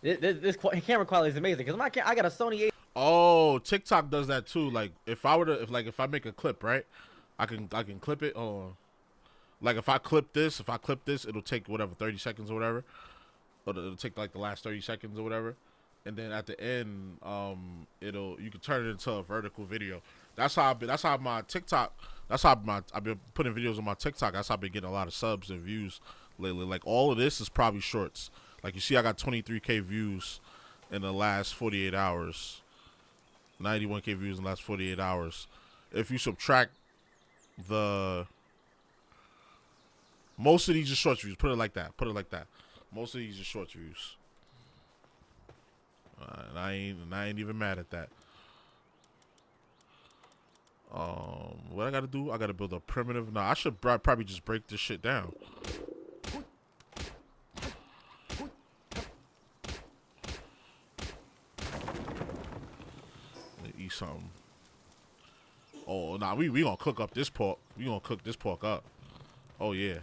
this camera quality is amazing." Because I got a Sony 8. Oh, TikTok does that too. Like if I if I make a clip, right? I can clip it. Like if I clip this, it'll take whatever 30 seconds or whatever. Or it'll take like the last 30 seconds or whatever. And then at the end, you can turn it into a vertical video. That's how my TikTok. I've been putting videos on my TikTok. That's how I've been getting a lot of subs and views lately. Like all of this is probably shorts. Like you see, I got 23K views in the last 48 hours. 91K views in the last 48 hours. If you subtract most of these are short views. Put it like that. Most of these are short views. And I ain't even mad at that. What I gotta do? I gotta build a primitive. Nah, I should probably just break this shit down. Let me eat something. Oh, nah, we gonna cook up this pork. We gonna cook this pork up. Oh yeah.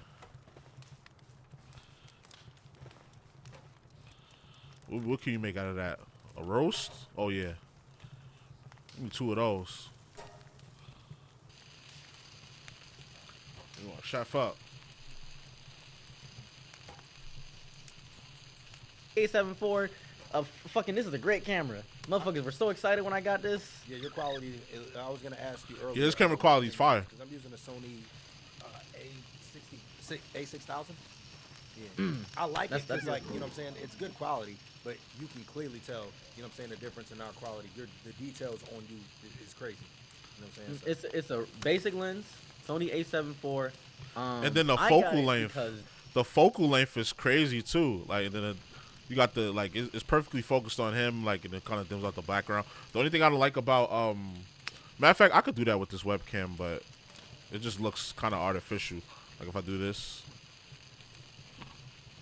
What can you make out of that? A roast? Oh yeah. Give me 2 of those. You want to chef up? 874. Fucking, this is a great camera. Motherfuckers were so excited when I got this. Yeah, your quality. I was gonna ask you earlier. Yeah, this camera quality is fire. Because I'm using a Sony A6000. Yeah, I like it because, like, you know what I'm saying, it's good quality, but you can clearly tell, you know what I'm saying, the difference in our quality. The details on you is crazy. You know what I'm saying? It's a basic lens, Sony A7 IV. And then the focal length. The focal length is crazy too. Like then you got the it's perfectly focused on him. Like and it kind of dims out the background. The only thing I don't like about matter of fact, I could do that with this webcam, but it just looks kind of artificial. Like if I do this.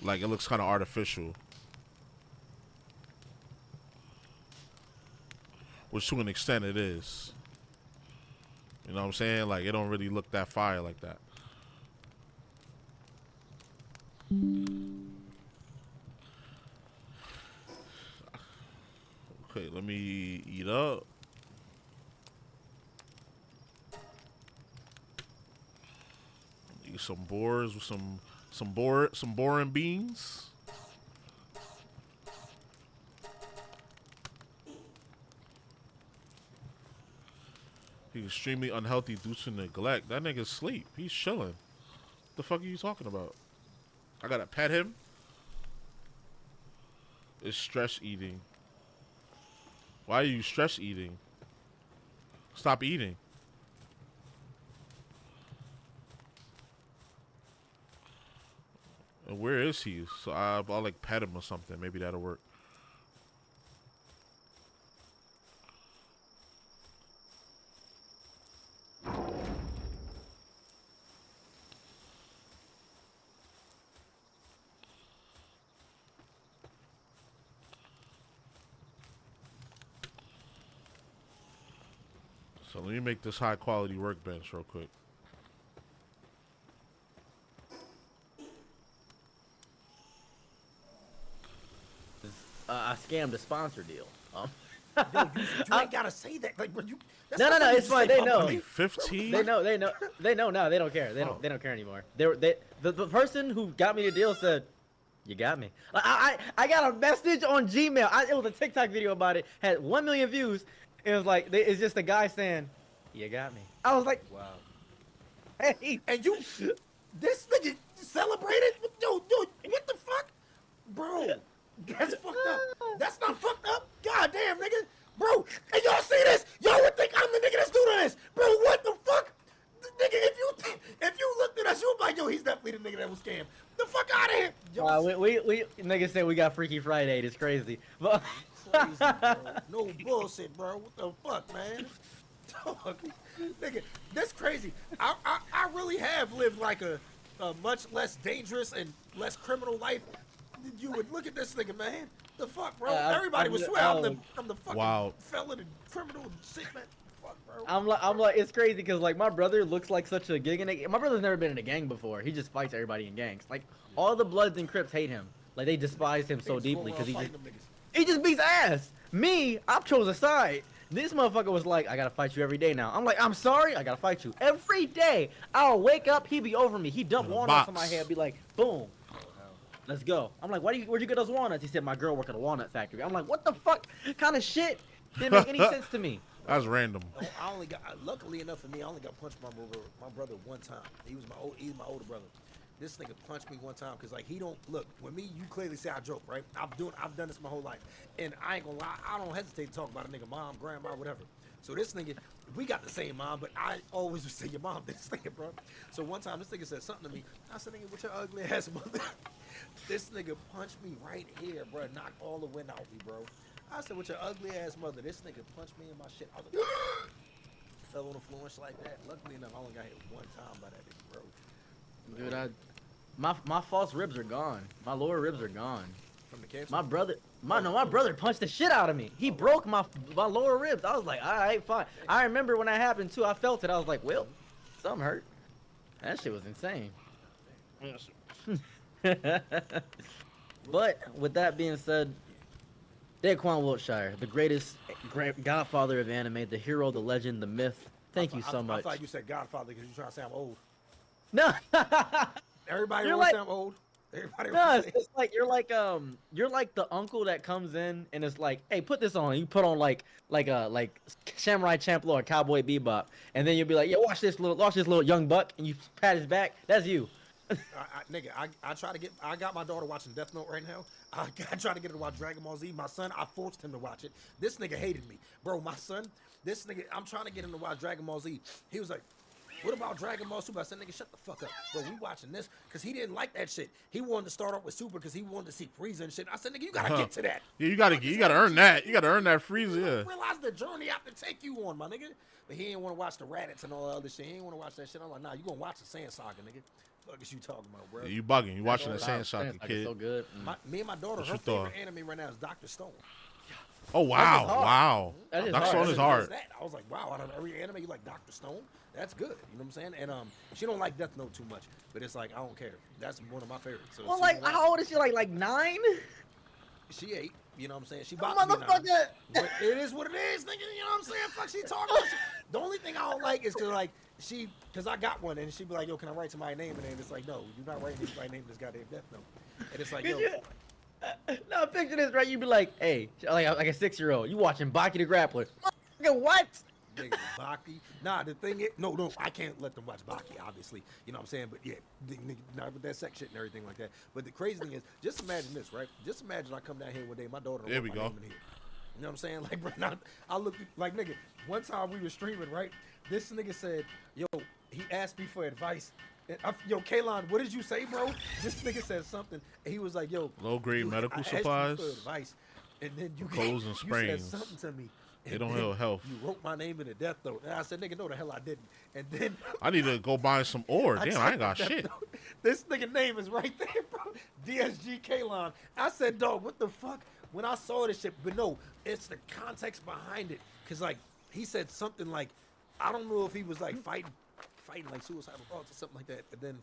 Like, it looks kind of artificial. Which, to an extent, it is. You know what I'm saying? Like, it don't really look that fire like that. Okay, let me eat up. Eat some boars with some boring beans. He's extremely unhealthy due to neglect. That nigga's asleep. He's chilling. The fuck are you talking about? I gotta pet him? It's stress eating. Why are you stress eating? Stop eating. Where is he? So I'll like pet him or something. Maybe that'll work. So let me make this high quality workbench real quick. I scammed a sponsor deal. Yo, you ain't gotta say that. Like, but you. That's No, not no, something it's you fine. say They know. publicly. 15? They know now. They don't care. They don't care anymore. The person who got me the deal said, "You got me." I got a message on Gmail. It was a TikTok video about it. Had 1 million views. It was like it's just a guy saying, "You got me." I was like, Wow. "Hey." And you, this nigga celebrated? Yo, what the fuck? Bro, that's fucked up. That's not fucked up. God damn, nigga. Bro, and y'all see this? Y'all would think I'm the nigga that's doing this. Bro, what the fuck? Nigga, if you looked at us, you would be like, yo, he's definitely the nigga that was scammed. The fuck out of here. Yo, We niggas said we got Freaky Friday. It's crazy. But crazy, bro. No bullshit, bro. What the fuck, man? Dog, nigga, that's crazy. I really have lived like a much less dangerous and less criminal life. You would look at this nigga, man. The fuck, bro? Everybody would swear I'm the fucking felon and criminal and shit, man. Fuck, bro. I'm like, it's crazy because like my brother looks like such a gig in a, my brother's never been in a gang before. He just fights everybody in gangs. Like all the Bloods and Crips hate him. Like they despise him so deeply because he just beats ass. Me, I chose a side. This motherfucker was like, I gotta fight you every day now. I'm like, I'm sorry, I gotta fight you every day. I'll wake up, he be over me. He dump walnuts on my head, be like, boom. Let's go. I'm like, where'd you get those walnuts? He said, my girl work at a walnut factory. I'm like, what the fuck kind of shit? Didn't make any sense to me. That's random. I only got, luckily enough for me, I only got punched by my brother one time. He's my older brother. This nigga punched me one time because like he don't look. With me, you clearly say I joke, right? I've done this my whole life, and I ain't gonna lie, I don't hesitate to talk about a nigga mom, grandma, whatever. So this nigga, we got the same mom, but I always would say your mom. This nigga, bro. So one time this nigga said something to me. I said, nigga, with your ugly ass mother. This nigga punched me right here, bro. Knocked all the wind out me, bro. I said, with your ugly ass mother. This nigga punched me in my shit. I was like, fell on the floor and shit like that. Luckily enough, I only got hit one time by that nigga, bro. Dude, my false ribs are gone. My lower ribs are gone. From the cancer? My brother punched the shit out of me. He broke my lower ribs. I was like, all right, fine. I remember when that happened too. I felt it. I was like, well, something hurt. That shit was insane. But with that being said, Daquan Wiltshire, the greatest godfather of anime, the hero, the legend, the myth. Thank you so much. I thought you said Godfather because you trying to say I'm old. No. Everybody You're always like, say I'm old. Everybody no, always it's say. just like you're like the uncle that comes in and it's like, hey, put this on. You put on like Samurai Champloo or Cowboy Bebop, and then you'll be like, yeah, watch this little young buck, and you pat his back. That's you. Nigga, I try to get. I got my daughter watching Death Note right now. I try to get her to watch Dragon Ball Z. My son, I forced him to watch it. This nigga hated me, bro. My son, this nigga, I'm trying to get him to watch Dragon Ball Z. He was like, what about Dragon Ball Super? I said, nigga, shut the fuck up. Bro, we watching this because he didn't like that shit. He wanted to start off with Super because he wanted to see Frieza and shit. I said, nigga, you gotta get to that. Yeah, you gotta earn that. You gotta earn that Frieza. Yeah. Realize the journey I have to take you on, my nigga. But he didn't want to watch the Raditz and all the other shit. He didn't want to watch that shit. I'm like, nah, you gonna watch the Sand Saga, nigga. Fuck is you talking about, bro? Yeah, you bugging. You watching that Sand Saga, Like, kid. so good. Me and my daughter, her favorite anime right now is Dr. Stone. Oh wow, wow. That is Dr. hard. Stone is hard. I was like, wow, out of every anime you like Dr. Stone? That's good. You know what I'm saying? And she don't like Death Note too much, but it's like I don't care. That's one of my favorites. So Well, like, how old is she? Like 9? She 8. You know what I'm saying? She about to be 9. But it is what it is, nigga. You know what I'm saying? Fuck, she talking about shit. The only thing I don't like is to like because I got one and she be like, yo, can I write somebody's name? And then it's like, no, you're not writing anybody's name in this goddamn Death Note. And it's like, yo. No, picture this, right? You be like, hey, like a 6-year-old, you watching Baki the Grappler. What? Nigga, Baki. Nah, the thing is, no, I can't let them watch Baki, obviously. You know what I'm saying? But yeah, not with that sex shit and everything like that. But the crazy thing is, just imagine this, right? Just imagine I come down here one day, my daughter There we go. name in here. You know what I'm saying? Like, bro, now, I look like, nigga, one time we were streaming, right? This nigga said, yo, he asked me for advice And yo, Kalon, what did you say, bro? This nigga said something. And he was like, yo. Low-grade medical I asked you supplies. for advice, and then you, Colds and you said sprains. something to me. They don't help health. You wrote my name in the death note. And I said, nigga, no, the hell I didn't. And then I need to go buy some ore. Damn, I ain't got checked the shit. death note. This nigga name is right there, bro. DSG Kalon. I said, dog, what the fuck? When I saw this shit, but no, it's the context behind it. Cause like he said something like, I don't know if he was like fighting like suicidal thoughts or something like that. And then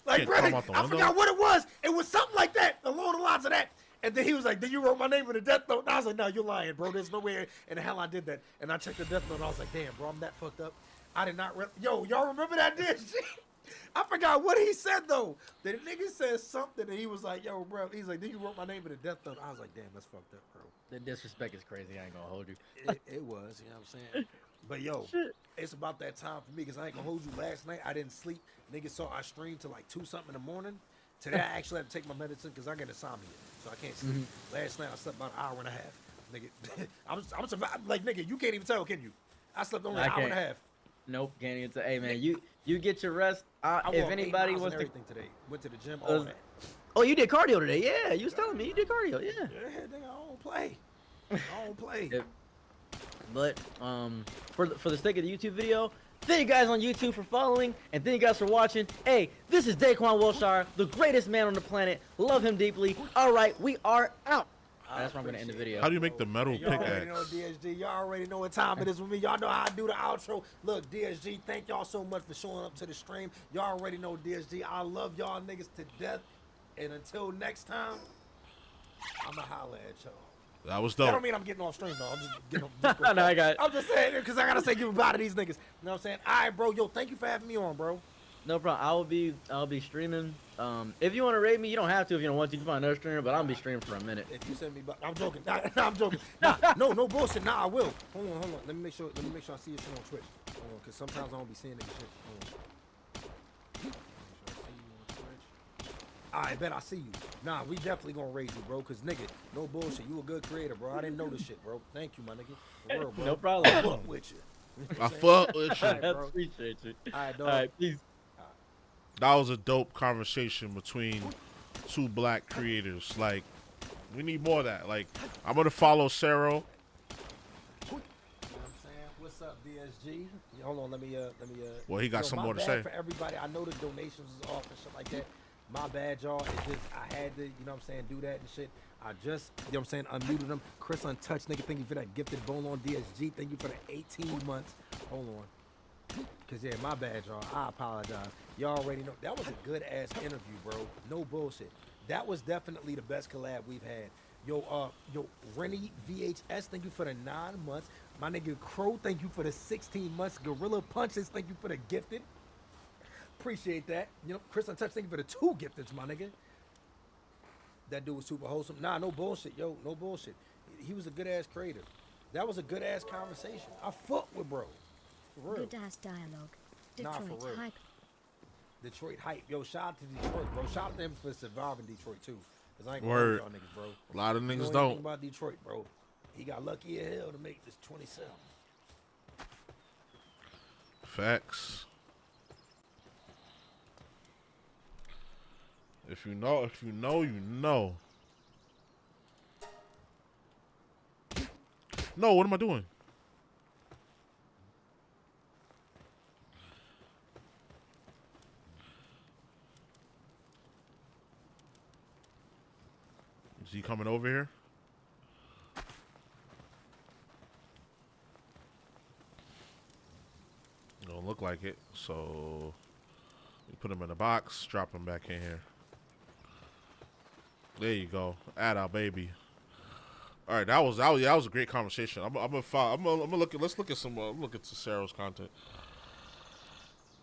like, Can't bro, climb out the I window? forgot what it was. It was something like that, along the lines of that. And then he was like, then you wrote my name in the death note. And I was like, no, you're lying, bro. There's nowhere in the hell I did that. And I checked the death note and I was like, damn, bro, I'm that fucked up. I did not, yo, y'all remember that DSG? I forgot what he said, though. The nigga said something and he was like, yo, bro, he's like, then you wrote my name in the death note. I was like, damn, that's fucked up, bro. The disrespect is crazy. I ain't gonna hold you. It was, you know what I'm saying? But yo, it's about that time for me because I ain't gonna hold you. Last night I didn't sleep. Nigga saw I streamed till like 2 something in the morning. Today I actually had to take my medicine because I get insomnia, so I can't sleep. Last night I slept about an hour and a half. Nigga, I'm surviving. Like nigga, you can't even tell, can you? I slept only an hour and a half. Nope, can't even tell. Hey man, you get your rest. I If walked 8 anybody miles wants and to, everything today, went to the gym, all that. oh, you did cardio today? Yeah, you was telling me you did cardio. Yeah. Yeah, nigga, I don't play. I don't play. But for the sake of the YouTube video, thank you guys on YouTube for following, and thank you guys for watching. Hey, this is Daquan Wilshire, the greatest man on the planet. Love him deeply. All right, we are out. That's where I'm gonna end the video. How do you make the metal Y'all already know pickaxe? DSG. Y'all already know what time it is with me. Y'all know how I do the outro. Look, DSG, thank y'all so much for showing up to the stream. Y'all already know DSG. I love y'all niggas to death. And until next time, I'ma holla at y'all. That was That don't dope. mean I'm getting off stream though. I'm just getting No, I got it. I'm just saying because I gotta say goodbye to these niggas. You know what I'm saying? All right, bro. Yo, thank you for having me on, bro. No problem. I'll be streaming. If you want to raid me, you don't have to. If you don't want to, you can find another streamer. But I'll be streaming for a minute. If you send me, I'm joking. Nah, I'm joking. Nah, no bullshit. Nah, I will. Hold on. Let me make sure I see your shit on Twitch. Hold on, cause sometimes I don't be seeing nigga shit. Hold on. Make sure I see you on Twitch. I bet I see you. Nah, we definitely gonna raid you, bro. Cause nigga, no bullshit. You a good creator, bro. I didn't know this shit, bro. Thank you, my nigga. For real, bro. No problem. I fuck with you. I fuck with you. Alright, I bro. appreciate you. All right, dog. All right, peace. That was a dope conversation between 2 black creators. Like, we need more of that. Like, I'm gonna follow Sarah. You know what I'm saying? What's up, DSG? Yeah, hold on, let me. Well, he got some my more to bad say. for everybody. I know the donations is off and shit like that. My bad, y'all. It's just I had to, you know what I'm saying, do that and shit. I just, you know what I'm saying, unmuted them. Chris Untouched, nigga, thank you for that gifted bone on DSG. Thank you for the 18 months. Hold on. Cause yeah, my bad, y'all. I apologize. Y'all already know that was a good ass interview, bro. No bullshit. That was definitely the best collab we've had. Yo, Rennie VHS, thank you for the 9 months. My nigga Crow, thank you for the 16 months. Gorilla Punches, thank you for the gifted. Appreciate that. You know, Chris Untouched, thank you for the 2 gifteds, my nigga. That dude was super wholesome. Nah, no bullshit, yo, no bullshit. He was a good ass creator. That was a good ass conversation. I fuck with bro. For real. Good ass dialogue. Nah, Detroit for real. hype. Detroit hype. Yo, shout out to Detroit, bro. Shout out to him for surviving Detroit, too. Because I ain't Word. gonna y'all niggas, bro. A lot of You know niggas anything don't. about Detroit, bro. He got lucky as hell to make this 27. Facts. If you know, you know. No, what am I doing? Is he coming over here? Don't look like it, so we put him in a box, drop him back in here. There you go. Add our baby. All right, that was a great conversation. I'm gonna look at. Let's look at some. Look at Sarah's content.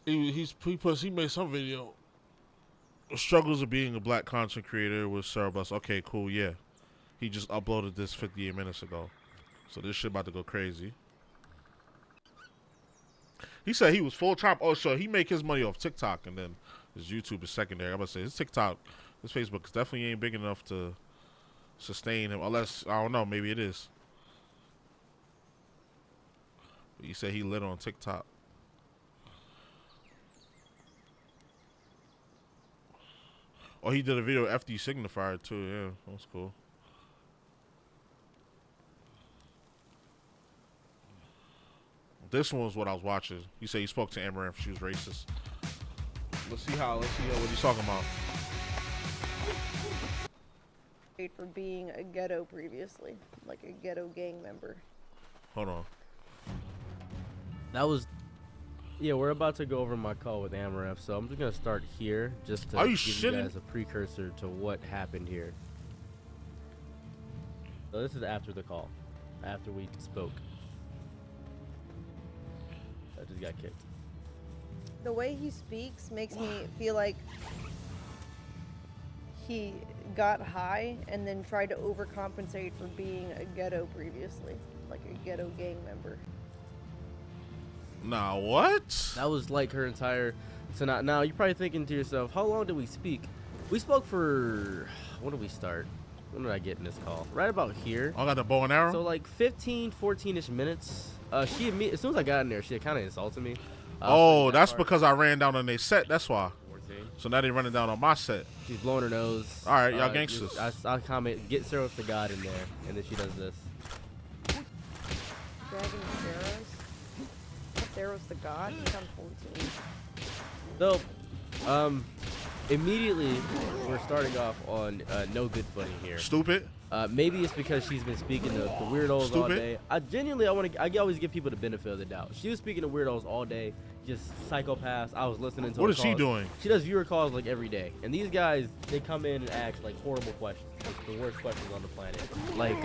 He made some video. Struggles of being a black content creator with Sarah Bus. Okay, cool. Yeah, he just uploaded this 58 minutes ago, so this shit about to go crazy. He said he was full time. Oh, so he make his money off TikTok, and then his YouTube is secondary. I'm gonna say his TikTok, his Facebook definitely ain't big enough to sustain him, unless I don't know, maybe it is. But he said he lit on TikTok. Oh, he did a video FD Signifier too. Yeah, that's cool. This one was what I was watching. He said he spoke to Amaranth. She was racist. Let's see what he's talking about. For being a ghetto previously, like a ghetto gang member. Hold on. That was, yeah. We're about to go over my call with Amaranth, so I'm just gonna start here, just to give you guys a precursor to what happened here. So this is after the call, after we spoke. I just got kicked. The way he speaks makes me feel like he got high and then tried to overcompensate for being a ghetto previously, like a ghetto gang member. Nah, what? That was like her entire. So now you're probably thinking to yourself, how long did we speak? We spoke for. When did we start? When did I get in this call? Right about here. I got the bow and arrow. So like 15, 14-ish minutes. As soon as I got in there, she kind of insulted me. Oh, that's because I ran down on their set. That's why. 14. So now they running down on my set. She's blowing her nose. All right, y'all gangsters. I comment, get Saros the God in there, and then she does this. Dragging Saros? Saros the God? He's on 14. So, immediately we're starting off on no good footing here. Stupid. Maybe it's because she's been speaking to weirdos all day. I always give people the benefit of the doubt. She was speaking to weirdos all day, just psychopaths. I was listening to. What her is she calls. doing? She does viewer calls like every day, and these guys, they come in and ask like horrible questions, like the worst questions on the planet. Like,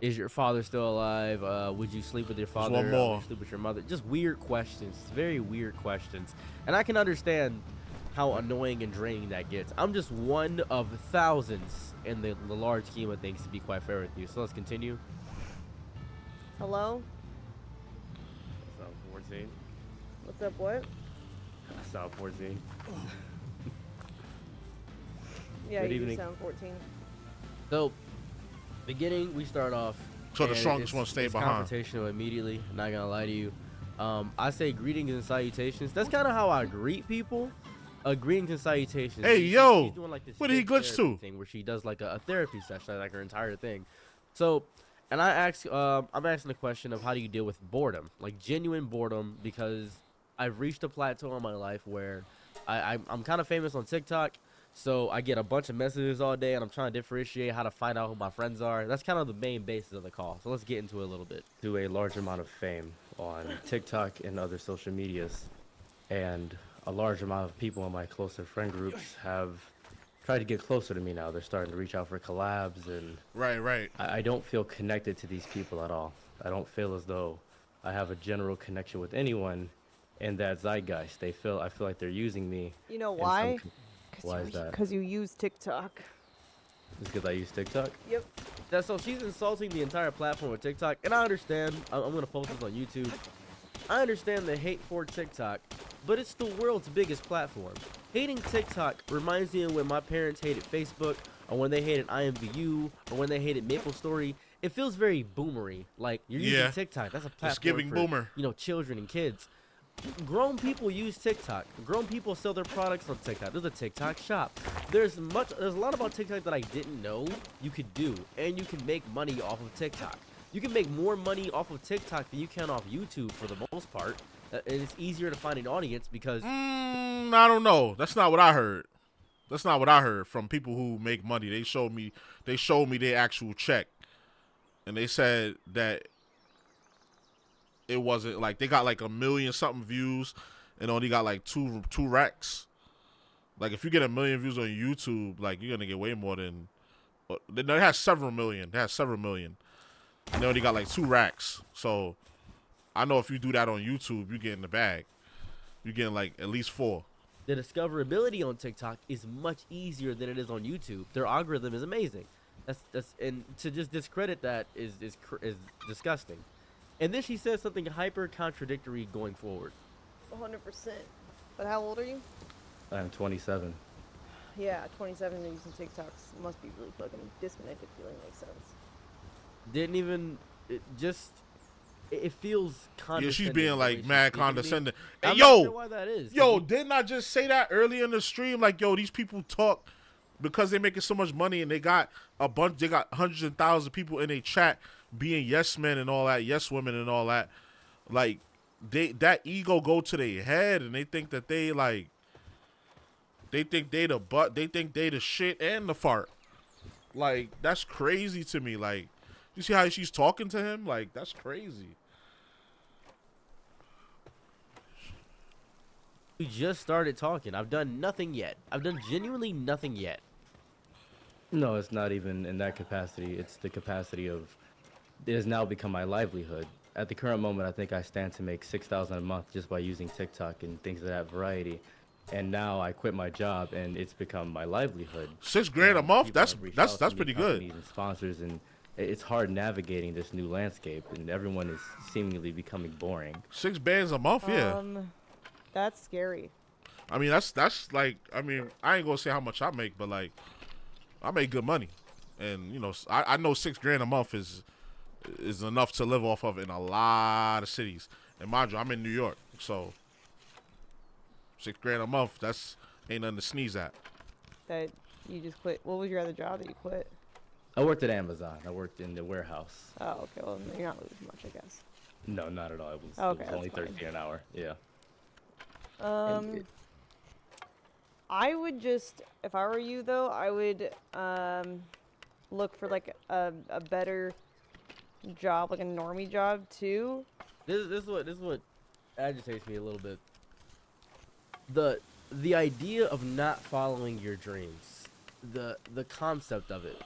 is your father still alive? Would you sleep with your father? There's one more. Would you sleep with your mother? Just weird questions. Very weird questions, and I can understand how annoying and draining that gets. I'm just one of thousands in the large scheme of things, to be quite fair with you. So let's continue. Hello? Sound 14. What's up, what? Sound 14. Yeah, Good you do evening. sound 14. So, beginning, we start off. So the and strongest one stay it's behind. Confrontational immediately. Not gonna lie to you. I say greetings and salutations. That's kind of how I greet people. Greetings and salutations. Hey, yo, she's doing like this what did he fake glitch therapy to? thing where she does like a therapy session, like her entire thing. So, and I'm asking the question of how do you deal with boredom, like genuine boredom, because I've reached a plateau in my life where I'm kind of famous on TikTok. So I get a bunch of messages all day, and I'm trying to differentiate how to find out who my friends are. That's kind of the main basis of the call. So let's get into it a little bit. Do a large amount of fame on TikTok and other social medias, and a large amount of people in my closer friend groups have tried to get closer to me now. They're starting to reach out for collabs, and Right. I don't feel connected to these people at all. I don't feel as though I have a general connection with anyone in that zeitgeist. I feel like they're using me. You know in why? Why is that? Because you use TikTok. It's because I use TikTok. Yep. So she's insulting the entire platform of TikTok, and I understand. I'm going to post this on YouTube. I understand the hate for TikTok, but it's the world's biggest platform. Hating TikTok reminds me of when my parents hated Facebook, or when they hated IMVU, or when they hated MapleStory. It feels very boomery. Like, you're using TikTok. That's a platform It's giving for, boomer. children and kids. Grown people use TikTok. Grown people sell their products on TikTok. There's a TikTok shop. There's a lot about TikTok that I didn't know you could do, and you can make money off of TikTok. You can make more money off of TikTok than you can off YouTube for the most part. And it's easier to find an audience because I don't know. That's not what I heard. That's not what I heard from people who make money. They showed me their actual check, and they said that it wasn't like they got like 1 million something views and only got like two racks. Like if you get 1 million views on YouTube, like you're gonna get way more than. They have several million. They have several million. And they only got like 2 racks. So I know if you do that on YouTube, you get in the bag. You're getting like at least 4. the discoverability on TikTok is much easier than it is on YouTube. Their algorithm is amazing. That's and to just discredit that is disgusting. And then she says something hyper contradictory going forward. 100%. But how old are you? I'm 27. Yeah, 27 and using TikToks must be really fucking disconnected feeling makes sense. Didn't even it feels condescending. Yeah, she's being like mad condescending. Hey, I'm not yo, sure why that is. yo, didn't I just say that earlier in the stream? Like, yo, these people talk because they're making so much money and they got hundreds and thousands of people in their chat being yes men and all that, yes women and all that. Like that ego go to their head and they think that they the butt, they think they the shit and the fart. Like that's crazy to me. Like you see how she's talking to him? Like that's crazy. We just started talking. I've done nothing yet. I've done genuinely nothing yet. No, it's not even in that capacity. It's the capacity of it has now become my livelihood. At the current moment, I think I stand to make $6,000 a month just by using TikTok and things of that variety. And now I quit my job and it's become my livelihood. $6,000 a month? People That's have reached out to me, pretty good. companies and sponsors, and it's hard navigating this new landscape, and everyone is seemingly becoming boring. $6 a month, yeah. That's scary. I mean, that's like, I mean, I ain't gonna say how much I make, but like, I make good money, and you know, I know $6,000 a month is enough to live off of in a lot of cities. And mind you, I'm in New York, so $6,000 a month, that's ain't nothing to sneeze at. That you just quit. What was your other job that you quit? I worked at Amazon. I worked in the warehouse. Oh, okay. Well, you're not losing much, I guess. No, not at all. It was Okay, only that's fine. $13 an hour. Yeah. I would just, if I were you though, I would look for like a better job, like a normie job too. This is what agitates me a little bit. The idea of not following your dreams, the concept of it.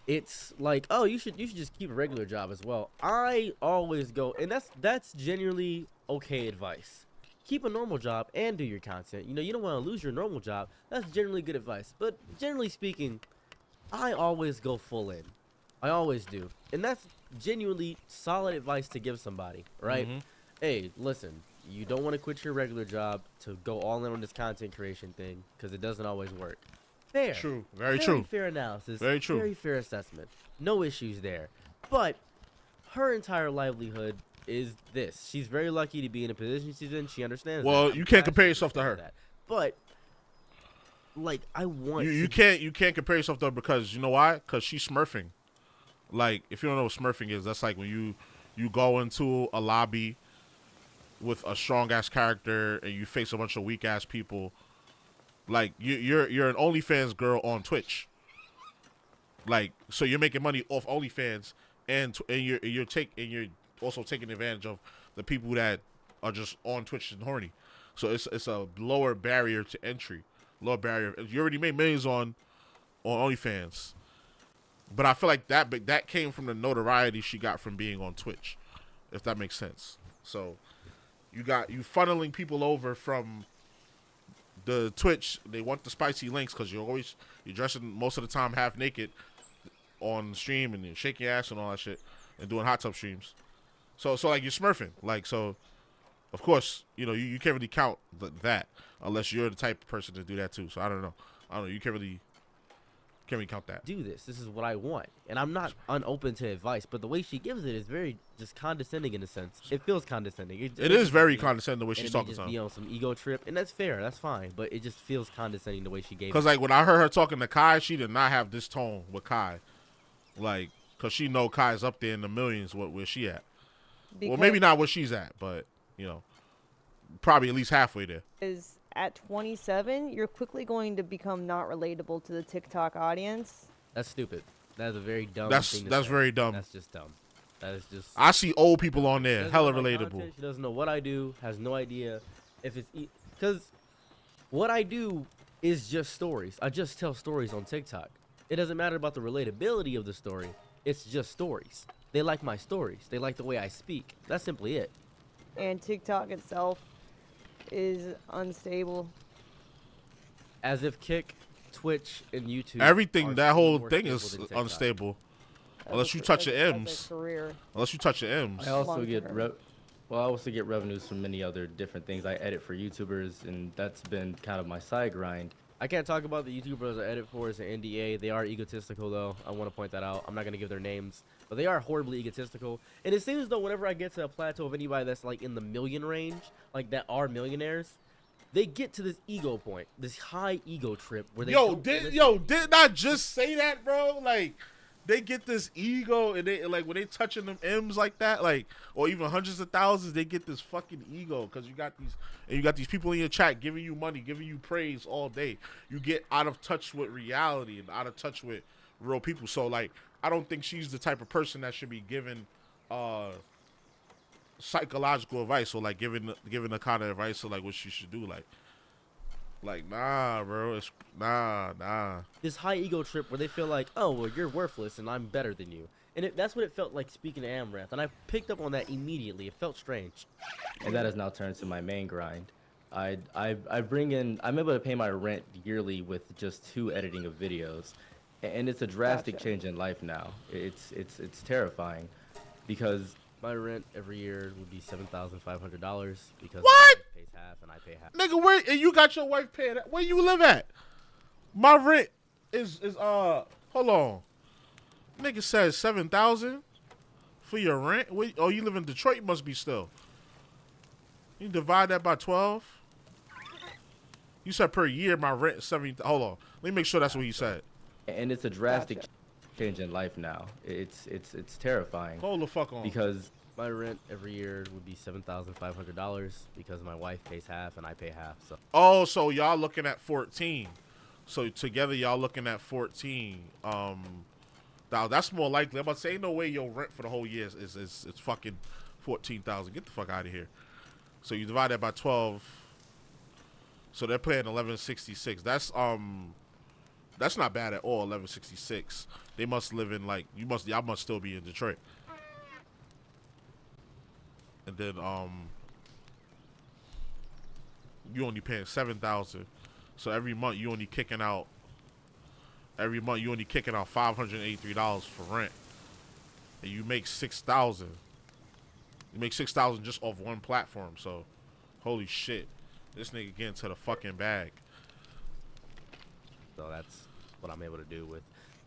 It's like, oh, you should just keep a regular job as well. I always go, and that's genuinely okay advice. Keep a normal job and do your content. You know, you don't want to lose your normal job. That's generally good advice. But generally speaking, I always go full in. I always do. And that's genuinely solid advice to give somebody, right? Mm-hmm. Hey, listen, you don't want to quit your regular job to go all in on this content creation thing because it doesn't always work. Fair. True. Very Very true. fair analysis. Very true. Very fair assessment. No issues there. But her entire livelihood is this. She's very lucky to be in a position she's in. She understands Well, that. you I'm can't glad compare she yourself to her. understands that. But like, I want You to can't compare yourself to her because you know why? Because she's smurfing. Like, if you don't know what smurfing is, that's like when you go into a lobby with a strong ass character and you face a bunch of weak ass people. Like you're an OnlyFans girl on Twitch. Like, so you're making money off OnlyFans and you're also taking advantage of the people that are just on Twitch and horny. So it's a lower barrier to entry. Lower barrier. You already made millions on OnlyFans. But I feel like that came from the notoriety she got from being on Twitch, if that makes sense. So you funneling people over from the Twitch. They want the spicy links because you're dressing most of the time half naked on stream and you're shaking your ass and all that shit and doing hot tub streams. So like you're smurfing. Like, so of course, you know, you can't really count that unless you're the type of person to do that too. So I don't know. You can't really count that. do this. This is what I want. And I'm not unopen to advice, but the way she gives it is very just condescending in a sense. It feels condescending. It is very condescending condescending the way and she's it may talking just to be him. on some ego trip, and that's fair. That's fine. But it just feels condescending the way she gave it. Because like when I heard her talking to Kai, she did not have this tone with Kai. Like, because she know Kai's up there in the millions where she at. Well, maybe not where she's at, but, you know, probably at least halfway there. Is at 27, you're quickly going to become not relatable to the TikTok audience. That's stupid. That is a very dumb That's thing to say. very dumb. That's just dumb. That is just... I see old people on She there, doesn't hella know my relatable. content, she doesn't know what I do, has no idea if it's... Because what I do is just stories. I just tell stories on TikTok. It doesn't matter about the relatability of the story. It's just stories. They like my stories. They like the way I speak. That's simply it. And TikTok itself is unstable. As if Kick, Twitch, and YouTube... Everything, are that whole more thing stable is than TikTok. unstable. as Unless a- you touch as- your as a M's. career. Unless you touch your M's. I also Long get term. I also get revenues from many other different things. I edit for YouTubers, and that's been kind of my side grind. I can't talk about the YouTubers I edit for as an NDA. They are egotistical, though. I want to point that out. I'm not going to give their names, but they are horribly egotistical. And it seems, though, whenever I get to a plateau of anybody that's, like, in the million range, like, that are millionaires, they get to this ego point, this high ego trip where they didn't I just say that, bro? Like, they get this ego, and they like when they touching them M's like that, like, or even hundreds of thousands, they get this fucking ego because you got these people in your chat giving you money, giving you praise all day. You get out of touch with reality and out of touch with real people. So like, I don't think she's the type of person that should be given psychological advice or like giving the kind of advice of like what she should do. Like nah, bro, it's nah. This high ego trip where they feel like, oh well, you're worthless and I'm better than you, and that's what it felt like speaking to Amrath, and I picked up on that immediately. It felt strange, And that has now turned to my main grind. I'm able to pay my rent yearly with just 2 editing of videos, and it's a drastic change in life now. It's terrifying, because my rent every year would be $7,500 because What? my wife pays half and I pay half. Nigga, where and you got your wife paying that? Where you live at? My rent is hold on. Nigga says 7,000 for your rent. Oh, you live in Detroit? You must be still. You divide that by 12. You said per year my rent is 70. Hold on, let me make sure that's what you said. and it's a drastic change in life now. It's terrifying. Hold the fuck on. Because my rent every year would be $7,500 because my wife pays half and I pay half. So Oh, so y'all looking at 14. So together y'all looking at 14. Now that's more likely. I'm about to say ain't no way your rent for the whole year is it's fucking 14,000. Get the fuck out of here. So you divide that by 12. So they're paying 1166. That's not bad at all. 1166. They must live in like y'all must still be in Detroit. And then you only paying 7,000. So every month you only kicking out $583 for rent. And you make 6,000. You make 6,000 just off one platform. So holy shit. This nigga getting to the fucking bag. So that's what I'm able to do with.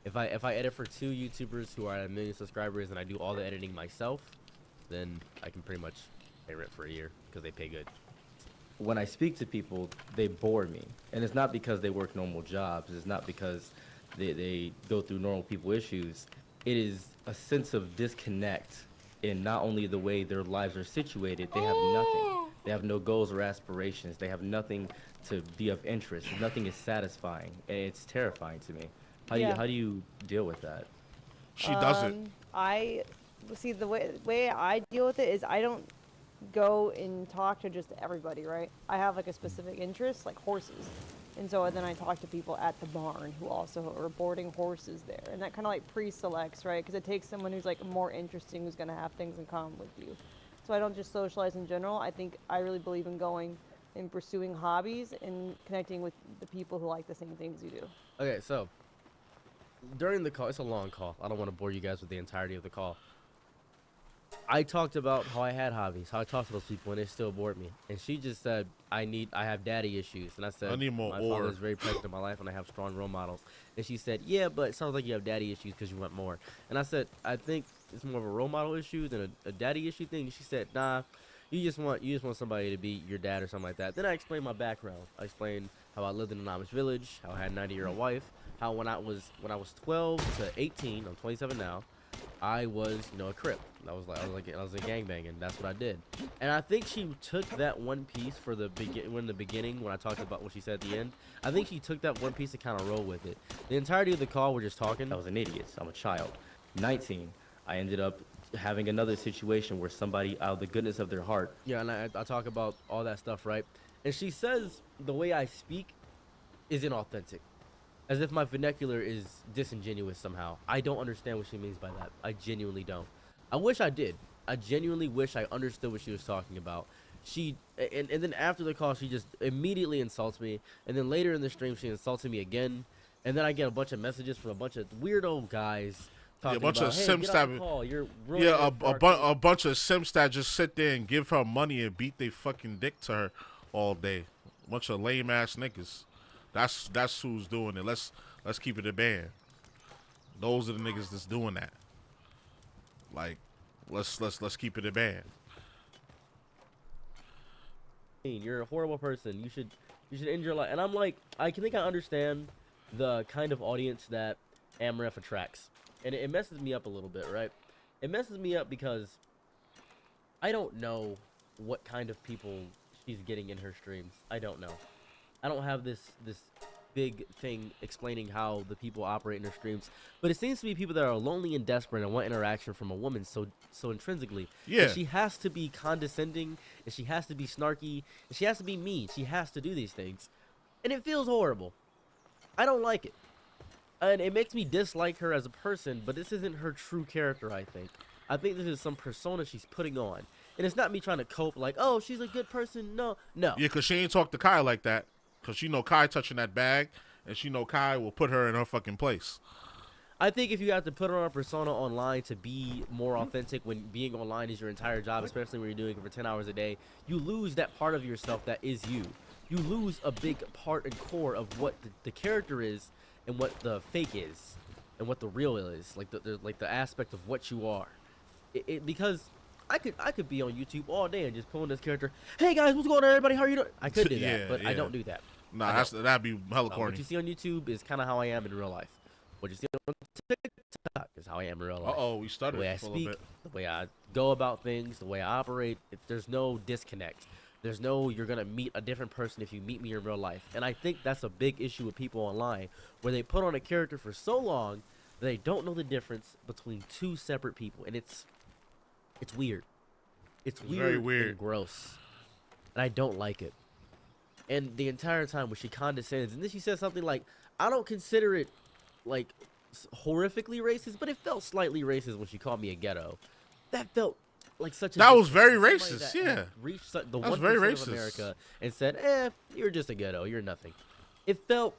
If I edit for 2 YouTubers who are at 1 million subscribers and I do all the editing myself, then I can pretty much pay rent for a year because they pay good. when I speak to people, they bore me. And it's not because they work normal jobs. It's not because they go through normal people issues. It is a sense of disconnect in not only the way their lives are situated, they have nothing. They have no goals or aspirations. They have nothing to be of interest. Nothing is satisfying. And it's terrifying to me. How do you deal with that? She doesn't. I see the way I deal with it is I don't go and talk to just everybody, right? I have like a specific interest, like horses. And so then I talk to people at the barn who also are boarding horses there. And that kind of like pre-selects, right? Because it takes someone who's like more interesting, who's going to have things in common with you. So I don't just socialize in general. I think I really believe in going and pursuing hobbies and connecting with the people who like the same things you do. Okay, so during the call, it's a long call. I don't want to bore you guys with the entirety of the call. I talked about how I had hobbies, how I talked to those people, and they still bored me. And she just said, I have daddy issues. And I said, I need more my ore. father is very present in my life, and I have strong role models. And she said, yeah, but it sounds like you have daddy issues because you want more. And I said, I think it's more of a role model issue than a daddy issue thing. And she said, nah, you just want somebody to be your dad or something like that. Then I explained my background. I explained how I lived in an Amish village, how I had a 90-year-old wife, how when I was 12 to 18, I'm 27 now, I was, a Crip. I was a gangbanging. That's what I did. And I think she took that one piece for the beginning when I talked about what she said at the end. I think she took that one piece to kind of roll with it. The entirety of the call, we're just talking. I was an idiot. I'm a child. 19, I ended up having another situation where somebody, out of the goodness of their heart. Yeah, and I talk about all that stuff, right? And she says the way I speak is inauthentic. As if my vernacular is disingenuous somehow. I don't understand what she means by that. I genuinely don't. I wish I did. I genuinely wish I understood what she was talking about. And then after the call, she just immediately insults me. And then later in the stream, she insulted me again. And then I get a bunch of messages from a bunch of weirdo guys talking A bunch about, of hey, Sims get off that the call. You're a bunch of Sims that just sit there and give her money and beat their fucking dick to her all day. A bunch of lame ass niggas. That's who's doing it. Let's keep it a band. Those are the niggas that's doing that. Like, let's keep it a band. You're a horrible person. You should end your life. And I'm like, I think I understand the kind of audience that Amref attracts, and it messes me up a little bit, right? It messes me up because I don't know what kind of people she's getting in her streams. I don't know. I don't have this big thing explaining how the people operate in her streams, but it seems to be people that are lonely and desperate and want interaction from a woman so intrinsically. Yeah. And she has to be condescending, and she has to be snarky, and she has to be mean. She has to do these things, and it feels horrible. I don't like it, and it makes me dislike her as a person. But this isn't her true character. I think this is some persona she's putting on, and it's not me trying to cope like, oh, she's a good person. No. Yeah, because she ain't talk to Kai like that. Because she know Kai touching that bag, and she know Kai will put her in her fucking place. I think if you have to put on a persona online to be more authentic when being online is your entire job, especially when you're doing it for 10 hours a day, you lose that part of yourself that is you. You lose a big part and core of what the character is and what the fake is and what the real is, like the aspect of what you are. Because I could be on YouTube all day and just pull in this character. Hey guys, what's going on, everybody? How are you doing? I could do that, but I don't do that. Nah, that'd be hella corny. What you see on YouTube is kind of how I am in real life. What you see on TikTok is how I am in real life. Uh-oh, we stuttered The way I speak, the way I go about things, the way I operate. There's no disconnect. There's no you're going to meet a different person if you meet me in real life. And I think that's a big issue with people online, where they put on a character for so long that they don't know the difference between two separate people. And it's weird. It's very weird and gross. And I don't like it. And the entire time when she condescends, and then she says something like, I don't consider it, like, horrifically racist, but it felt slightly racist when she called me a ghetto. That felt like such a... That was very racist, yeah. Reached the 1% very of racist. America and said, you're just a ghetto, you're nothing. It felt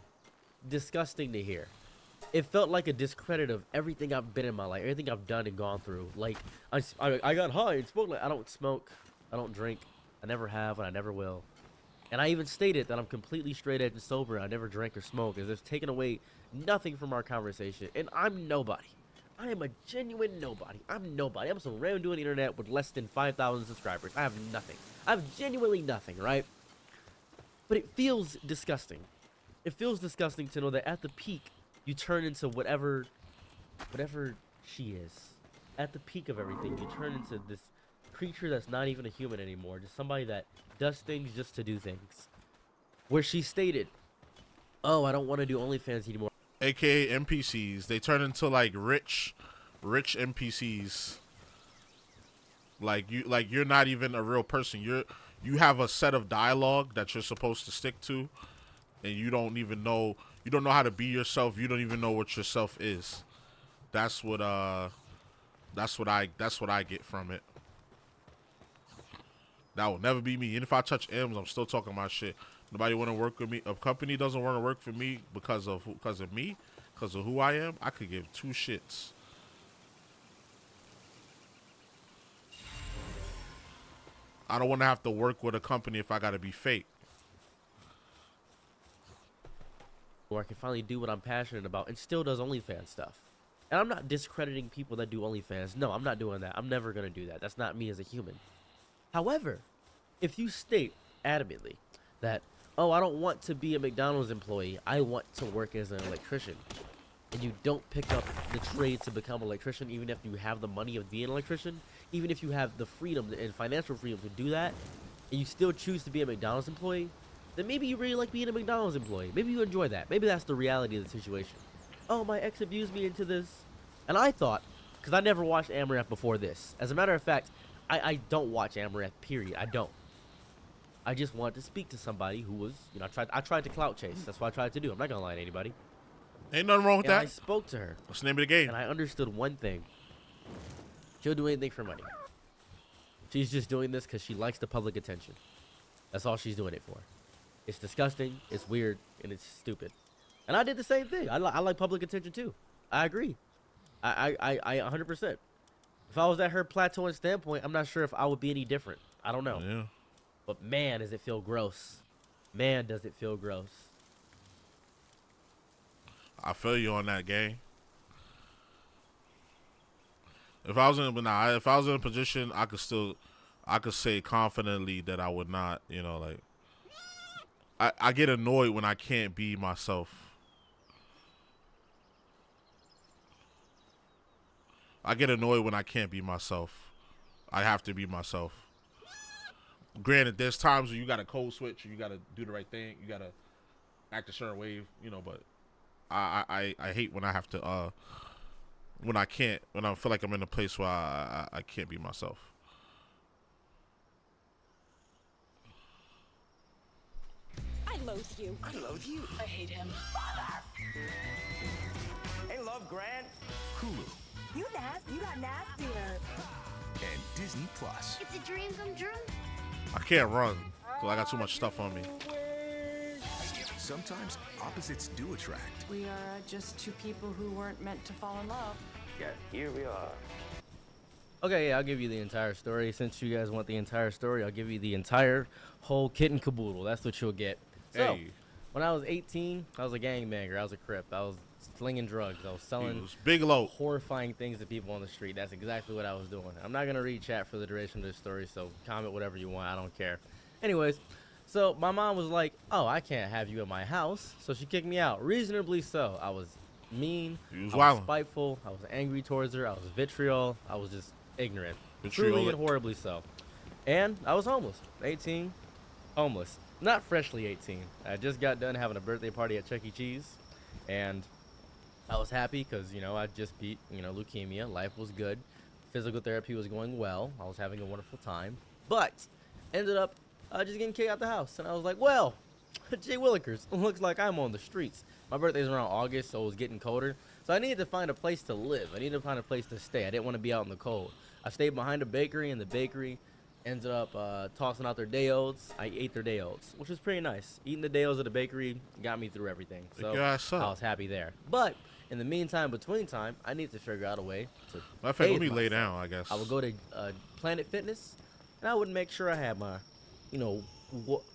disgusting to hear. It felt like a discredit of everything I've been in my life, everything I've done and gone through. Like, I got high and smoked. Like, I don't smoke, I don't drink, I never have, and I never will. And I even stated that I'm completely straight edge and sober. I never drank or smoke, as it's taken away nothing from our conversation. And I'm nobody. I am a genuine nobody. I'm nobody. I'm some random dude on the internet with less than 5,000 subscribers. I have nothing. I have genuinely nothing, right? But it feels disgusting. It feels disgusting to know that at the peak, you turn into whatever she is. At the peak of everything, you turn into this creature that's not even a human anymore, just somebody that does things just to do things. Where she stated, oh, I don't want to do OnlyFans anymore. AKA NPCs. They turn into like rich NPCs. Like you're not even a real person. You have a set of dialogue that you're supposed to stick to, and you don't know how to be yourself. You don't even know what yourself is. That's what I get from it. That will never be me. And if I touch M's, I'm still talking my shit. Nobody want to work with me. A company doesn't want to work for me because of me, because of who I am. I could give two shits. I don't want to have to work with a company if I got to be fake. Or I can finally do what I'm passionate about and still does OnlyFans stuff. And I'm not discrediting people that do OnlyFans. No, I'm not doing that. I'm never going to do that. That's not me as a human. However, if you state adamantly that, oh, I don't want to be a McDonald's employee, I want to work as an electrician, and you don't pick up the trade to become an electrician, even if you have the money of being an electrician, even if you have the freedom and financial freedom to do that, and you still choose to be a McDonald's employee, then maybe you really like being a McDonald's employee. Maybe you enjoy that. Maybe that's the reality of the situation. Oh, my ex abused me into this. And I thought, because I never watched Amaranth before this. As a matter of fact, I don't watch Amaranth, period. I don't. I just wanted to speak to somebody who was, I tried to clout chase. That's what I tried to do. I'm not going to lie to anybody. Ain't nothing wrong with And that. I spoke to her. What's the name of the game? And I understood one thing. She'll do anything for money. She's just doing this because she likes the public attention. That's all she's doing it for. It's disgusting, it's weird, and it's stupid. And I did the same thing. I like public attention too. I agree. I 100%. If I was at her plateau and standpoint, I'm not sure if I would be any different. I don't know. Yeah. But man, does it feel gross. Man, does it feel gross. I feel you on that, gang. If I was in a position, I could still I could say confidently that I would not, you know, like, I get annoyed when I can't be myself. I get annoyed when I can't be myself. I have to be myself. Granted, there's times where you got to code switch, you got to do the right thing, you got to act a certain way, you know, but I hate when I have to, when I can't, when I feel like I'm in a place where I can't be myself. I loathe you. I loathe you. I hate him. Hey, love Grant. Hulu You nasty. You got nastier. and Disney Plus. It's a dream come true. I can't run because I got too much stuff on me. Sometimes opposites do attract. We are just two people who weren't meant to fall in love. Yeah, here we are. Okay, yeah, I'll give you the entire story. Since you guys want the entire story, I'll give you the entire whole kit and caboodle. That's what you'll get. So, Hey. when I was 18, I was a gangbanger. I was a crip. I was slinging drugs. I was He selling was big low. horrifying things to people on the street. That's exactly what I was doing. I'm not going to read chat for the duration of this story, so comment whatever you want. I don't care. Anyways, so my mom was like, oh, I can't have you in my house. So she kicked me out. Reasonably so. I was mean. You was I was wildin'. spiteful. I was angry towards her. I was vitriol. I was just ignorant. Vitriolic. Truly and horribly so. And I was homeless. 18. Homeless. Not freshly 18. I just got done having a birthday party at Chuck E. Cheese. And I was happy because, you know, I just beat, you know, leukemia. Life was good. Physical therapy was going well. I was having a wonderful time. But ended up just getting kicked out the house. And I was like, well, Jay Willikers, looks like I'm on the streets. My birthday's around August, so it was getting colder. So I needed to find a place to live. I needed to find a place to stay. I didn't want to be out in the cold. I stayed behind a bakery, and the bakery ended up tossing out their day-olds. I ate their day-olds, which was pretty nice. Eating the day-olds at the bakery got me through everything. So Your ass I up. was happy there. But in the meantime, between time, I need to figure out a way to Matter of fact, let bathe me lay myself. down, I guess. I would go to Planet Fitness, and I would make sure I had my, you know,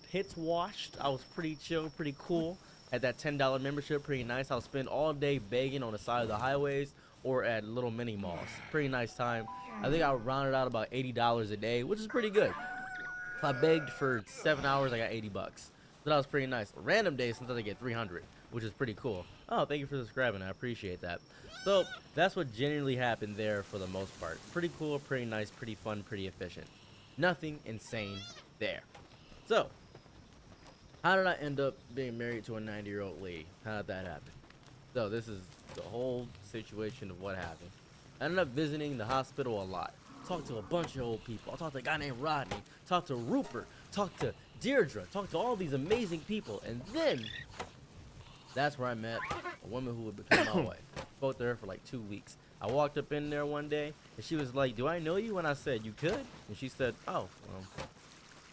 hits washed. I was pretty chill, pretty cool. Had that $10 membership, pretty nice. I'll spend all day begging on the side of the highways or at little mini malls. Pretty nice time. I think I rounded out about $80 a day, which is pretty good. If I begged for 7 hours, I got $80. So that was pretty nice. Random days, sometimes I get 300, which is pretty cool. Oh, thank you for subscribing. I appreciate that. So that's what genuinely happened there for the most part. Pretty cool, pretty nice, pretty fun, pretty efficient. Nothing insane there. So, how did I end up being married to a 90-year-old lady? How did that happen? So this is the whole situation of what happened. I ended up visiting the hospital a lot. Talked to a bunch of old people. I talked to a guy named Rodney. Talked to Rupert. Talked to Deirdre. Talked to all these amazing people. And then, that's where I met a woman who would become my wife. Spoke to her for like 2 weeks. I walked up in there one day, and she was like, do I know you? And I said, you could? And she said, oh, well,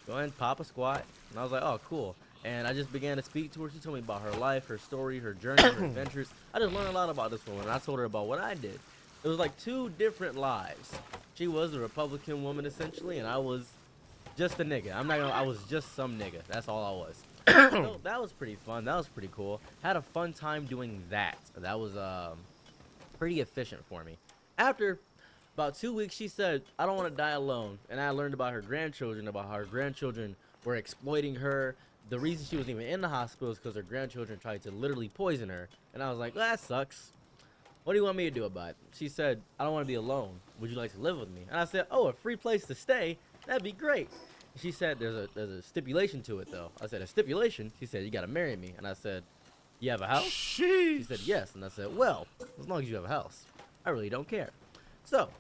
go ahead and pop a squat. And I was like, oh, cool. And I just began to speak to her. She told me about her life, her story, her journey, her adventures. I just learned a lot about this woman. And I told her about what I did. It was like two different lives. She was a Republican woman, essentially, and I was just a nigga. I was just some nigga. That's all I was. So that was pretty fun. That was pretty cool. Had a fun time doing that. That was pretty efficient for me. After about 2 weeks, she said, I don't want to die alone. And I learned about her grandchildren, about how her grandchildren were exploiting her. The reason she was even in the hospital is because her grandchildren tried to literally poison her. And I was like, well, that sucks. What do you want me to do about it? She said, I don't want to be alone. Would you like to live with me? And I said, oh, a free place to stay? That'd be great. She said, there's a stipulation to it, though. I said, a stipulation? She said, you got to marry me. And I said, you have a house? She said, yes. And I said, well, as long as you have a house, I really don't care. So,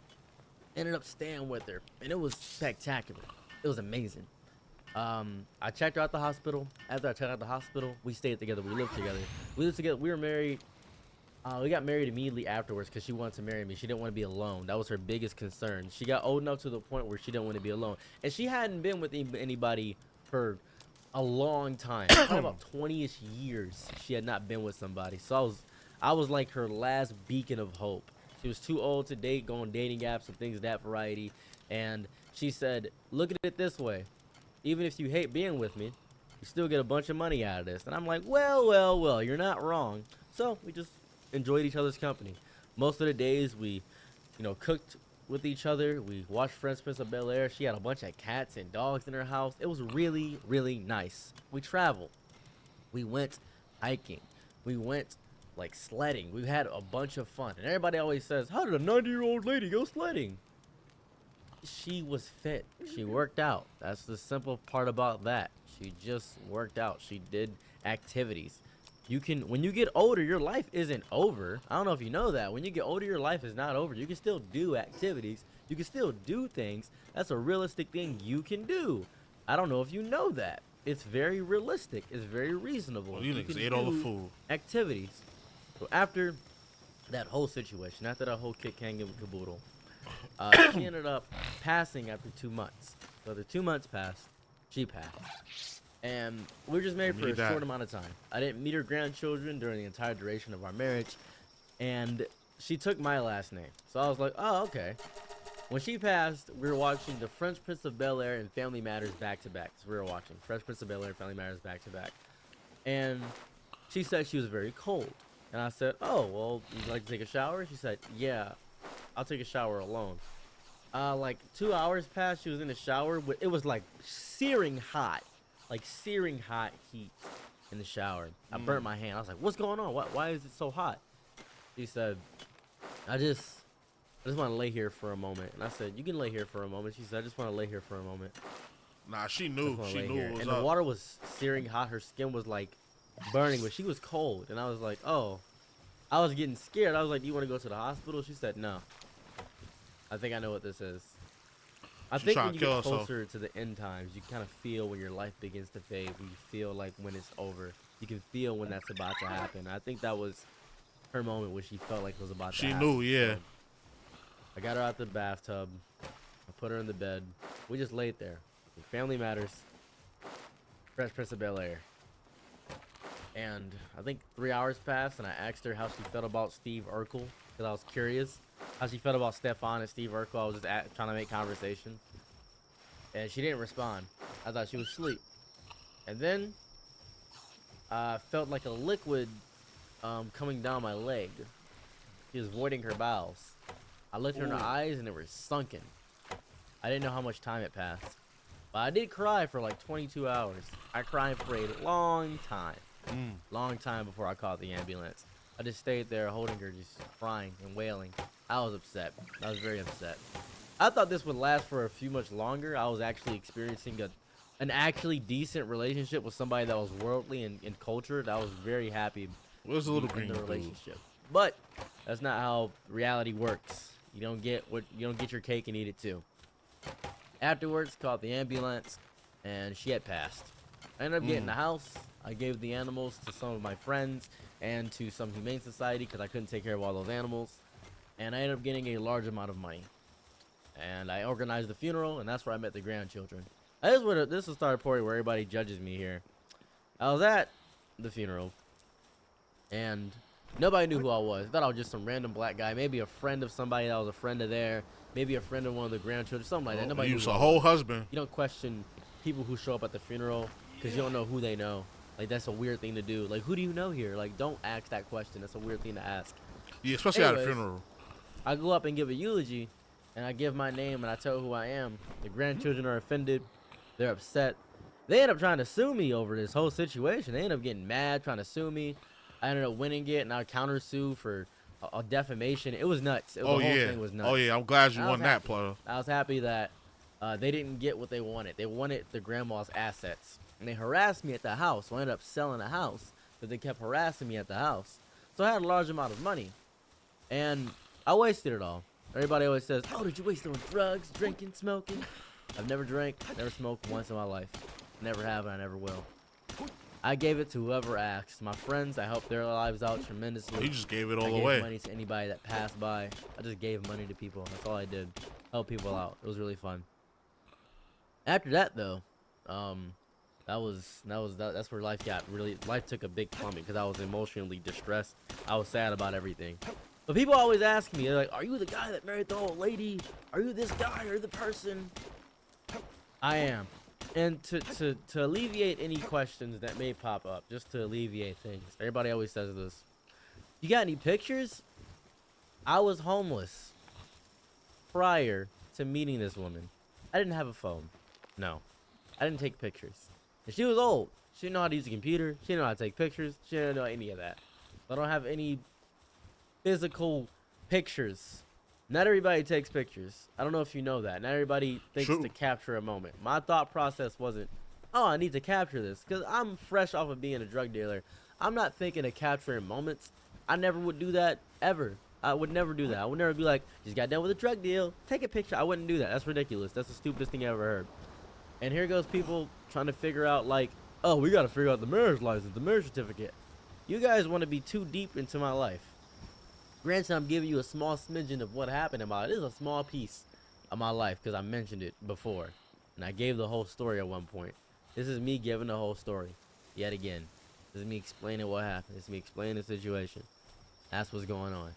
ended up staying with her, and it was spectacular. It was amazing. I checked her out the hospital. After I checked out the hospital, we stayed together. We lived together. We were married. We got married immediately afterwards because she wanted to marry me. She didn't want to be alone. That was her biggest concern. She got old enough to the point where she didn't want to be alone. And she hadn't been with anybody for a long time. Probably about 20-ish years she had not been with somebody. So I was like her last beacon of hope. She was too old to date, go on dating apps and things of that variety. And she said, look at it this way. Even if you hate being with me, you still get a bunch of money out of this. And I'm like, well, you're not wrong. So we just enjoyed each other's company. Most of the days we, cooked with each other. We watched Fresh Prince of Bel-Air. She had a bunch of cats and dogs in her house. It was really, really nice. We traveled. We went hiking. We went like sledding. We had a bunch of fun. And everybody always says, how did a 90-year-old lady go sledding? She was fit. She worked out. That's the simple part about that. She just worked out. She did activities. You can, when you get older, your life isn't over. I don't know if you know that. When you get older, your life is not over. You can still do activities. You can still do things. That's a realistic thing you can do. I don't know if you know that. It's very realistic. It's very reasonable. Well, you niggas ate all the food. Activities. So after that whole situation, after that whole kick, can and caboodle, she ended up passing after 2 months. So the 2 months passed. She passed. And we were just married for a short amount of time. I didn't meet her grandchildren during the entire duration of our marriage. And she took my last name. So I was like, oh, okay. When she passed, we were watching The Fresh Prince of Bel-Air and Family Matters back to back. So we were watching Fresh Prince of Bel-Air and Family Matters back to back. And she said she was very cold. And I said, oh, well, would you like to take a shower? She said, yeah, I'll take a shower alone. Like 2 hours passed, she was in the shower. It was like searing hot. Like searing hot heat in the shower. I burnt my hand. I was like, what's going on? Why is it so hot? She said, I just want to lay here for a moment. And I said, you can lay here for a moment. She said, I just want to lay here for a moment. Nah, she knew. She knew it was and up. the water was searing hot. Her skin was like burning, but she was cold. And I was like, oh. I was getting scared. I was like, do you want to go to the hospital? She said, no. I think I know what this is. I think when you get closer to the end times, you kind of feel when your life begins to fade. When you feel like when it's over. You can feel when that's about to happen. I think that was her moment when she felt like it was about to happen. She knew, yeah. So I got her out the bathtub. I put her in the bed. We just laid there. Family Matters. Fresh Prince of Bel-Air. And I think 3 hours passed, and I asked her how she felt about Steve Urkel, because I was curious how she felt about Stefan and Steve Urkel. I was just trying to make conversation, and she didn't respond. I thought she was asleep. And then I felt like a liquid coming down my leg. She was voiding her bowels. I looked her in the eyes, and they were sunken. I didn't know how much time had passed, but I did cry for like 22 hours. I cried for a long time. Long time before I called the ambulance. I just stayed there holding her, just crying and wailing. I was upset. I was very upset. I thought this would last for a few much longer. I was actually experiencing an actually decent relationship with somebody that was worldly and cultured. I was very happy Where's the little in green the dude? relationship. But that's not how reality works. You don't get your cake and eat it too. Afterwards, called the ambulance, and she had passed. I ended up getting the house. I gave the animals to some of my friends and to some humane society because I couldn't take care of all those animals. And I ended up getting a large amount of money. And I organized the funeral, and that's where I met the grandchildren. This is the start point where everybody judges me here. I was at the funeral, and nobody knew who I was. I thought I was just some random black guy, maybe a friend of somebody that was a friend of there, maybe a friend of one of the grandchildren, something like that. Nobody You knew was who a I whole was. husband. You don't question people who show up at the funeral because you don't know who they know. Like, that's a weird thing to do. Like, who do you know here? Like, don't ask that question. That's a weird thing to ask. Yeah, especially at a Anyways, funeral. I go up and give a eulogy, and I give my name, and I tell who I am. The grandchildren are offended. They're upset. They end up trying to sue me over this whole situation. They end up getting mad, trying to sue me. I ended up winning it, and I countersue for a defamation. It was nuts. The whole thing was nuts. Oh, yeah. I'm glad you I won was that, happy. player. I was happy that they didn't get what they wanted. They wanted the grandma's assets. And they harassed me at the house. So I ended up selling the house. But they kept harassing me at the house. So I had a large amount of money. And I wasted it all. Everybody always says, how did you waste it on drugs, drinking, smoking? I've never drank, never smoked once in my life. Never have, and I never will. I gave it to whoever asked. My friends, I helped their lives out tremendously. You just gave it all I gave away. money to anybody that passed by. I just gave money to people. That's all I did. Help people out. It was really fun. After that, though, that's where life took a big plummet because I was emotionally distressed. I was sad about everything. But people always ask me, they're like, are you the guy that married the old lady? Are you this guy or the person? I am. And to alleviate any questions that may pop up, just to alleviate things, everybody always says this. You got any pictures? I was homeless. prior to meeting this woman, I didn't have a phone. No, I didn't take pictures. And she was old. She didn't know how to use a computer. She didn't know how to take pictures. She didn't know any of that. I don't have any physical pictures. Not everybody takes pictures. I don't know if you know that. Not everybody thinks to capture a moment. My thought process wasn't, oh, I need to capture this, because I'm fresh off of being a drug dealer. I'm not thinking of capturing moments. I never would do that, ever. I would never do that. I would never be like, just got done with a drug deal, take a picture. I wouldn't do that. That's ridiculous. That's the stupidest thing I ever heard. And here goes people trying to figure out, like, oh, we got to figure out the marriage license, the marriage certificate. You guys want to be too deep into my life. Granted, I'm giving you a small smidgen of what happened in my life. This is a small piece of my life because I mentioned it before. And I gave the whole story at one point. This is me giving the whole story yet again. This is me explaining what happened. This is me explaining the situation. That's what's going on.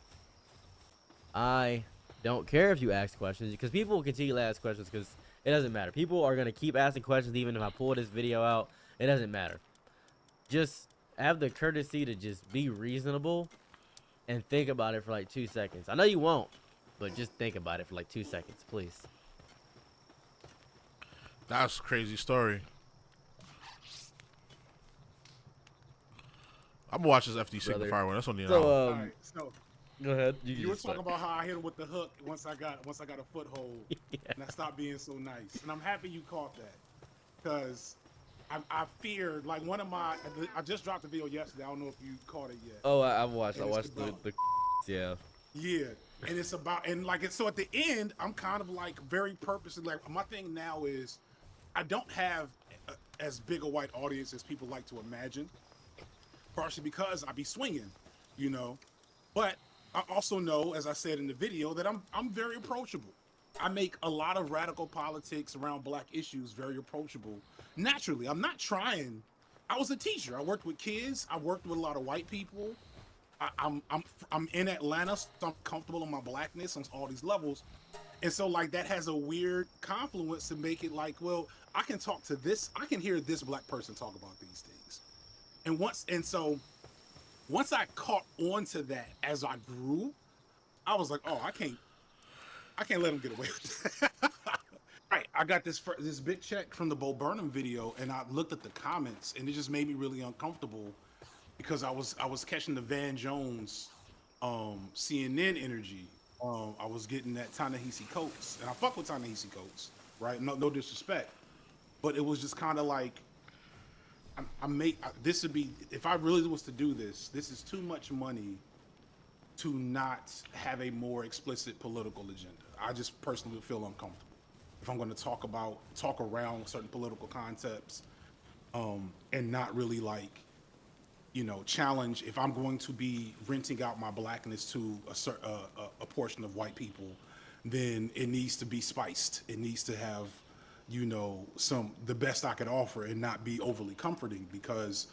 I don't care if you ask questions, because people will continue to ask questions, because it doesn't matter. People are going to keep asking questions even if I pull this video out. It doesn't matter. Just have the courtesy to just be reasonable and think about it for like 2 seconds. I know you won't, but just think about it for like 2 seconds, please. That's a crazy story. I'm gonna watch this FD6 the Firewall. That's on the So, Alright, so go ahead. you were talking about how I hit him with the hook once I got a foothold, and I stopped being so nice. And I'm happy you caught that, because I feared, like, one of my, I just dropped the video yesterday. I don't know if you caught it yet. Oh, I've watched. And I watched the yeah. Yeah, and it's about, and like, it's, so at the end, I'm kind of like very purposely, like, my thing now is I don't have as big a white audience as people like to imagine, partially because I be swinging, you know, but I also know, as I said in the video, that I'm very approachable. I make a lot of radical politics around black issues very approachable. Naturally, I'm not trying. I was a teacher. I worked with kids. I worked with a lot of white people. I'm in Atlanta, so I'm comfortable in my blackness on all these levels. And so, like, that has a weird confluence to make it like, well, I can talk to this, I can hear this black person talk about these things. And so once I caught on to that as I grew, I was like, oh, I can't let him get away with that. Right, I got this big check from the Bo Burnham video, and I looked at the comments, and it just made me really uncomfortable, because I was catching the Van Jones CNN energy. I was getting that Ta-Nehisi Coates, and I fuck with Ta-Nehisi Coates, right? No disrespect, but it was just kind of like, this would be, if I really was to do this is too much money to not have a more explicit political agenda. I just personally feel uncomfortable if I'm going to talk around certain political concepts, and not really, like, you know, challenge. If I'm going to be renting out my blackness to a portion of white people, then it needs to be spiced. It needs to have, you know, the best I could offer, and not be overly comforting, because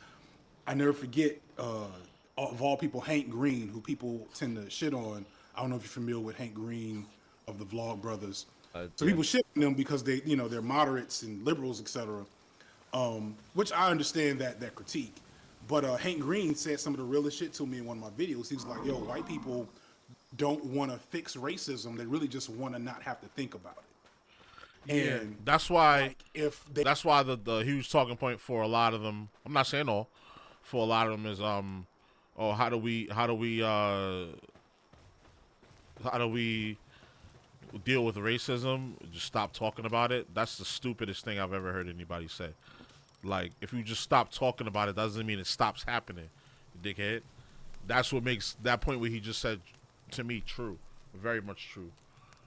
I never forget, of all people, Hank Green, who people tend to shit on. I don't know if you're familiar with Hank Green of the Vlog Brothers. So people shit on them because they, you know, they're moderates and liberals, etc. Which I understand that critique. But Hank Green said some of the realest shit to me in one of my videos. He was like, yo, white people don't want to fix racism. They really just want to not have to think about it. Yeah, And that's why, like, that's why the huge talking point for a lot of them, I'm not saying all, for a lot of them is oh, how do we deal with racism? Just stop talking about it. That's the stupidest thing I've ever heard anybody say. Like, if you just stop talking about it, doesn't mean it stops happening, dickhead. That's what makes that point where he just said to me true, very much true.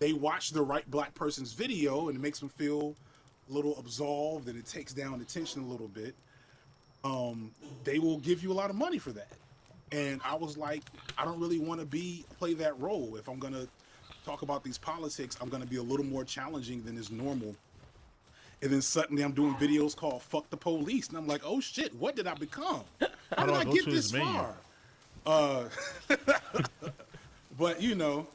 they watch the right black person's video and it makes them feel a little absolved, and it takes down the tension a little bit, they will give you a lot of money for that. And I was like, I don't really want to play that role. If I'm going to talk about these politics, I'm going to be a little more challenging than is normal. And then suddenly I'm doing videos called Fuck the Police. And I'm like, oh shit, what did I become? How did I get this far? But you know,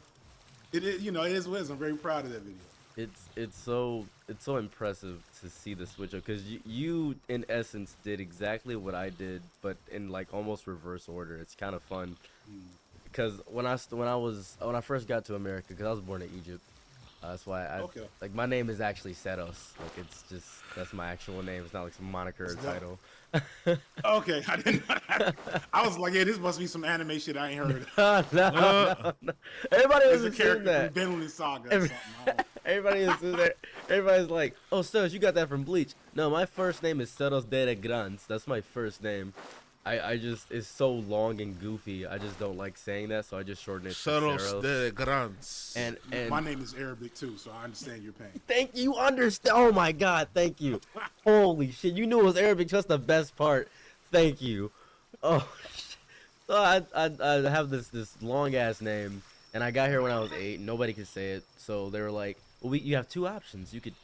it is what it is. I'm very proud of that video. It's so impressive to see the switch up, because you in essence did exactly what I did, but in like almost reverse order. It's kind of fun because when I first got to America, because I was born in Egypt, That's why I Okay. like my name is actually Setos. Like it's just that's my actual name. It's not like some moniker or title. Okay, I didn't know that. I was like, yeah, this must be some anime shit I ain't heard. No. Everybody It's was a character assuming that. from Vinland Saga or something. I don't know. Everybody assumes that. Everybody's like, "Oh, Setos, you got that from Bleach." No, my first name is Setos de Grans. That's my first name. I just it's so long and goofy. I just don't like saying that, so I just shorten it to Seros Seros. de Grans. And My name is Arabic too, so I understand your pain. thank you, understand. Oh my God, thank you. Holy shit, you knew it was Arabic. Just the best part. Thank you. Oh, shit. So I have this long ass name, and I got here when I was 8. Nobody could say it, so they were like, "Well, you have 2 options. You could,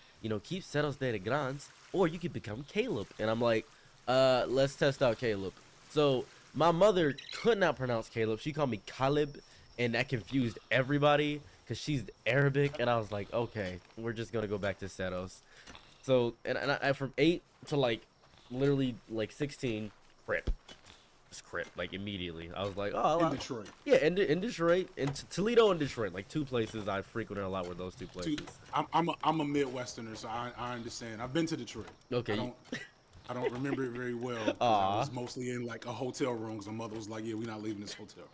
keep Setos de Grans, or you could become Caleb." And I'm like, let's test out Caleb. So my mother could not pronounce Caleb. She called me Caleb, and that confused everybody because she's Arabic. And I was like, okay, we're just gonna go back to Setos. So and I from 8 to literally 16, crit, just crit like immediately. I was like, oh, In Detroit. yeah, in Detroit, in Toledo and Detroit, like 2 places I frequented a lot were those 2 places. Dude, I'm a Midwesterner, so I understand. I've been to Detroit. Okay. I don't remember it very well. 'Cause I was mostly in like a hotel room. So my mother was like, "Yeah, we're not leaving this hotel."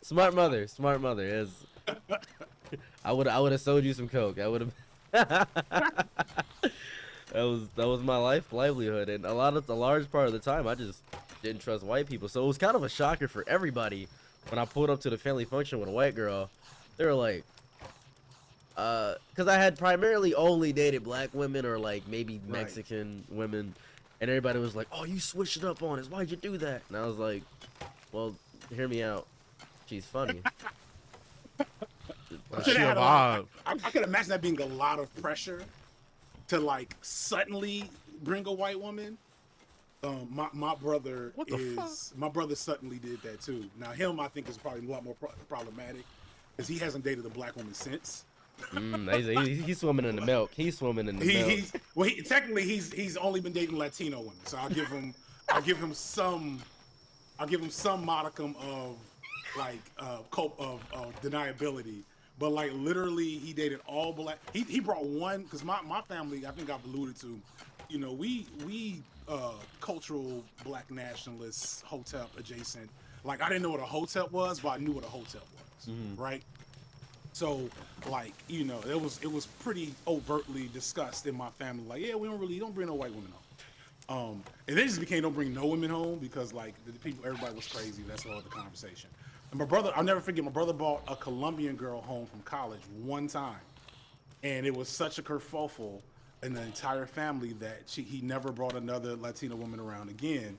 Smart mother. I would have sold you some coke. I would have. that was my livelihood, and a large part of the time I just didn't trust white people. So it was kind of a shocker for everybody when I pulled up to the family function with a white girl. They were like, because I had primarily only dated black women or like maybe Mexican women, and everybody was like, "Oh, you switched it up on us. Why'd you do that?" And I was like, "Well, hear me out. She's funny." I could imagine that being a lot of pressure to like suddenly bring a white woman. My brother my brother suddenly did that too. Now him, I think, is probably a lot more problematic because he hasn't dated a black woman since. He's swimming in the milk. He's swimming in the milk. Technically he's only been dating Latino women, so I'll give him some modicum of like deniability. But like literally, he dated all black. He brought one because my family, I think I've alluded to, we cultural black nationalists, hotep adjacent. Like I didn't know what a hotep was, but I knew what a hotep was, right? So like it was pretty overtly discussed in my family. Like yeah, we don't bring no white women home. And then it just became don't bring no women home because like everybody was crazy. That's all the conversation. And my brother, I'll never forget, my brother brought a Colombian girl home from college one time, and it was such a kerfuffle in the entire family that he never brought another Latina woman around again.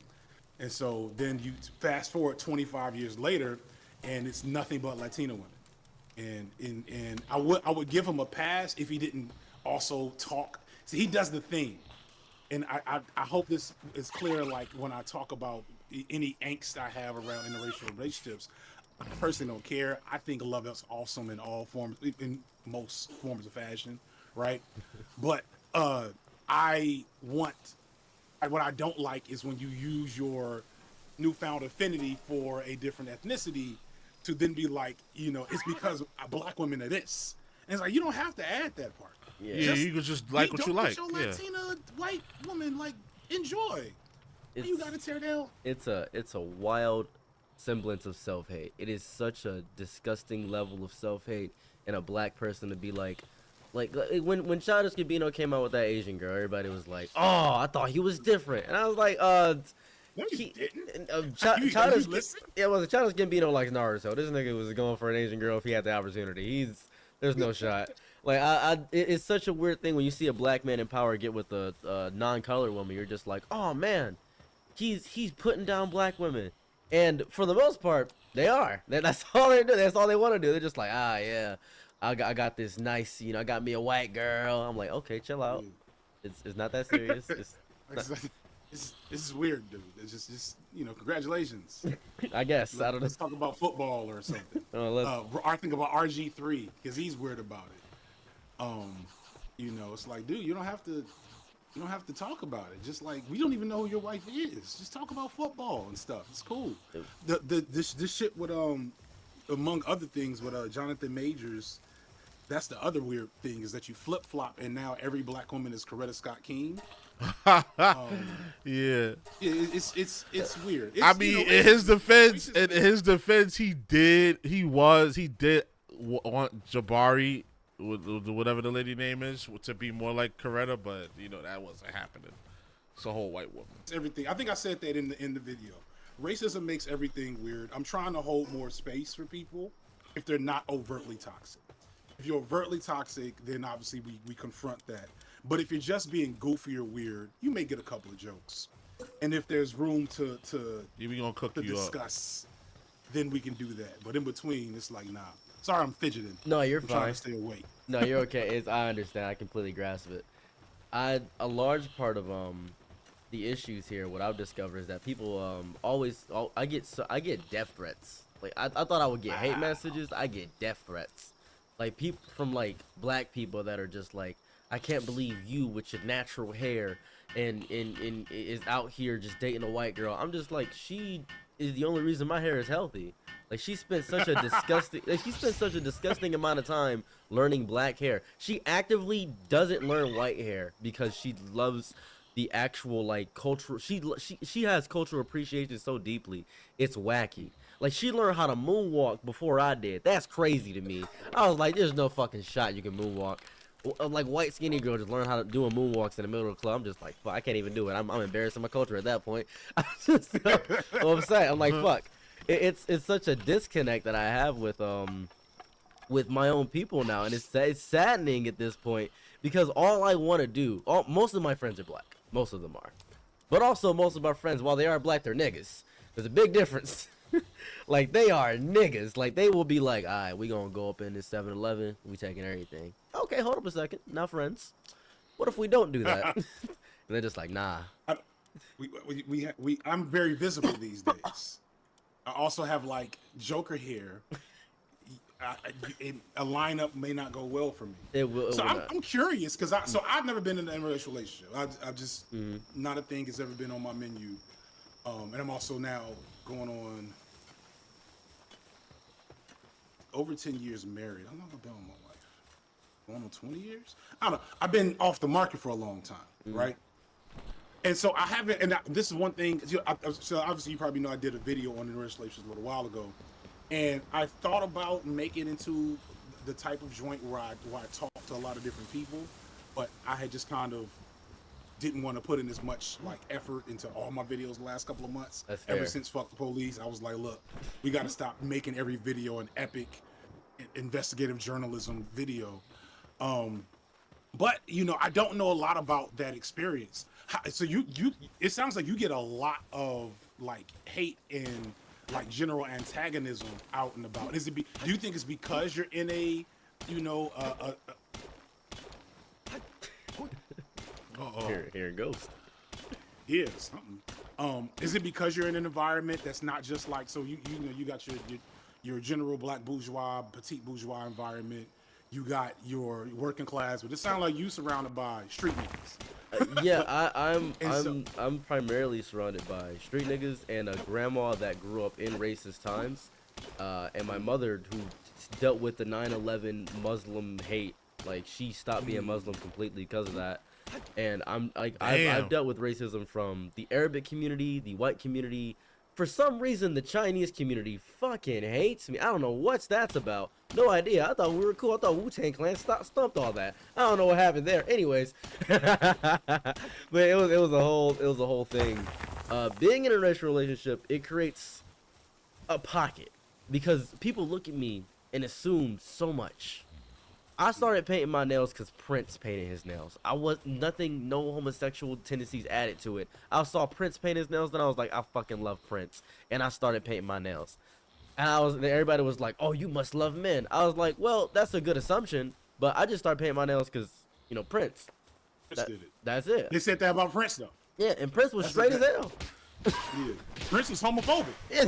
And so then you fast forward 25 years later, and it's nothing but Latina women. And I would give him a pass if he didn't also talk. See, he does the thing, and I hope this is clear. Like when I talk about any angst I have around interracial relationships, I personally don't care. I think love is awesome in all forms, in most forms of fashion, right? But what I don't like is when you use your newfound affinity for a different ethnicity to then be like, it's because black women are this. And it's like, you don't have to add that part. Yeah, you could just like what you like. Your Latina white woman, like, enjoy. You gotta tear down. It's a wild semblance of self-hate. It is such a disgusting level of self-hate in a black person to be like when Childish Gambino came out with that Asian girl, everybody was like, "Oh, I thought he was different," and I was like, No, you didn't. Childish Gambino likes Naruto. This nigga was going for an Asian girl if he had the opportunity. There's no shot. Like it's such a weird thing when you see a black man in power get with a non-colored woman. You're just like, oh man, he's putting down black women, and for the most part, they are. That's all they do. That's all they want to do. They're just like, yeah, I got this nice, I got me a white girl. I'm like, okay, chill out. It's not that serious. This is weird, dude. It's just congratulations. I guess. I don't know. Let's talk about football or something. I think about RG3 because he's weird about it. It's like, dude, you don't have to talk about it. Just like we don't even know who your wife is. Just talk about football and stuff. It's cool. This shit with among other things with Jonathan Majors that's the other weird thing is that you flip flop, and now every black woman is Coretta Scott King. Yeah. It's weird. It's, I mean, in his defense, he did want Jabari, whatever the lady name is, to be more like Coretta, but you know that wasn't happening. It's a whole white woman. It's everything. I think I said that in the video. Racism makes everything weird. I'm trying to hold more space for people if they're not overtly toxic. If you're overtly toxic, then obviously we confront that. But if you're just being goofy or weird, you may get a couple of jokes. And if there's room to we gonna cook you discuss, then we can do that. But in between, it's like, nah. Sorry, I'm fidgeting. No, you're I'm fine. trying to stay awake. No, you're okay. I understand. I completely grasp it. A large part of the issues here, what I've discovered is that people I get death threats. Like I thought I would get hate messages. I get death threats. Like people from like black people that are just like, I can't believe you with your natural hair and is out here just dating a white girl. I'm just like, she is the only reason my hair is healthy. Like she spent such a disgusting amount of time learning black hair. She actively doesn't learn white hair because she loves the actual like cultural. She has cultural appreciation so deeply, it's wacky. Like she learned how to moonwalk before I did. That's crazy to me. I was like, there's no fucking shot you can moonwalk. Like white skinny girl just learn how to do moonwalks in the middle of the club. I'm just like, fuck, I can't even do it. I'm embarrassing my culture at that point. I'm saying, I'm like, fuck. It's such a disconnect that I have with my own people now, and it's saddening at this point because all I want to do, most of my friends are black, most of them are, but also most of my friends, while they are black, they're niggas. There's a big difference. Like they are niggas. Like they will be like, all right, we gonna go up in this 7-Eleven, we taking everything. Okay, hold up a second. Now, friends, what if we don't do that? And they're just like, nah. I'm very visible these days. I also have like Joker hair. A lineup may not go well for me. It will. So I'm curious because I've never been in an relationship. I've just not a thing has ever been on my menu. And I'm also now going on over 10 years married. How long have I been with my wife? Going on 20 years? I don't know. I've been off the market for a long time, right? And so I haven't, and this is one thing, so obviously you probably know I did a video on interracial relations a little while ago, and I thought about making into the type of joint where I talk to a lot of different people, but I had just kind of didn't want to put in as much like effort into all my videos the last couple of months. Ever since Fuck the Police, I was like, look, we got to stop making every video an epic investigative journalism video. But you know, I don't know a lot about that experience. So it sounds like you get a lot of like hate and like general antagonism out and about. Do you think it's because you're in a, you know, Here it goes. Yeah, something. Is it because you're in an environment that's not just like, so you know, you got your general black bourgeois, petite bourgeois environment. You got your working class, but it sounds like you surrounded by street niggas. Yeah, I'm primarily surrounded by street niggas and a grandma that grew up in racist times, and my mother who dealt with the 9/11 Muslim hate. Like she stopped being Muslim completely because of that. And I'm like, I've dealt with racism from the Arabic community, the white community. For some reason, the Chinese community fucking hates me. I don't know what that's about. No idea. I thought we were cool. I thought Wu-Tang Clan stumped all that. I don't know what happened there. Anyways, but it was a whole thing. Being in a racial relationship, it creates a pocket because people look at me and assume so much. I started painting my nails because Prince painted his nails. No homosexual tendencies added to it. I saw Prince paint his nails, and I was like, I fucking love Prince. And I started painting my nails. And everybody was like, oh, you must love men. I was like, well, that's a good assumption, but I just started painting my nails because, you know, Prince. Prince did it. That's it. They said that about Prince, though. Yeah, and Prince was straight as hell. Yeah. Prince was homophobic. Yeah.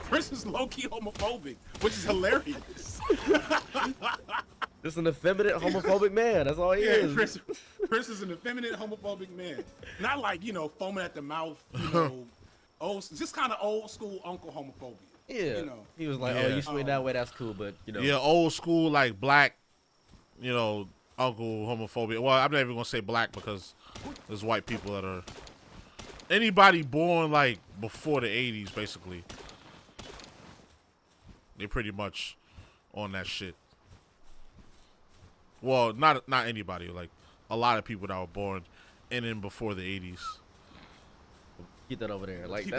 Prince was low-key homophobic, which is hilarious. Just an effeminate homophobic man. That's all he is. Prince is an effeminate homophobic man. Not like, you know, foaming at the mouth, you know, just kind of old school uncle homophobia. Yeah. You know. He was like, Yeah. "Oh, you swing that way, that's cool," but you know. Yeah, old school like black, you know, uncle homophobia. Well, I'm not even gonna say black because there's white people that are anybody born like before the 80s, basically. They pretty much on that shit. Well, not anybody, like a lot of people that were born in and before the 80s. Keep that over there, like keep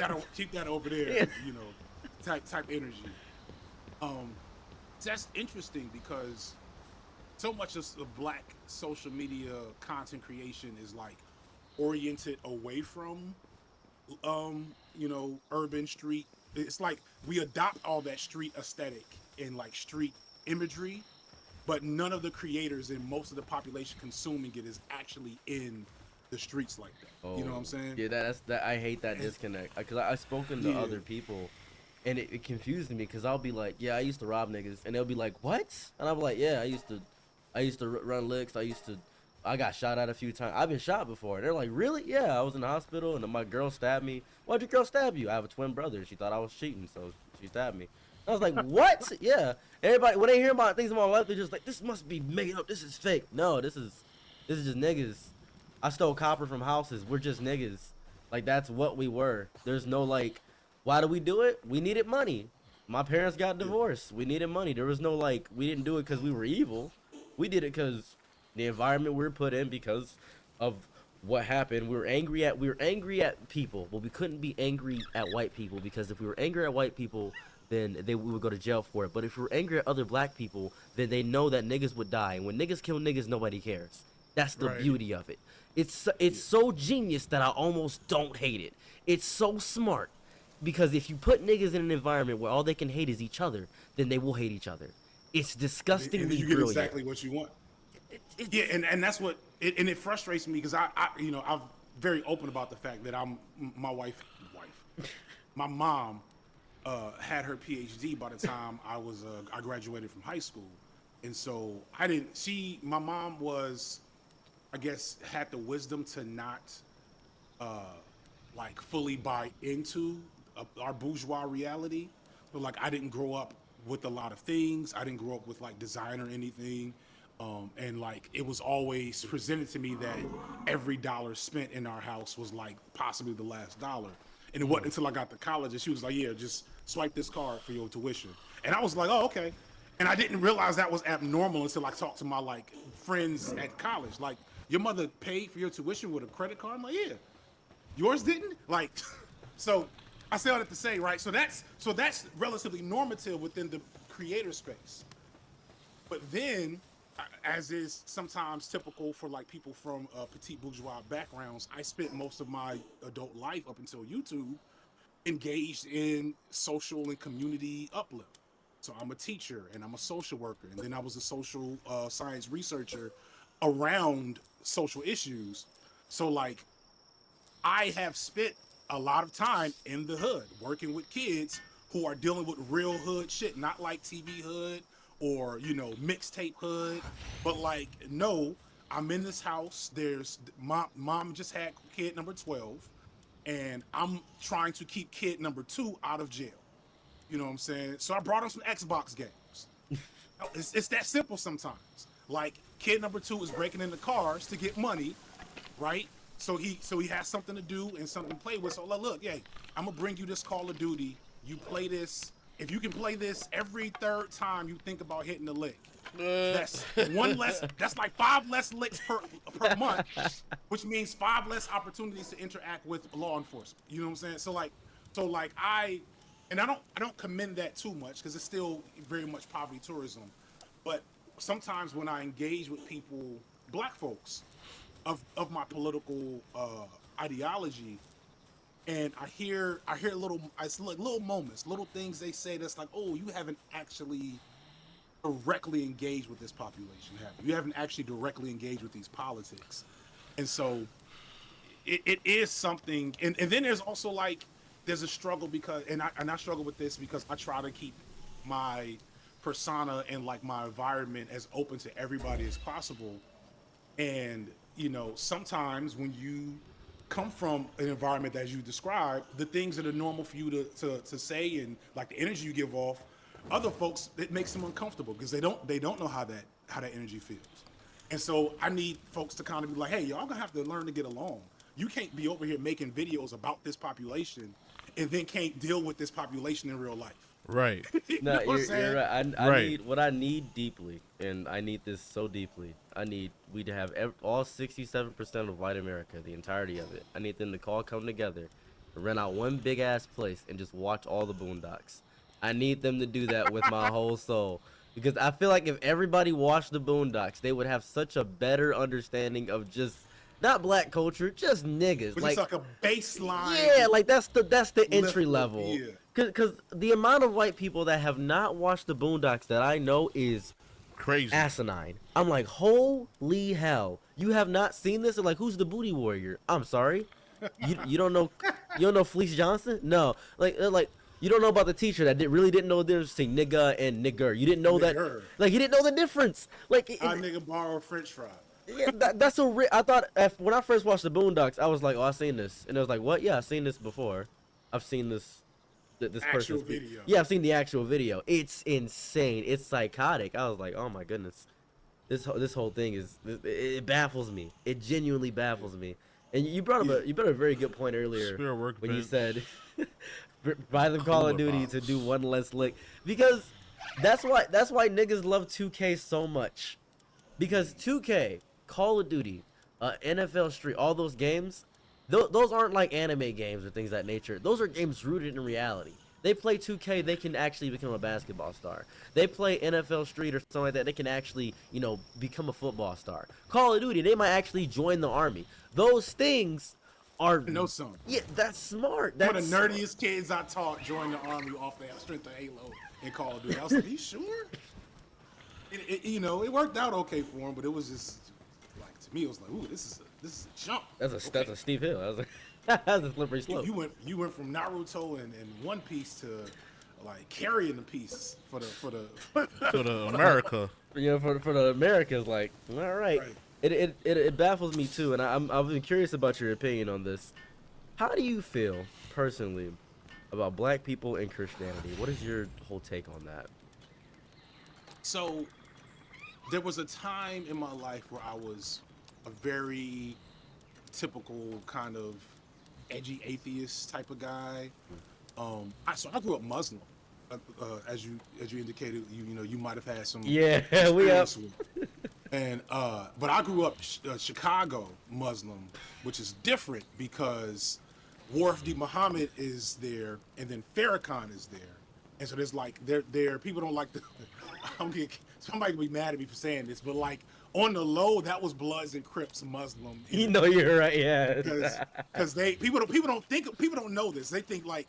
that over there. Yeah. You know, type energy. That's interesting because so much of black social media content creation is like oriented away from, you know, urban street. It's like we adopt all that street aesthetic and like street imagery, but none of the creators and most of the population consuming it is actually in the streets like that. You know what I'm saying? Yeah, that's I hate that disconnect because I've spoken to other people, and it confused me because I'll be like, yeah, I used to rob niggas, and they'll be like, what? And I'll be like, yeah, I used to run licks. I got shot at a few times. I've been shot before. They're like, really? Yeah, I was in the hospital and my girl stabbed me. Why'd your girl stab you? I have a twin brother. She thought I was cheating, so she stabbed me. I was like, what? Yeah. Everybody, when they hear about things in my life, they're just like, this must be made up. This is fake. No, this is just niggas. I stole copper from houses. We're just niggas. Like, that's what we were. There's no, like, why do we do it? We needed money. My parents got divorced. We needed money. There was no, like, we didn't do it because we were evil. We did it because the environment we were put in because of what happened. We were angry at people, but we couldn't be angry at white people because if we were angry at white people, then we would go to jail for it. But if we were angry at other black people, then they know that niggas would die. And when niggas kill niggas, nobody cares. That's the beauty of it. It's so genius that I almost don't hate it. It's so smart because if you put niggas in an environment where all they can hate is each other, then they will hate each other. It's disgustingly and you get brilliant. exactly what you want. Yeah, and that's what it frustrates me because I you know, I'm very open about the fact that my mom had her PhD by the time I graduated from high school, and so my mom was, I guess, had the wisdom to not like fully buy into our bourgeois reality. But like I didn't grow up with a lot of things. I didn't grow up with like design or anything. And like it was always presented to me that every dollar spent in our house was like possibly the last dollar. And it wasn't until I got to college and she was like, yeah, just swipe this card for your tuition. And I was like, oh, okay. And I didn't realize that was abnormal until I talked to my like friends at college. Like, your mother paid for your tuition with a credit card? I'm like, yeah. Yours didn't? Like, so I say all that to say, right? So that's relatively normative within the creator space. But then, as is sometimes typical for like people from petite bourgeois backgrounds, I spent most of my adult life up until YouTube engaged in social and community uplift. So I'm a teacher and I'm a social worker, and then I was a social science researcher around social issues. So like I have spent a lot of time in the hood working with kids who are dealing with real hood shit, not like TV hood or, you know, mixtape hood, but like, no, I'm in this house. There's mom just had kid number 12, and I'm trying to keep kid number 2 out of jail. You know what I'm saying? So I brought him some Xbox games. It's that simple sometimes. Like, kid number 2 is breaking into cars to get money, right? So he has something to do and something to play with. So look, yeah, I'm gonna bring you this Call of Duty. You play this. If you can play this every third time you think about hitting the lick, that's one less. That's like 5 less licks per month, which means 5 less opportunities to interact with law enforcement. You know what I'm saying? So I don't commend that too much because it's still very much poverty tourism. But sometimes when I engage with people, black folks, of my political ideology, and I hear it's like little moments, little things they say that's like, oh, you haven't actually directly engaged with this population, have you? You haven't actually directly engaged with these politics. And so it is something, and then there's also like, there's a struggle because, and I struggle with this because I try to keep my persona and like my environment as open to everybody as possible. And, you know, sometimes when you come from an environment that you described, the things that are normal for you to say and like the energy you give off, other folks, it makes them uncomfortable because they don't know how that energy feels. And so I need folks to kind of be like, hey, y'all gonna have to learn to get along. You can't be over here making videos about this population and then can't deal with this population in real life. Right. No, you're right. I need what I need deeply, and I need this so deeply. I need we to have all 67% of white America, the entirety of it. I need them to all come together, rent out one big ass place, and just watch all the Boondocks. I need them to do that with my whole soul, because I feel like if everybody watched the Boondocks, they would have such a better understanding of just not black culture, just niggas. But like it's like a baseline. Yeah, like that's the entry level. Yeah. Cause the amount of white people that have not watched the Boondocks that I know is crazy, asinine. I'm like, holy hell, you have not seen this? And like, who's the booty warrior? I'm sorry, you don't know Fleece Johnson? No, like you don't know about the teacher that really didn't know the difference between nigga and nigger. You didn't know that, like he didn't know the difference. Like I nigga borrow French fry. Yeah, that's a I thought when I first watched the Boondocks, I was like, oh, I've seen this, and I was like, what? Yeah, I've seen this before. I've seen this actual person's video. Yeah, I've seen the actual video. It's insane. It's psychotic. I was like, oh my goodness, this whole thing it baffles me. It genuinely baffles me. And you brought up a very good point earlier when you said buy them Call of Duty to do one less lick, because that's why niggas love 2K so much, because 2K, Call of Duty, NFL Street, all those games. Those aren't like anime games or things of that nature. Those are games rooted in reality. They play 2K, they can actually become a basketball star. They play NFL Street or something like that, they can actually, become a football star. Call of Duty, they might actually join the army. Those things are... No, son. Yeah, that's smart. One of the nerdiest kids I taught joined the army off the strength of Halo in Call of Duty. I was like, are you sure? It worked out okay for him, but it was just, like, to me, it was like, ooh, this is a jump. That's a steep hill. I was like, that's a slippery slope. You went from Naruto and One Piece to like carrying the piece for the America. For the Americas, like, all right. It baffles me too, and I've been curious about your opinion on this. How do you feel personally about black people and Christianity? What is your whole take on that? So, there was a time in my life where I was a very typical kind of edgy atheist type of guy. So I grew up Muslim, as you indicated. You might have had some. Yeah, we have. And but I grew up Chicago Muslim, which is different because Warfdi Muhammad is there, and then Farrakhan is there, and so there's like there people don't like the. Somebody will be mad at me for saying this, but like on the low, that was Bloods and Crips Muslim. You're right, yeah. Because people don't know this. They think like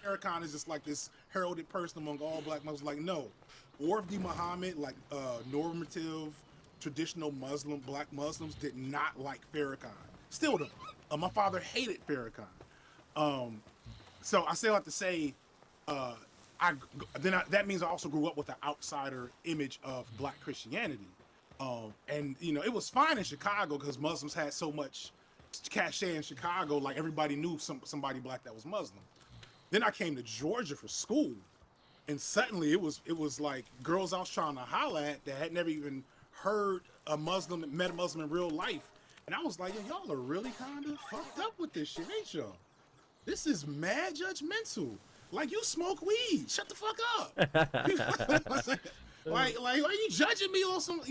Farrakhan is just like this heralded person among all black Muslims. Like no, Warfdi Muhammad, like normative, traditional black Muslims did not like Farrakhan. Still don't. My father hated Farrakhan. So I say all that to say, that means I also grew up with an outsider image of black Christianity. And it was fine in Chicago because Muslims had so much cachet in Chicago, like everybody knew somebody black that was Muslim. Then I came to Georgia for school, and suddenly it was like girls I was trying to holler at that had never even heard met a Muslim in real life. And I was like, y'all are really kind of fucked up with this shit, ain't y'all? This is mad judgmental. Like, you smoke weed. Shut the fuck up. like, are you judging me on some,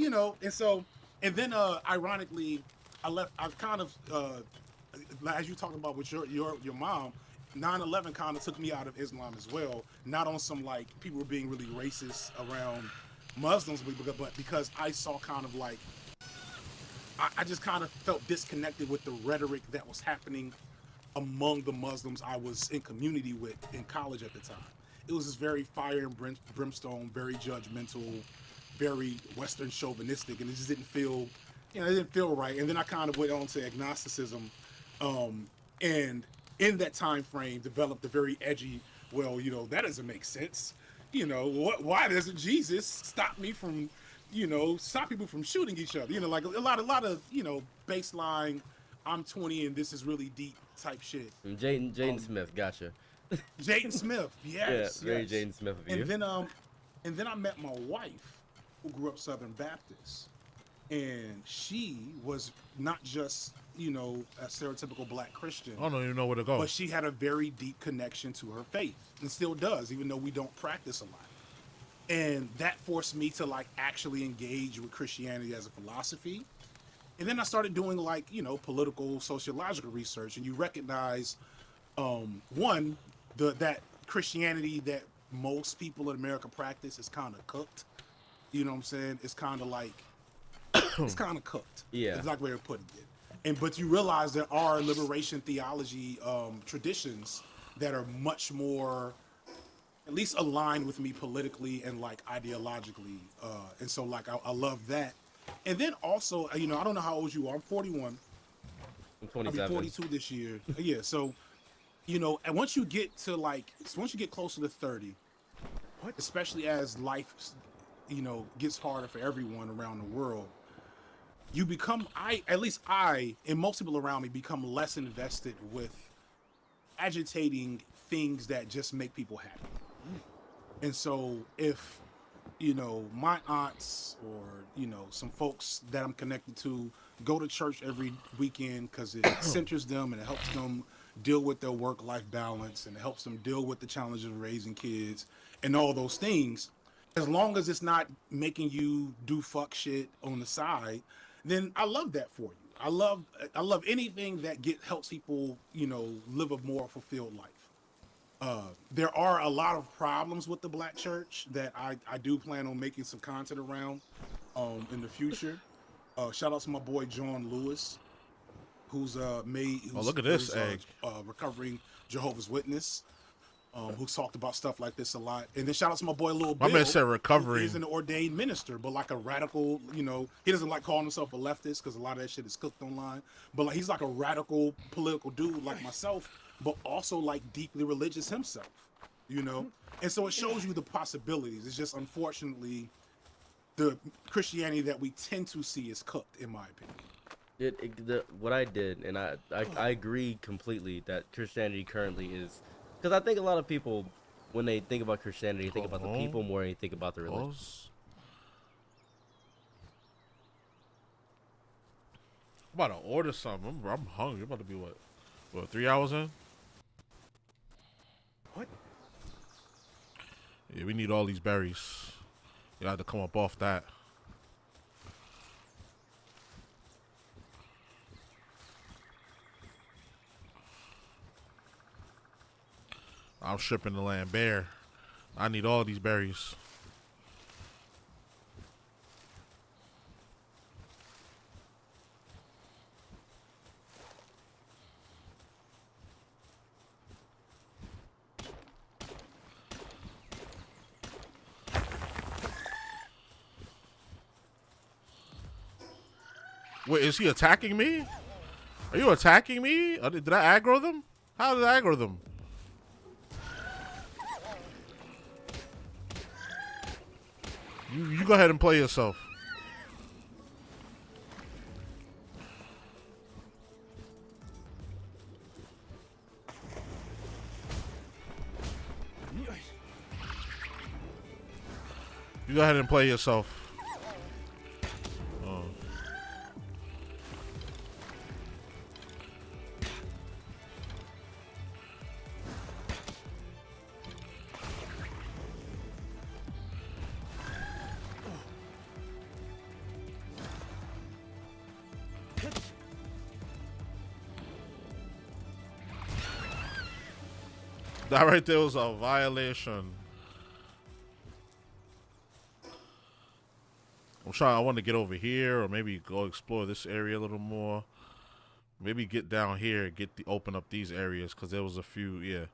and then, ironically, I kind of, as you talking about with your mom, 9/11 kind of took me out of Islam as well. Not on some, like, people were being really racist around Muslims, but because I saw kind of like, I just kind of felt disconnected with the rhetoric that was happening among the Muslims I was in community with in college at the time. It was just very fire and brimstone, very judgmental, very Western chauvinistic, and it just didn't feel, it didn't feel right. And then I kind of went on to agnosticism, and in that time frame developed a very edgy, well, that doesn't make sense. Why doesn't Jesus stop me from, stop people from shooting each other? Like a lot of, baseline I'm 20 and this is really deep type shit. Jaden Smith, gotcha. Jaden Smith, yes, Yeah, very yes. Jaden Smith of you. And then I met my wife, who grew up Southern Baptist, and she was not just, you know, a stereotypical black Christian. I don't even know where to go. But she had a very deep connection to her faith, and still does, even though we don't practice a lot. And that forced me to like actually engage with Christianity as a philosophy. And then I started doing like, you know, political, sociological research, and you recognize, one, that Christianity that most people in America practice is kind of cooked. You know what I'm saying? It's kind of like, it's kind of cooked. Yeah. It's not the way of putting it. But you realize there are liberation theology traditions that are much more, at least aligned with me politically and like ideologically. And so like, I love that. And then also, you know, I don't know how old you are. I'm 41. I'm 27. I'll be 42 this year. Yeah. So, you know, and once you get closer to 30, especially as life, you know, gets harder for everyone around the world, you become, at least I, and most people around me, become less invested with agitating things that just make people happy. And so if, you know, my aunts or, you know, some folks that I'm connected to go to church every weekend because it centers them and it helps them deal with their work-life balance and it helps them deal with the challenges of raising kids and all those things, as long as it's not making you do fuck shit on the side, then I love that for you. I love anything that helps people, you know, live a more fulfilled life. There are a lot of problems with the black church that I do plan on making some content around in the future. Shout out to my boy John Lewis, who's look at this egg. Recovering Jehovah's Witness, who's talked about stuff like this a lot. And then shout out to my boy Lil My Bill. man said recovering. He's an ordained minister, but like a radical, you know, he doesn't like calling himself a leftist because a lot of that shit is cooked online. But like he's like a radical political dude like myself, but also like deeply religious himself, you know? And so it shows you the possibilities. It's just unfortunately the Christianity that we tend to see is cooked, in my opinion. What I did, and I agree completely that Christianity currently is, because I think a lot of people, when they think about Christianity, think about the people more than they think about the religion. I'm about to order something. I'm hungry. About to be what 3 hours in? What? Yeah, we need all these berries. You have to come up off that. I'm stripping the land bare. I need all these berries. Wait, is he attacking me? Are you attacking me? Did I aggro them? How did I aggro them? You go ahead and play yourself. You go ahead and play yourself. Oh. That right there was a violation. I want to get over here, or maybe go explore this area a little more. Maybe get down here, open up these areas, because there was a few. Yeah,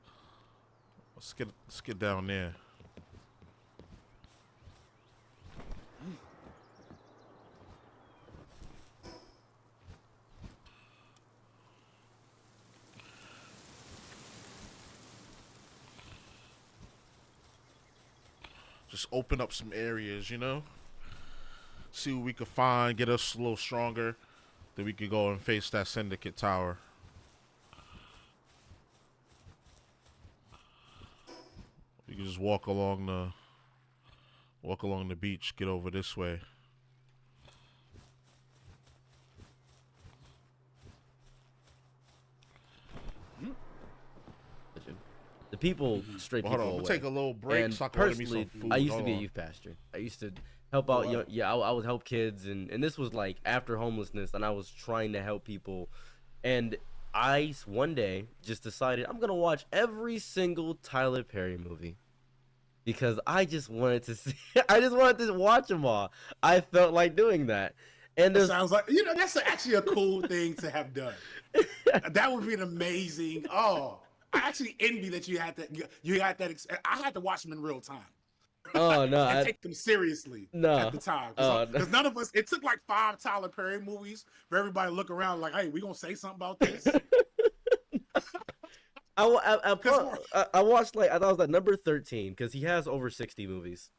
let's get down there. Just open up some areas, you know? See what we can find, get us a little stronger. Then we could go and face that syndicate tower. We can just walk along the beach, get over this way. The people, straight Well, people. hold on, we'll take a little break. And So I can order me personally, some food. I used to Hold be a on. youth pastor. I used to help out. I would help kids, and this was like after homelessness, and I was trying to help people. And I one day just decided I'm gonna watch every single Tyler Perry movie because I just wanted to see. I just wanted to watch them all. I felt like doing that. And That sounds like, you know, that's actually a cool thing to have done. That would be an amazing. Oh, I actually envy that you had that. You had that. I had to watch them in real time. Oh no, and take them seriously at the time. Because none of us. It took like 5 Tyler Perry movies for everybody to look around like, hey, we gonna say something about this. I watched like I thought I was at number 13 because he has over 60 movies.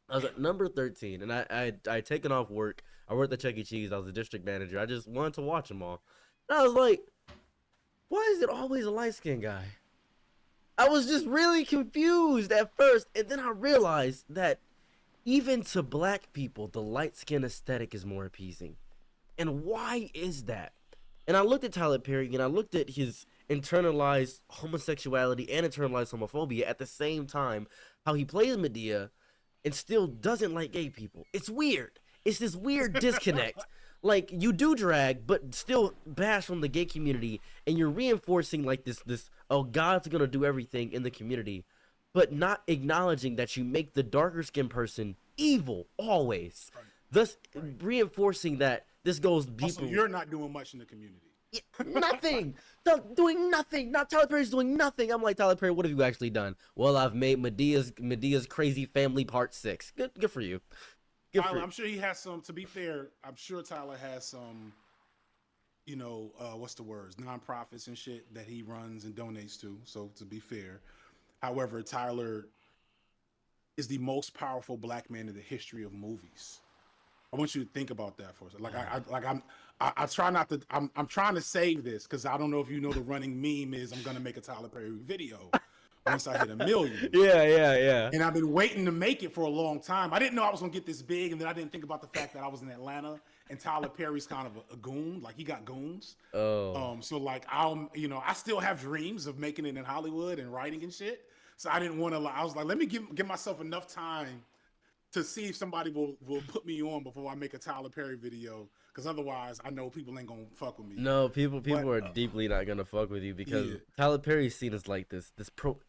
I was at number 13, and I taken off work. I worked at Chuck E. Cheese. I was the district manager. I just wanted to watch them all. And I was like, why is it always a light-skinned guy? I was just really confused at first, and then I realized that even to black people, the light-skin aesthetic is more appeasing. And why is that? And I looked at Tyler Perry, and I looked at his internalized homosexuality and internalized homophobia at the same time, how he plays Medea and still doesn't like gay people. It's weird. It's this weird disconnect. Like, you do drag, but still bash on the gay community, and you're reinforcing like this, oh, God's gonna do everything in the community, but not acknowledging that you make the darker skinned person evil always. Right. Thus reinforcing that this goes deeper. Also, you're not doing much in the community. Nothing. Doing nothing. Not Tyler Perry's doing nothing. I'm like, Tyler Perry, what have you actually done? Well, I've made Medea's Crazy Family Part 6. Good for you. Tyler, I'm sure he has some. To be fair, I'm sure Tyler has some. You know, what's the words? Nonprofits and shit that he runs and donates to. So to be fair, however, Tyler is the most powerful black man in the history of movies. I want you to think about that for a second. I try not to. I'm trying to save this because I don't know if you know the running meme is I'm gonna make a Tyler Perry video once I hit 1 million. Yeah. And I've been waiting to make it for a long time. I didn't know I was gonna get this big, and then I didn't think about the fact that I was in Atlanta and Tyler Perry's kind of a goon. Like, he got goons. Oh. So like I still have dreams of making it in Hollywood and writing and shit. So I didn't want to. I was like, let me give myself enough time to see if somebody will put me on before I make a Tyler Perry video, because otherwise I know people ain't gonna fuck with me. No, people are deeply not gonna fuck with you because Tyler Perry's seen as like this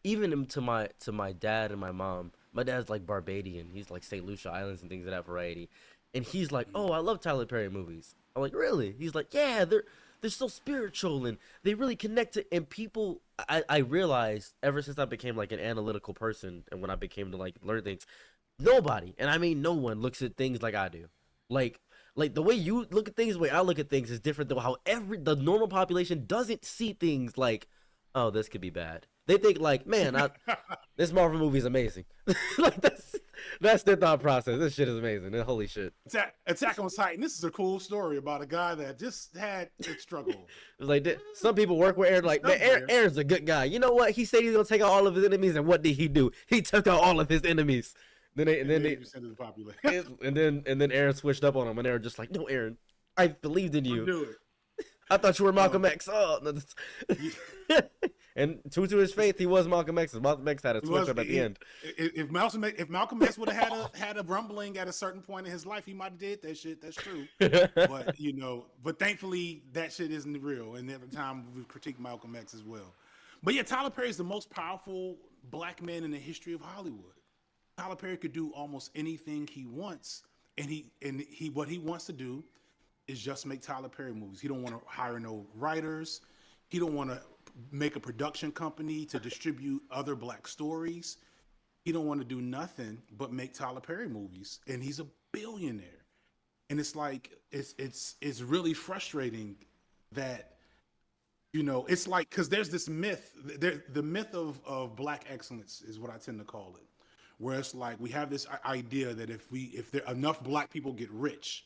even to my dad and my mom. My dad's like Barbadian. He's like St. Lucia Islands and things of that variety. And he's like, oh, I love Tyler Perry movies. I'm like, really? He's like, yeah, they're so spiritual and they really connect to, and people, I realized ever since I became like an analytical person and when I became to like learn things, nobody, and I mean no one, looks at things like I do. Like the way you look at things, the way I look at things is different than how the normal population doesn't see things like, oh, this could be bad. They think like, man, this Marvel movie is amazing. Like that's their thought process. This shit is amazing. Holy shit. Attack on Titan. This is a cool story about a guy that just had a struggle. It's like some people work with Aaron. Like, man, Aaron's a good guy. You know what? He said he's gonna take out all of his enemies, and what did he do? He took out all of his enemies. And then Aaron switched up on him, and Aaron just like, no, Aaron, I believed in you. I knew it. I thought you were Malcolm X. Oh, no, and true to his faith, he was Malcolm X. Malcolm X had a switch up at the end. If Malcolm X would have had a rumbling at a certain point in his life, he might have did that shit. That's true. But thankfully that shit isn't real. And every time we critique Malcolm X as well. But yeah, Tyler Perry is the most powerful black man in the history of Hollywood. Tyler Perry could do almost anything he wants, and he what he wants to do is just make Tyler Perry movies. He don't want to hire no writers. He don't want to make a production company to distribute other black stories. He don't want to do nothing but make Tyler Perry movies, and he's a billionaire. And it's like it's really frustrating that, you know, it's like, because there's this myth, the myth of black excellence is what I tend to call it, where it's like we have this idea that if there enough black people get rich,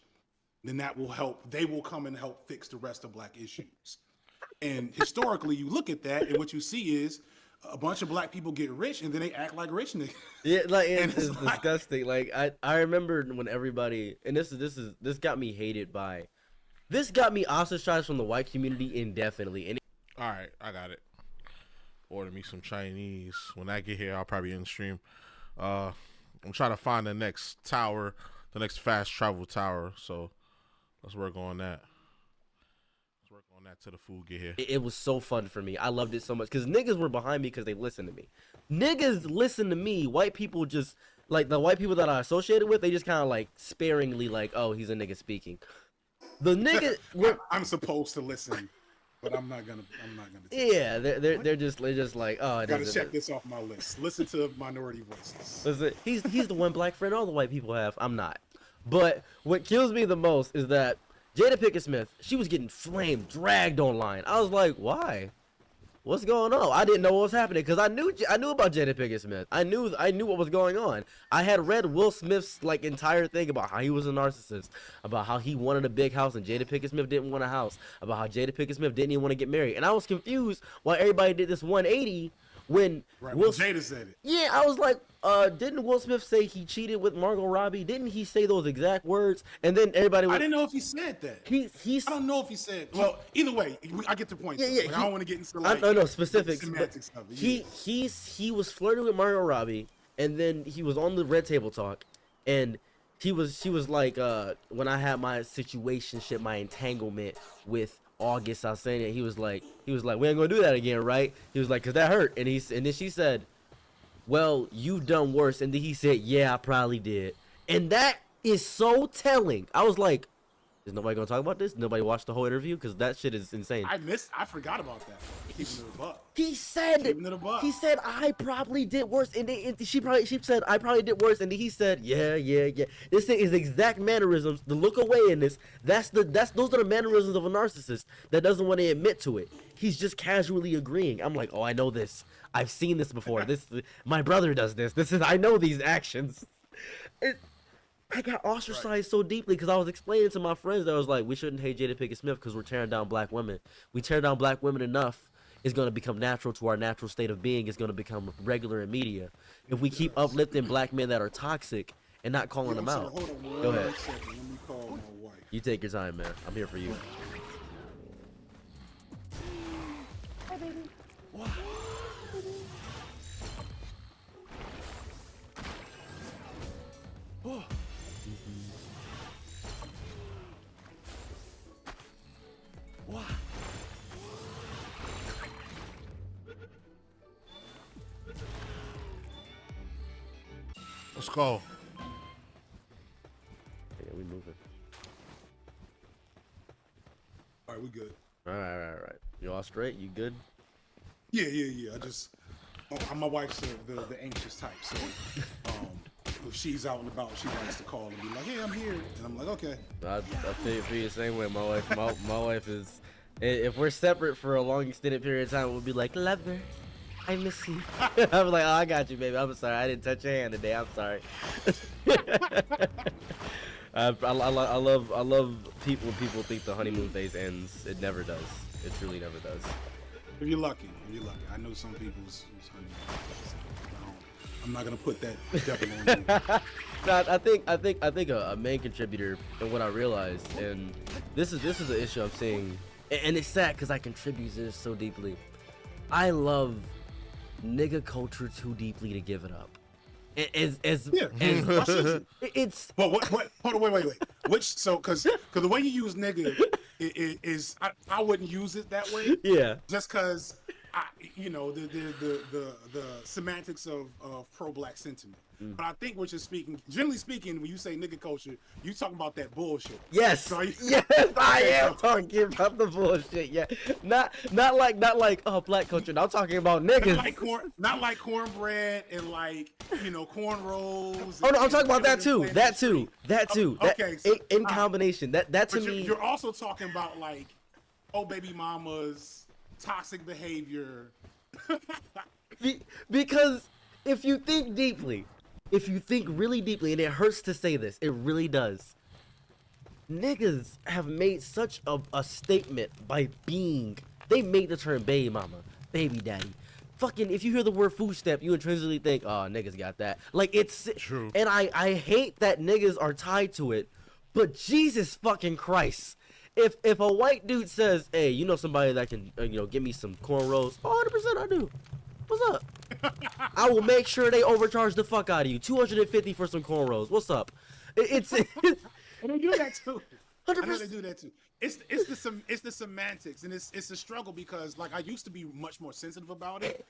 then that will help. They will come and help fix the rest of black issues. And historically, you look at that, and what you see is a bunch of black people get rich, and then they act like rich niggas. Yeah, like And it's it's like- disgusting. Like I remember when everybody, and this got me hated by, this got me ostracized from the white community indefinitely. And All right, I got it. Order me some Chinese. When I get here, I'll probably end stream. I'm trying to find the next tower, the next fast travel tower. So let's work on that. Let's work on that till the food get here. it was so fun for me. I loved it so much because niggas were behind me because they listened to me. Niggas listen to me. White people just like the white people that I associated with. They just kind of like sparingly like, oh, he's a nigga speaking. The nigga, I'm supposed to listen, but I'm not gonna. yeah, they're just like, oh, it Gotta is- check this off my list. Listen to minority voices. Listen, he's the one black friend all the white people have. I'm not. But what kills me the most is that Jada Pinkett Smith, she was getting flamed, dragged online. I was like, why? What's going on? I didn't know what was happening because I knew about Jada Pinkett Smith. I knew what was going on. I had read Will Smith's like entire thing about how he was a narcissist, about how he wanted a big house and Jada Pinkett Smith didn't want a house, about how Jada Pinkett Smith didn't even want to get married. And I was confused why everybody did this 180 when Right, Will when Jada said it. Yeah, I was like, didn't Will Smith say he cheated with Margot Robbie? Didn't he say those exact words? And then everybody I didn't know if he said that. He's I don't know if he said. Well, either way, I get the point. Yeah, though. yeah, Like, he- I don't want to get into I like don't know specifics, the but semantics of it. Yeah. he was flirting with Margot Robbie, and then he was on the Red Table Talk, and she was like, when I had my situationship, my entanglement with August Alsina, he was like, we ain't gonna do that again, right? He was like, cause that hurt, and then she said, well, you've done worse, and then he said, yeah, I probably did, and that is so telling. I was like, is nobody gonna talk about this? Nobody watched the whole interview because that shit is insane. I forgot about that. Keeping it a buck. He said, Keeping it a buck. he said, I probably did worse, and she said, I probably did worse, and he said, yeah. This thing is exact mannerisms. The look away in this, those are the mannerisms of a narcissist that doesn't want to admit to it. He's just casually agreeing. I'm like, oh, I know this. I've seen this before. My brother does this. I know these actions. I got ostracized so deeply because I was explaining to my friends that I was like, we shouldn't hate Jada Pinkett Smith because we're tearing down black women. We tear down black women enough, it's going to become natural to our natural state of being. It's going to become regular in media. If we keep uplifting black men that are toxic and not calling them out. Hold on Go one ahead. second. Let me call my wife. You take your time, man. I'm here for you. Hi, baby. Let's go. Yeah, we moving. All right, we good. All right. You all straight? You good? Yeah. I just, my wife's the anxious type, so if she's out and about, she likes to call and be like, "Hey, I'm here," and I'm like, "Okay." I feel the same way. My wife is. If we're separate for a long extended period of time, we'll be like, "Lover, I miss you." I'm like, "Oh, I got you, baby. I'm sorry. I didn't touch your hand today. I'm sorry." I love people when people think the honeymoon phase ends. It never does. It truly never does. If you're lucky, I know some people's honeymoon phase. I'm not gonna put that devil on you. No, I think a main contributor and what I realized, and this is the issue I'm seeing, and it's sad because I contribute to this so deeply. I love nigga culture too deeply to give it up. It's But what? Hold on, wait. Which because the way you use nigga is I wouldn't use it that way. Yeah. Just because the semantics of pro-black sentiment. But I think what you're generally speaking, when you say nigga culture, you talking about that bullshit. Yes. So Yes, I am talking about the bullshit. Yeah. Not like black culture. I'm talking about niggas. Not like cornbread and cornrows. Oh no, I'm talking about that too. That too. Okay. In combination. That to me. You're also talking about oh baby mamas, toxic behavior. Because if you think deeply, if you think really deeply, and it hurts to say this, it really does. niggas have made such a statement by being. They made the term baby mama, baby daddy. Fucking, if you hear the word food stamp, you intrinsically think, oh, niggas got that. Like, it's True. And I hate that niggas are tied to it, but Jesus fucking Christ. If a white dude says, hey, you know somebody that can, give me some cornrows, 100% I do. What's up? I will make sure they overcharge the fuck out of you. $250 for some cornrows. What's up? It's And they do that too. 100%. I know they do that too. It's the semantics, and it's a struggle because like I used to be much more sensitive about it,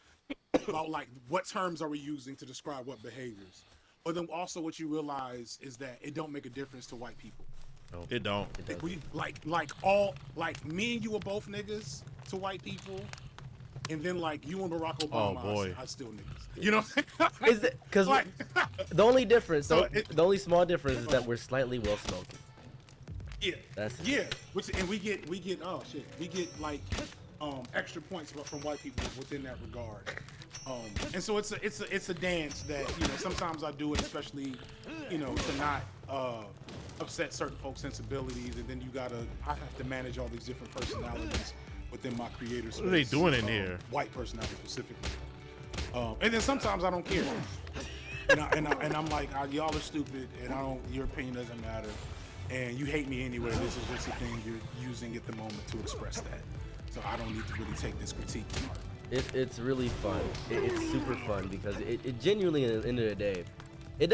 about like what terms are we using to describe what behaviors. But then also what you realize is that it don't make a difference to white people. No, it don't. Like we like me and you are both niggas to white people, and then like you and Barack Obama are still niggas. You know what I'm saying? Is it because like, the only difference, So the only small difference is that we're slightly well spoken. Yeah, That's it. yeah. And we get oh shit, we get like extra points from white people within that regard. And so it's a dance that sometimes I do it, especially to not upset certain folks' sensibilities, and then I have to manage all these different personalities within my creator space. What are they doing in here? White personalities specifically. And then sometimes I don't care, and I'm like, y'all are stupid, and your opinion doesn't matter. And you hate me anyway. This is just a thing you're using at the moment to express that. So I don't need to really take this critique to heart. It's really fun. It's super fun because it genuinely, at the end of the day, it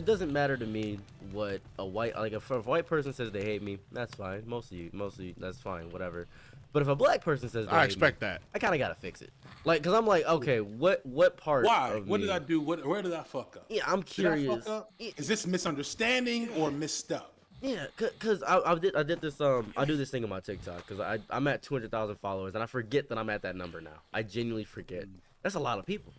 doesn't matter to me what if a white person says they hate me, that's fine. Mostly that's fine, whatever. But if a black person says they I hate expect me, that. I kind of gotta fix it. Like, cause I'm like, okay, what part? Why? Of What me- did I do? Where did I fuck up? Yeah, I'm Did I curious. fuck up? Is this misunderstanding or missed up? Yeah, cause I did this I do this thing on my TikTok because I'm at 200,000 followers and I forget that I'm at that number now. I genuinely forget. That's a lot of people.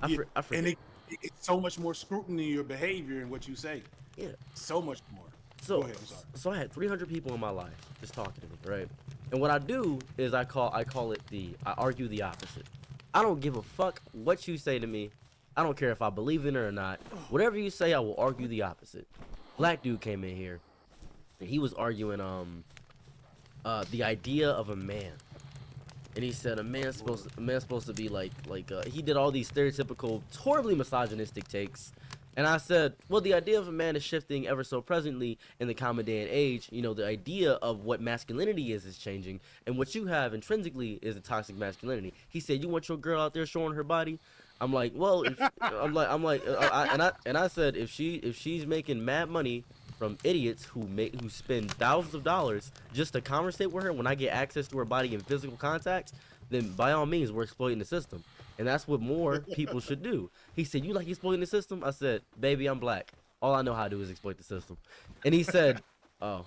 I forget. And it's so much more scrutiny of your behavior and what you say. Yeah, So much more. So, Go ahead, I'm sorry. so I had 300 people in my life just talking to me, right? And what I do is I argue the opposite. I don't give a fuck what you say to me. I don't care if I believe in it or not. Whatever you say, I will argue the opposite. Black dude came in here, and he was arguing the idea of a man. And he said a man's supposed to be like he did all these stereotypical, horribly misogynistic takes. And I said, well, the idea of a man is shifting ever so presently in the common day and age. The idea of what masculinity is changing, and what you have intrinsically is a toxic masculinity. He said, you want your girl out there showing her body? I'm like, well, I said, if she's making mad money from idiots who spend thousands of dollars just to conversate with her when I get access to her body in physical contact, then by all means, we're exploiting the system. And that's what more people should do. He said, you like exploiting the system? I said, baby, I'm black. All I know how to do is exploit the system. And he said, oh.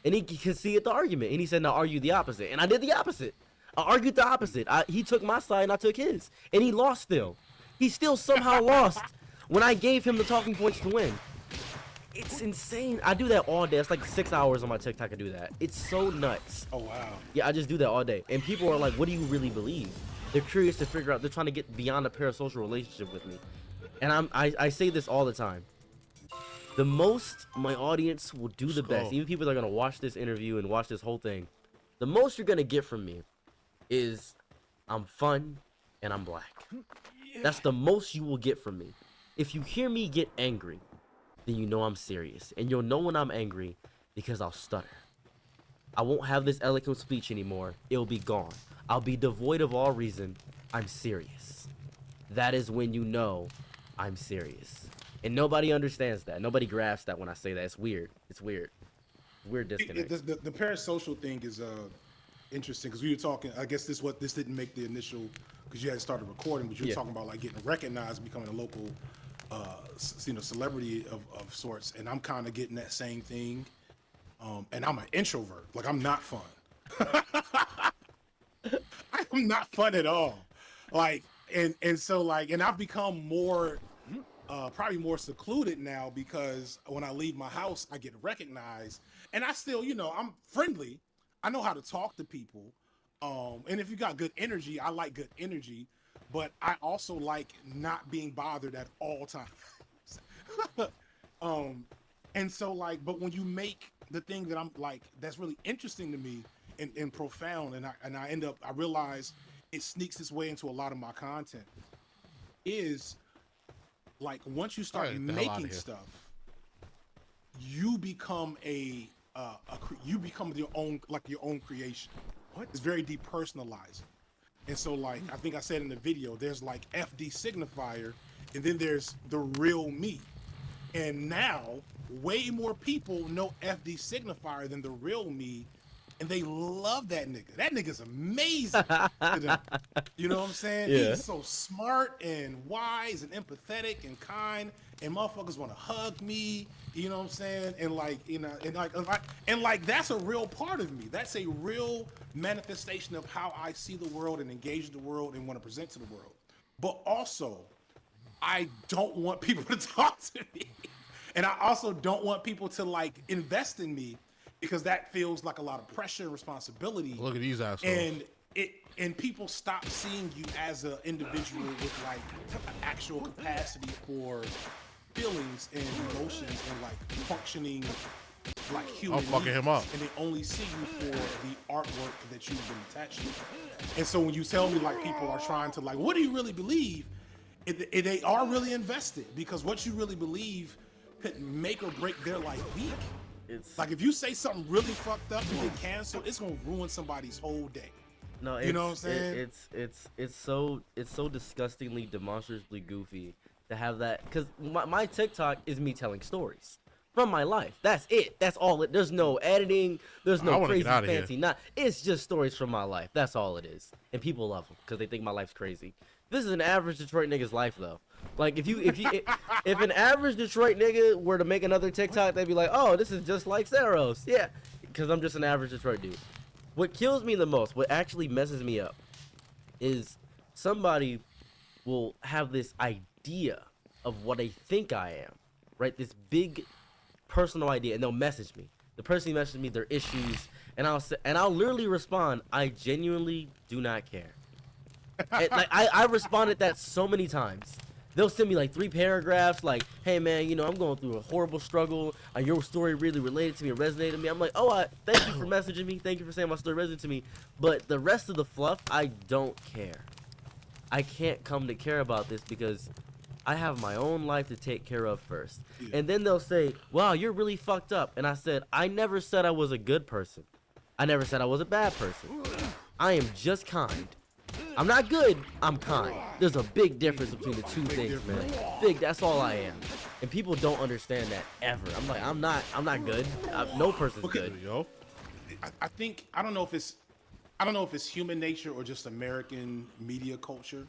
And he conceded the argument. And he said, now argue the opposite. And I did the opposite. I argued the opposite. He took my side and I took his. And he lost still. He still somehow lost when I gave him the talking points to win. It's insane. I do that all day. It's like 6 hours on my TikTok. I do that. It's so nuts. Oh, wow. Yeah, I just do that all day. And people are like, what do you really believe? They're curious to figure out. They're trying to get beyond a parasocial relationship with me. And I say this all the time. The most my audience will do the best, even people that are going to watch this interview and watch this whole thing, the most you're going to get from me is I'm fun and I'm black. That's the most you will get from me. If you hear me get angry, then you know I'm serious. And you'll know when I'm angry because I'll stutter. I won't have this eloquent speech anymore. It'll be gone. I'll be devoid of all reason. I'm serious. That is when you know I'm serious. And nobody understands that. Nobody grasps that when I say that. It's weird. It's weird. Weird disconnect. The parasocial thing is interesting because we were talking. I guess this didn't make the initial because you hadn't started recording, but you were talking about like getting recognized, becoming a local, celebrity of sorts. And I'm kind of getting that same thing. And I'm an introvert. Like I'm not fun. I'm not fun at all. Like and I've become more. Probably more secluded now because when I leave my house, I get recognized, and I still, I'm friendly. I know how to talk to people, and if you got good energy, I like good energy, but I also like not being bothered at all times. And so like, but when you make the thing that I'm like, that's really interesting to me and profound, and I end up, I realize it sneaks its way into a lot of my content, is like once you start making stuff, you become you become your own creation. It's very depersonalizing. And so like, I think I said in the video, there's like FD signifier, and then there's the real me. And now way more people know FD signifier than the real me, and they love that nigga. That nigga's amazing to them. You know what I'm saying? Yeah. He's so smart and wise and empathetic and kind, and motherfuckers want to hug me. You know what I'm saying? And like, you know, and like that's a real part of me. That's a real manifestation of how I see the world and engage in the world and want to present to the world. But also, I don't want people to talk to me. And I also don't want people to like invest in me, because that feels like a lot of pressure and responsibility. Look at these assholes. And people stop seeing you as an individual with like actual capacity for feelings and emotions and like functioning like human. I'm fucking him up. And they only see you for the artwork that you've been attached to. And so when you tell me like people are trying to like, what do you really believe? They are really invested, because what you really believe could make or break their life week. It's like if you say something really fucked up and get canceled, it's gonna ruin somebody's whole day. No, you know what I'm saying? It's so disgustingly, demonstrably goofy to have that, because my TikTok is me telling stories from my life. That's it. That's all it. There's no editing. There's no crazy fancy. It's just stories from my life. That's all it is. And people love them because they think my life's crazy. This is an average Detroit nigga's life, though. Like if an average Detroit nigga were to make another TikTok, they'd be like, oh, this is just like Saros. Yeah, because I'm just an average Detroit dude. What kills me the most, what actually messes me up, is somebody will have this idea of what I think I am, right? This big personal idea, and they'll message me. The person who messaged me their issues, and I'll literally respond, I genuinely do not care. And, like I responded that so many times. They'll send me like 3 paragraphs, like, hey man, you know, I'm going through a horrible struggle. Your story really related to me and resonated to me. I'm like, oh, thank you for messaging me. Thank you for saying my story resonated to me. But the rest of the fluff, I don't care. I can't come to care about this because I have my own life to take care of first. Yeah. And then they'll say, wow, you're really fucked up. And I said, I never said I was a good person. I never said I was a bad person. I am just kind. I'm not good, I'm kind. There's a big difference between the two things, man. Big, that's all I am. And people don't understand that ever. I'm like, I'm not good. No person's good. Yo. I think, I don't know if it's human nature or just American media culture,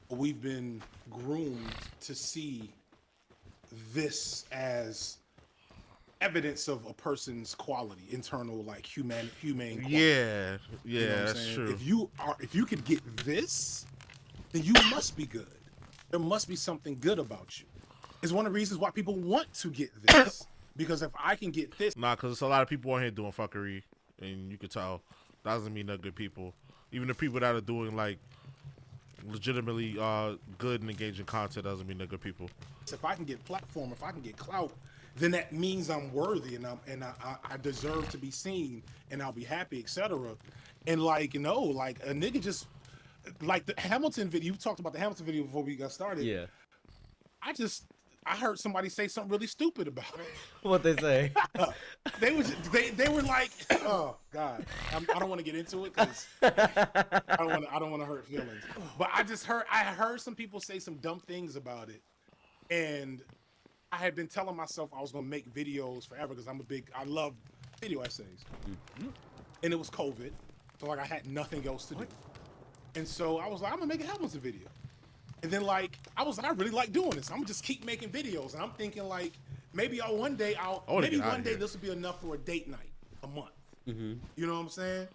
but we've been groomed to see this as evidence of a person's quality, internal, like humane quality. Yeah, You know what I'm that's saying? true. If you could get this, then you must be good. There must be something good about you. It's one of the reasons why people want to get this, because if I can get this, Nah, because there's a lot of people on here doing fuckery, and you could tell that doesn't mean they're good people. Even the people that are doing like legitimately good and engaging content doesn't mean they're good people. if I can get platform, if I can get clout, then that means I'm worthy and I deserve to be seen, and I'll be happy, etc. And like, you know, like a nigga just like the Hamilton video. You talked about the Hamilton video before we got started. Yeah. I heard somebody say something really stupid about it. What they say? They were like, oh God, I don't want to get into it because I don't want to hurt feelings. But I heard some people say some dumb things about it, and I had been telling myself I was gonna make videos forever because I love video essays, and it was COVID, so like I had nothing else to do, and so I was like, I'm gonna make a Hamilton video. And then like I really like doing this. I'm gonna just keep making videos, and I'm thinking like maybe one day this will be enough for a date night a month. You know what I'm saying?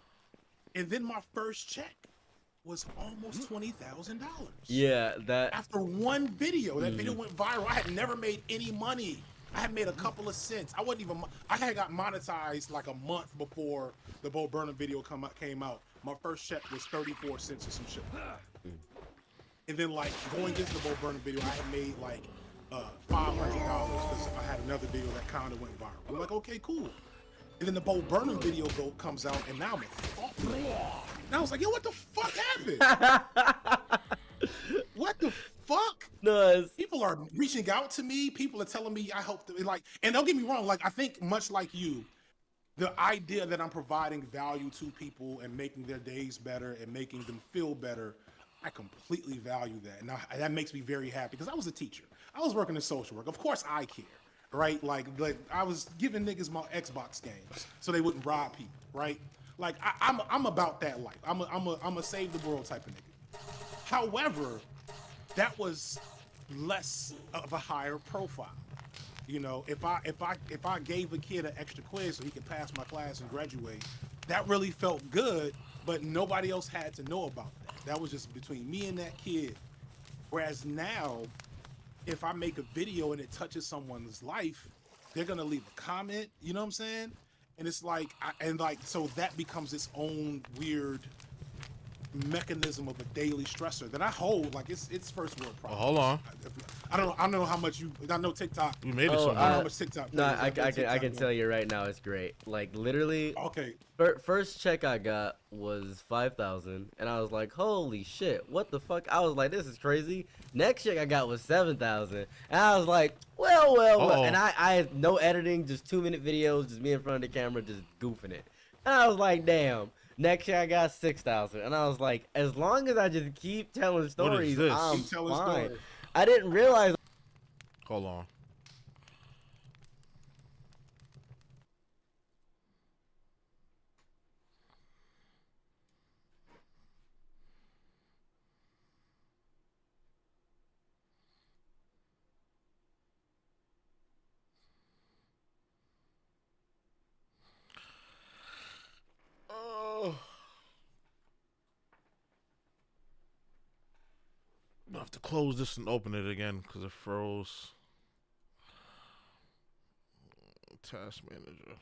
And then my first check was almost $20,000. Yeah, that after one video, that video went viral. I had never made any money. I had made a couple of cents. I had got monetized like a month before the Bo Burnham video came out. My first check was 34 cents or some shit. And then like going into the Bo Burnham video, I had made like $500 because I had another video that kind of went viral. I'm like, okay, cool. And then the Bo Burnham video comes out, and now I'm like, and I was like, yo, what the fuck happened? What the fuck? No, people are reaching out to me. People are telling me I hope that, like, and don't get me wrong, like I think much like you, the idea that I'm providing value to people and making their days better and making them feel better, I completely value that. And that makes me very happy because I was a teacher. I was working in social work. Of course I care, right? Like I was giving niggas my Xbox games so they wouldn't rob people, right? Like I'm about that life. I'm a save the world type of nigga. However, that was less of a higher profile. You know, if I gave a kid an extra quiz so he could pass my class and graduate, that really felt good, but nobody else had to know about that. That was just between me and that kid. Whereas now, if I make a video and it touches someone's life, they're gonna leave a comment, you know what I'm saying? And it's like, so that becomes its own weird mechanism of a daily stressor that I hold like it's first world problem. Hold on. I don't know how much I know TikTok. You made it so I don't know how much TikTok. No, I can tell you right now, it's great. Like literally. Okay. First check I got was 5,000, and I was like, holy shit, what the fuck? I was like, this is crazy. Next check I got was 7,000, and I was like, well. And I had no editing, just 2-minute videos, just me in front of the camera, just goofing it. And I was like, damn. Next year I got 6,000, and I was like, as long as I just keep telling stories, I'm fine. Stories. I didn't realize. Hold on. I have to close this and open it again because it froze. Task manager.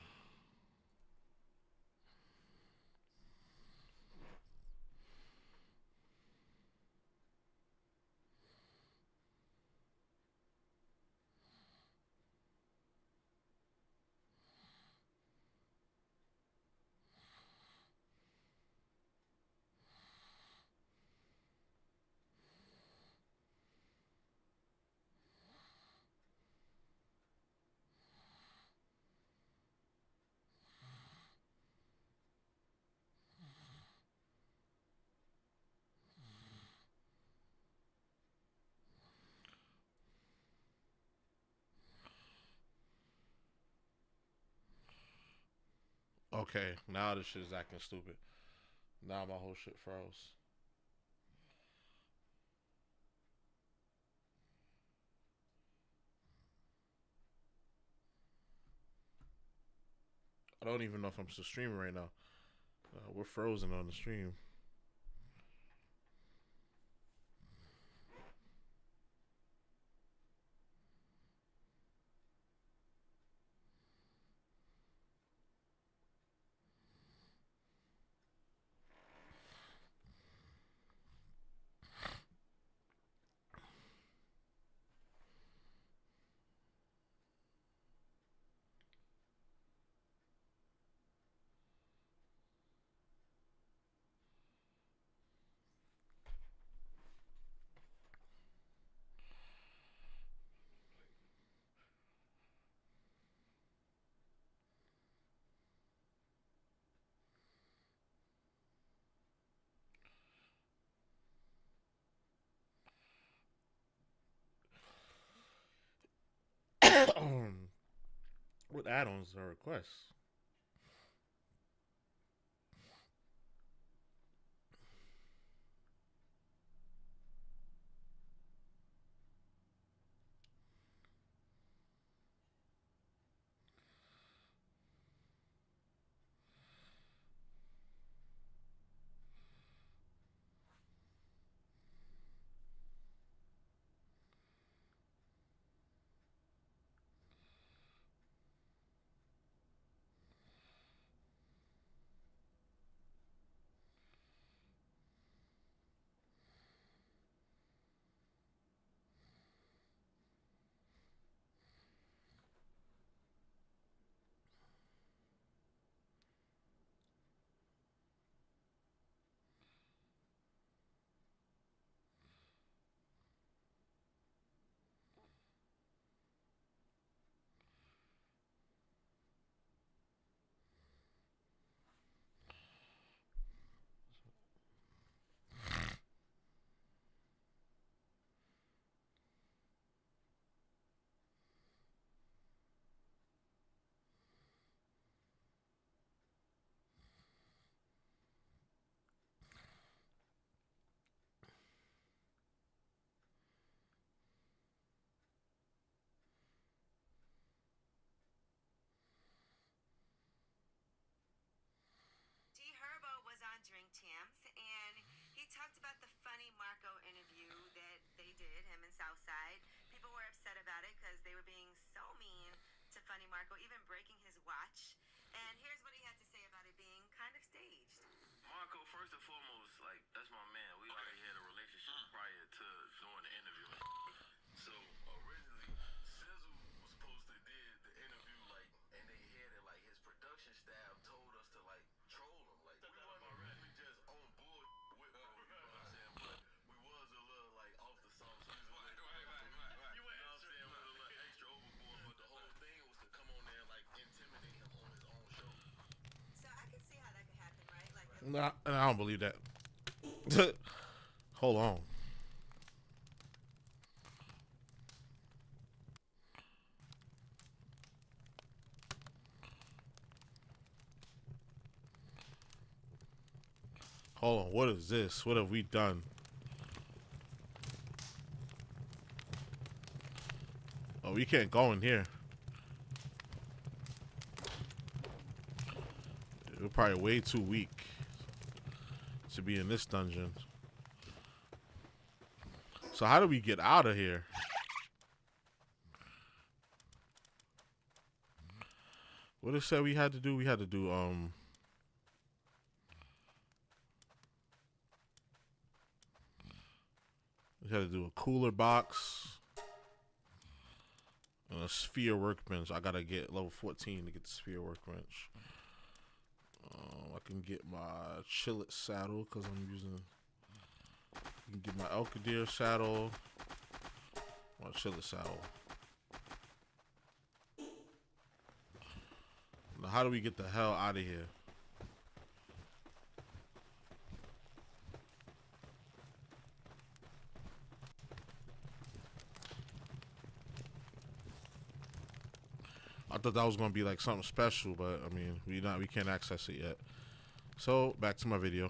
Okay, now this shit is acting stupid. Now my whole shit froze. I don't even know if I'm still streaming right now. We're frozen on the stream. What add-ons are requests? south side. People were upset about it because they were being so mean to Funny Marco, even breaking his watch. And here's what he had to say about it being kind of staged. Marco, first and foremost, like, that's my man. We already had a relationship prior to doing the interview. So originally, Sizzle was supposed to did the interview, like, and they had it, like, his production staff told us to, like, troll him. Like, we wasn't really just on board with bro, you know what I'm saying? But we was a little, like, off the song. So we was right. You know what I'm saying? We were a little extra overboard, but the whole thing was to come on there and, like, intimidate him on his own show. So I can see how that could happen, right? Like, Nah, I don't believe that. Hold on. Hold on. What is this? What have we done? Oh, we can't go in here. Dude, we're probably way too weak to be in this dungeon. So how do we get out of here? What it said we had to do? We had to do we had to do a cooler box and a sphere workbench. I gotta get level 14 to get the sphere workbench. I can get my Chillet saddle because I'm using. I can get my Elkadir saddle. My Chillet saddle. Now, how do we get the hell out of here? I thought that was gonna be like something special, but I mean, we can't access it yet. So back to my video.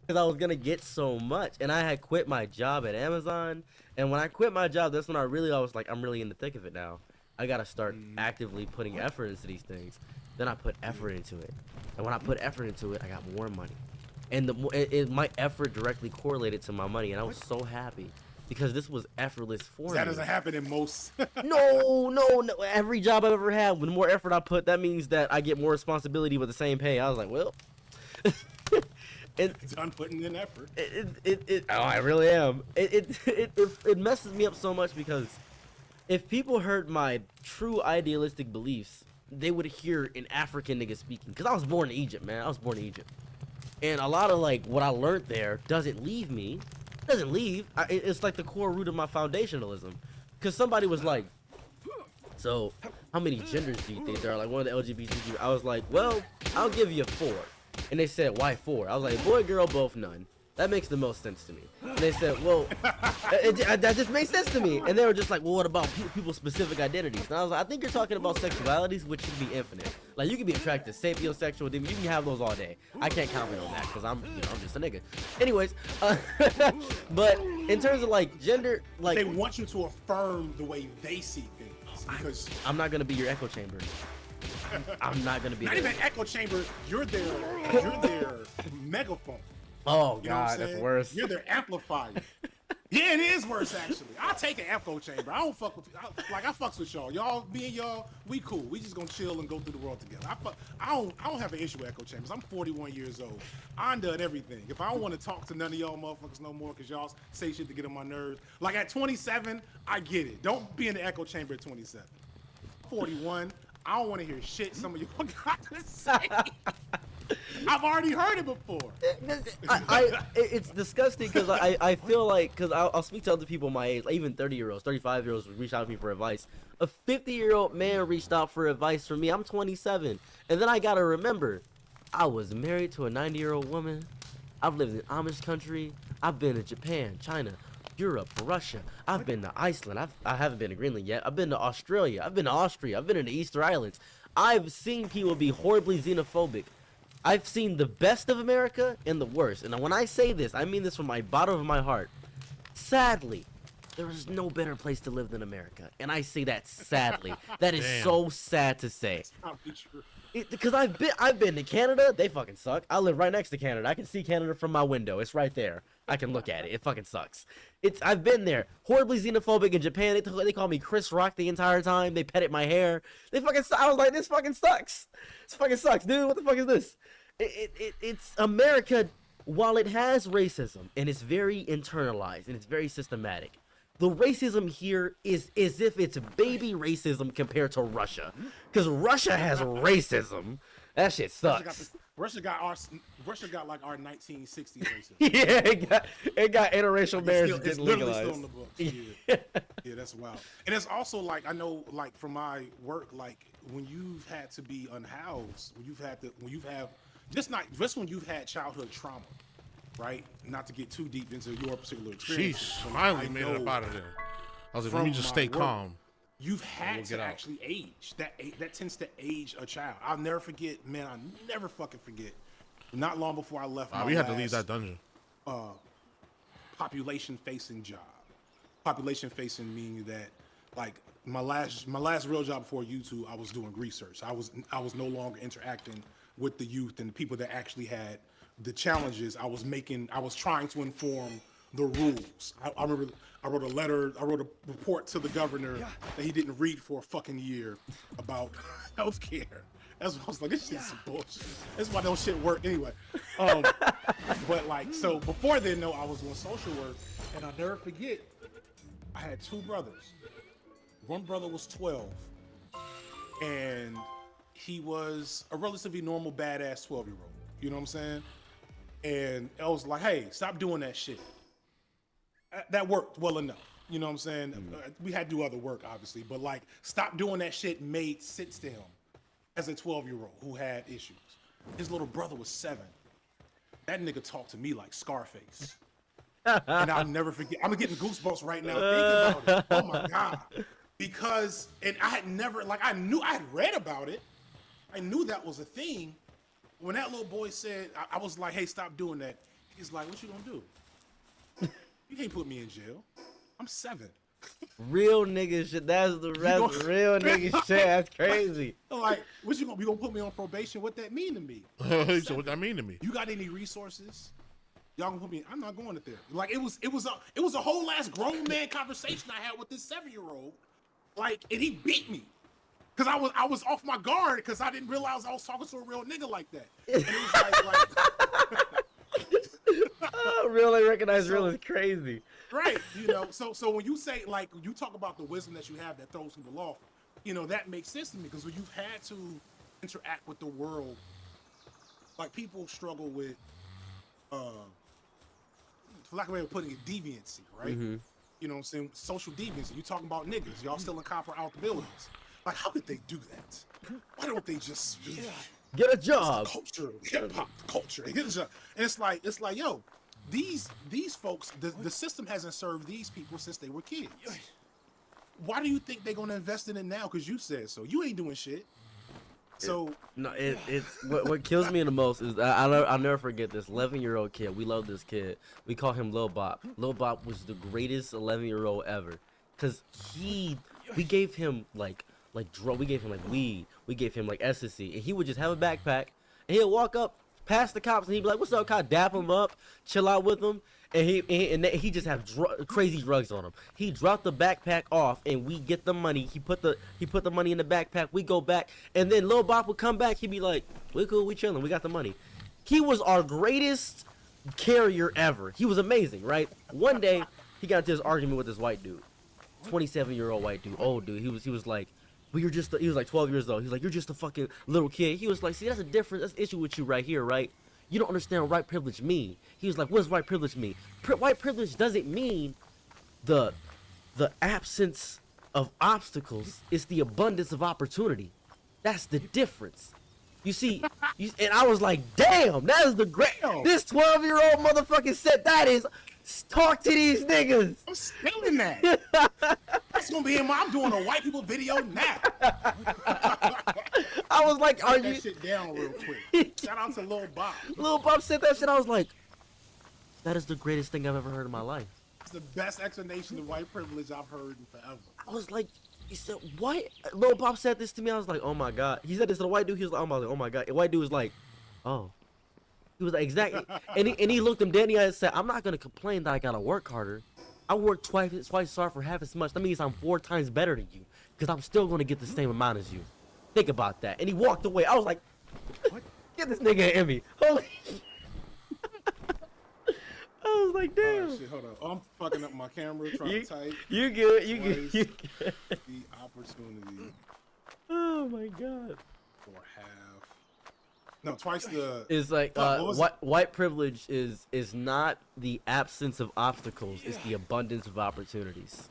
Because I was gonna get so much, and I had quit my job at Amazon. And when I quit my job, that's when I was like, I'm really in the thick of it now. I gotta start actively putting effort into these things. Then I put effort into it, and when I put effort into it, I got more money. And my effort directly correlated to my money, and I was so happy. Because this was effortless for me. That doesn't happen in most. No. Every job I've ever had, the more effort I put, that means that I get more responsibility with the same pay. I was like, well, it's done putting in effort. I really am. It messes me up so much because if people heard my true idealistic beliefs, they would hear an African nigga speaking. Because I was born in Egypt, man. I was born in Egypt. And a lot of like what I learned there doesn't leave me. Doesn't leave. It's like the core root of my foundationalism. Because somebody was like, so how many genders do you think there are? Like one of the LGBTQ. I was like, well, I'll give you 4. And they said, why 4? I was like, boy, girl, both, none. That makes the most sense to me. And they said, well, that just makes sense to me. And they were just like, well, what about people's specific identities? And I was like, I think you're talking about sexualities, which should be infinite. Like, you can be attracted to sapiosexual, you can have those all day. I can't comment on that because I'm just a nigga. Anyways, but in terms of like gender, like they want you to affirm the way they see things. Because I'm not gonna be your echo chamber. I'm not gonna be. Not even echo chamber. You're their megaphone. Oh you know what God, I'm that's saying? worse. You're their amplifier. Yeah, it is worse actually. I'll take an echo chamber. I don't fuck with I fucks with y'all. Y'all, me and y'all, we cool. We just gonna chill and go through the world together. I don't have an issue with echo chambers. I'm 41 years old. I'm done everything. If I don't want to talk to none of y'all motherfuckers no more because y'all say shit to get on my nerves. Like at 27, I get it. Don't be in the echo chamber at 27. 41, I don't want to hear shit some of y'all got to say. I've already heard it before. It's disgusting because I feel like, because I'll speak to other people my age, like even 30-year-olds, 35-year-olds reach out to me for advice. A 50-year-old man reached out for advice from me. I'm 27. And then I got to remember, I was married to a 90-year-old woman. I've lived in Amish country. I've been to Japan, China, Europe, Russia. I've been to Iceland. I haven't been to Greenland yet. I've been to Australia. I've been to Austria. I've been in the Easter Islands. I've seen people be horribly xenophobic. I've seen the best of America and the worst. And when I say this, I mean this from my bottom of my heart. Sadly, there is no better place to live than America. And I say that sadly. That is so sad to say. That's probably true. Because I've been to Canada. They fucking suck. I live right next to Canada. I can see Canada from my window. It's right there. I can look at it. It fucking sucks. I've been there. Horribly xenophobic in Japan. They call me Chris Rock the entire time. They petted my hair. They fucking. I was like, this fucking sucks. This fucking sucks, dude. What the fuck is this? It's America. While it has racism and it's very internalized and it's very systematic, the racism here is as if it's baby racism compared to Russia, because Russia has racism. That shit sucks. Russia got like our 1960s racism. Yeah, it got interracial marriage didn't legalize. Still in the books. Yeah. Yeah, that's wild. And it's also like, I know, like from my work, like when you've had to be unhoused, when you've had childhood trauma, right? Not to get too deep into your particular experience. Jeez, finally made it up out of there. I was like, let me just stay calm. You've had to actually age. That tends to age a child. I'll never forget, man. I'll never fucking forget. Not long before I left my we had to leave that dungeon. Population-facing job. Population-facing meaning that, like, my last real job before YouTube, I was doing research. I was no longer interacting with the youth and the people that actually had the challenges. I was trying to inform the rules. I remember I wrote a report to the governor that he didn't read for a fucking year about healthcare. That's what I was like, this shit's some bullshit. That's why those shit work anyway. But like, so before then, though, I was doing social work, and I'll never forget, I had two brothers. One brother was 12, and he was a relatively normal, badass 12-year-old. You know what I'm saying? And I was like, hey, stop doing that shit. That worked well enough. You know what I'm saying? We had to do other work, obviously, but like, stop doing that shit made sense to him as a 12-year-old who had issues. His little brother was 7. That nigga talked to me like Scarface. And I'll never forget. I'm getting goosebumps right now thinking about it. Oh my God. Because, and I had never, like, I had read about it. I knew that was a thing. When that little boy said, I was like, hey, stop doing that. He's like, what you gonna do? You can't put me in jail. I'm 7. Real nigga shit. That's the rest. Real nigga shit. That's crazy. Like, what you gonna put me on probation? What that mean to me? So what that mean to me? You got any resources? Y'all gonna put me? I'm not going to therapy. Like, it was a whole ass grown man conversation I had with this 7-year-old. Like, and he beat me. Cause I was off my guard because I didn't realize I was talking to a real nigga like that. And it was like really recognize real is crazy. Right, you know. So when you say, like, you talk about the wisdom that you have that throws people off, you know, that makes sense to me because when you've had to interact with the world, like, people struggle with, for lack of a way of putting it, deviancy, right? Mm-hmm. You know what I'm saying? Social deviancy. You talking about niggas? Y'all stealing copper out the buildings. Like, how could they do that? Why don't they just get a job? Culture, hip hop culture. Get a job. And it's like, yo, these folks, the system hasn't served these people since they were kids. Why do you think they're gonna invest in it now? Because you said so. You ain't doing shit. So it's what kills me the most is I'll never forget this 11-year-old kid. We love this kid. We call him Lil Bop. Lil Bop was the greatest 11-year-old ever, cause we gave him like we gave him like weed, we gave him like ecstasy, and he would just have a backpack, and he'll walk up past the cops, and he'd be like, "What's up, cop?" Dap him up, chill out with him, and he just have crazy drugs on him. He dropped the backpack off, and we get the money. He put the money in the backpack. We go back, and then Lil Bop would come back. He'd be like, "We cool, we chilling, we got the money." He was our greatest carrier ever. He was amazing, right? One day, he got into this argument with this white dude, 27-year-old white dude, old dude. He was like, "Well, he was like 12 years old. He's like, "You're just a fucking little kid." He was like, "See, that's a difference. That's the issue with you right here, right? You don't understand what white privilege mean." He was like, "What does white privilege mean?" White privilege doesn't mean the absence of obstacles. It's the abundance of opportunity. That's the difference. You see, and I was like, damn, that is the great. This 12-year-old motherfucking said that is. Talk to these niggas. I'm stealing that. That's gonna be I'm doing a white people video now. I was like, "Are you?" That shit down real quick. Shout out to Lil Bop. Lil Bop said that shit. I was like, "That is the greatest thing I've ever heard in my life." It's the best explanation of white privilege I've heard in forever. I was like, He said, what? Lil Pop said this to me. I was like, oh my God. He said this to the white dude. He was like, oh my God. The white dude was like, oh. He was like, exactly. and he looked him dead in the eye and said, I'm not going to complain that I got to work harder. I work twice as hard for half as much. That means I'm 4 times better than you because I'm still going to get the same amount as you. Think about that. And he walked away. I was like, what? Get this nigga an Emmy. Holy. I was like, damn. Oh, shit, hold on. I'm fucking up my camera trying to type. You good. You good. You good. The opportunity. Oh my God. For half. No, twice the. It's like white privilege is not the absence of obstacles. It's the abundance of opportunities.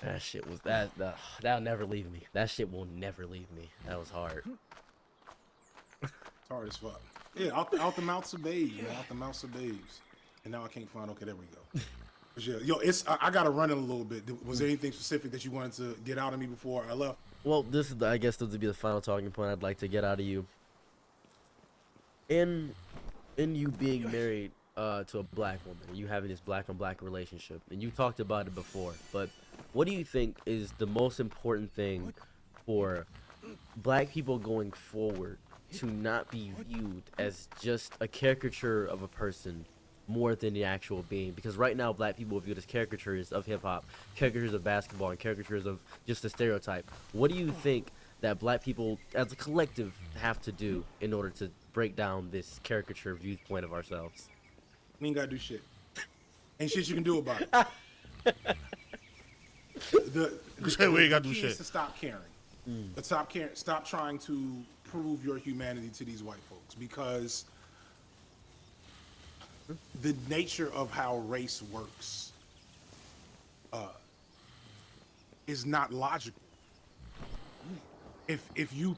That shit was that'll never leave me. That shit will never leave me. That was hard. It's hard as fuck. Yeah, out the mouths of babes, man. Out the mouths of babes. And now I can't find. Okay, there we go. Yeah, yo, I gotta run in a little bit. Was there anything specific that you wanted to get out of me before I left? Well, I guess this would be the final talking point I'd like to get out of you. In you being married to a black woman, and you having this black on black relationship, and you talked about it before, but what do you think is the most important thing for black people going forward to not be viewed as just a caricature of a person more than the actual being? Because right now black people are viewed as caricatures of hip-hop, caricatures of basketball, and caricatures of just a stereotype. What do you think that black people as a collective have to do in order to break down this caricature viewpoint of ourselves? We ain't gotta do shit. Ain't shit you can do about it. We ain't gotta do shit. Is to stop caring. But stop trying to prove your humanity to these white folks, because the nature of how race works is not logical. If you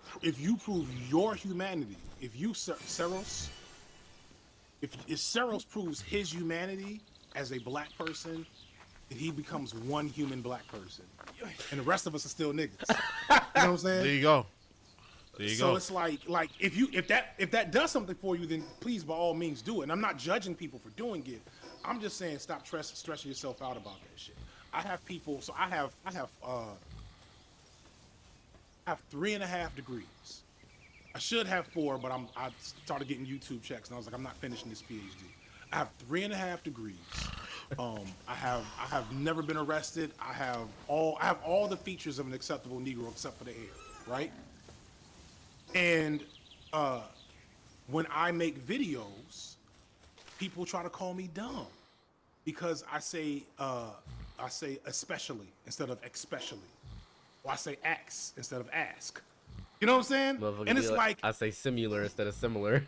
prove your humanity, if Seros proves his humanity as a black person, then he becomes one human black person, and the rest of us are still niggas. You know what I'm saying? There you go. So it's like if that does something for you, then please by all means do it. And I'm not judging people for doing it. I'm just saying stop stressing yourself out about that shit. I have people. So I have 3.5 degrees. I should have 4, but I started getting YouTube checks, and I was like, I'm not finishing this PhD. I have 3.5 degrees. I have never been arrested. I have all the features of an acceptable Negro except for the hair, right? And when I make videos, people try to call me dumb because I say especially instead of especially, or I say ax instead of ask. You know what I'm saying? And it's like I say similar instead of similar.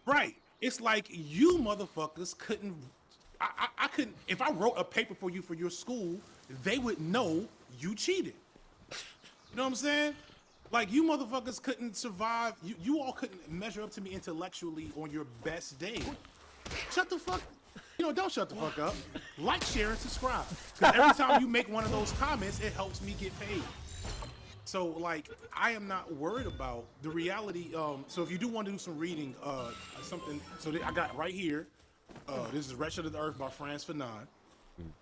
Right. It's like you motherfuckers couldn't. I couldn't. If I wrote a paper for you for your school, they would know you cheated. You know what I'm saying? Like, you motherfuckers couldn't survive. You all couldn't measure up to me intellectually on your best day. Shut the fuck. Don't shut the fuck up. Like, share, and subscribe. Because every time you make one of those comments, it helps me get paid. So, like, I am not worried about the reality. So if you do want to do some reading, something. So I got right here. This is Wretched of the Earth by Frantz Fanon.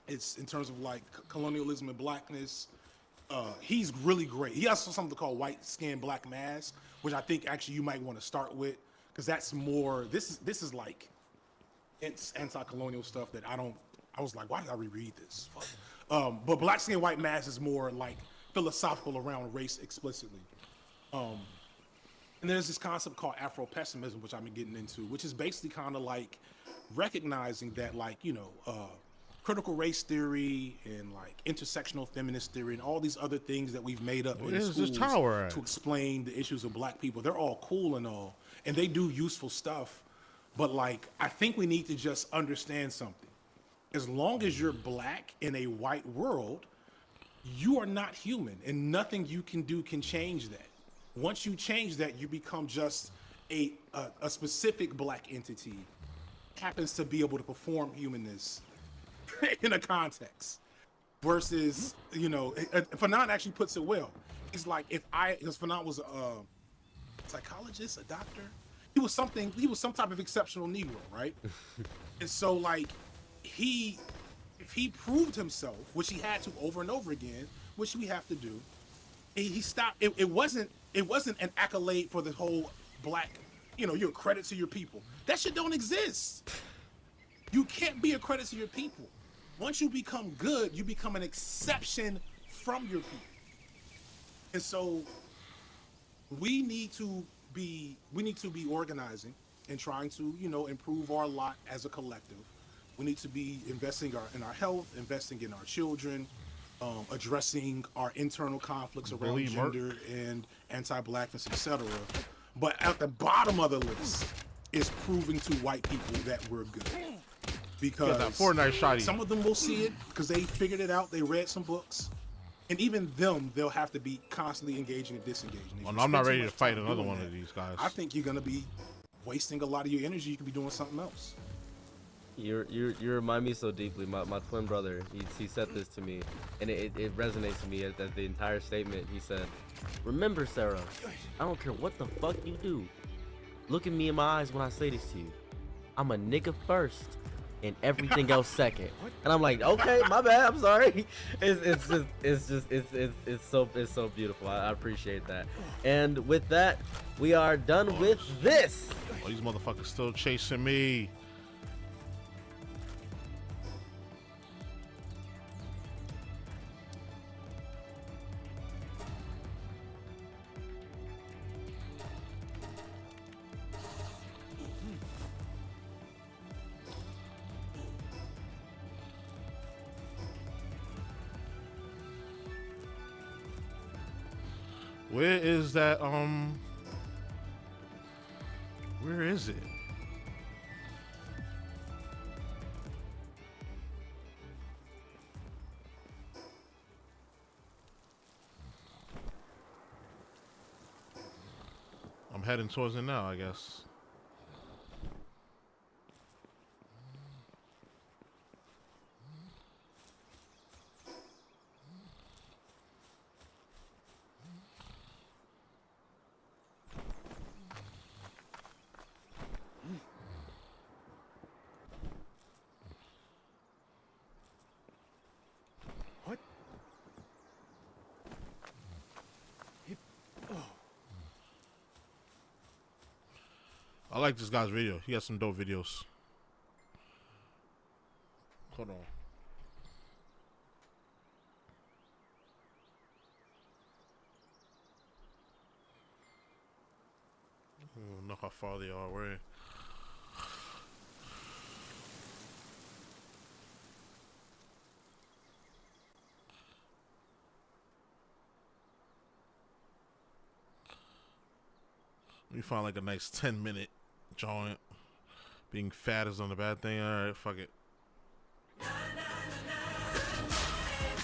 It's in terms of like colonialism and blackness. He's really great. He has something called White Skin Black Mask, which I think actually you might want to start with, because that's more. This is like it's anti-colonial stuff that I was like, why did I reread this? Fuck. But Black Skin White Mask is more like philosophical around race explicitly. And there's this concept called Afro-pessimism, which I've been getting into, which is basically kind of like recognizing that, like, critical race theory and like intersectional feminist theory and all these other things that we've made up in schools to explain the issues of black people, they're all cool and all, and they do useful stuff. But like, I think we need to just understand something. As long as you're black in a white world, you are not human, and nothing you can do can change that. Once you change that, you become just a specific black entity happens to be able to perform humanness in a context. Versus, Fanon actually puts it well. He's like, because Fanon was a psychologist, a doctor. He was some type of exceptional Negro, right? And so, like, if he proved himself, which he had to over and over again, which we have to do. He stopped. It wasn't an accolade for the whole black, you're a credit to your people. That shit don't exist. You can't be a credit to your people. Once you become good, you become an exception from your people. And so we need to be organizing and trying to, improve our lot as a collective. We need to be investing in our health, investing in our children, addressing our internal conflicts around gender and anti-blackness, etc. But at the bottom of the list is proving to white people that we're good. Because that Fortnite shotty. Some of them will see it because they figured it out. They read some books. And even them, they'll have to be constantly engaging and disengaging. Well, I'm not ready to fight another one of these guys. I think you're going to be wasting a lot of your energy. You could be doing something else. You remind me so deeply. My twin brother, he said this to me, and it resonates with me as the entire statement. He said, "Remember, Sarah, I don't care what the fuck you do. Look at me in my eyes when I say this to you. I'm a nigga first, and everything else second." And I'm like, okay, my bad. I'm sorry. It's so beautiful. I appreciate that. And with that, we are done with this. Oh, these motherfuckers still chasing me. Where is that, where is it? I'm heading towards it now, I guess. I like this guy's video. He has some dope videos. Hold on. I don't know how far they are away. Let me find like a nice 10-minute joint. Being fat is not a bad thing. All right, fuck it.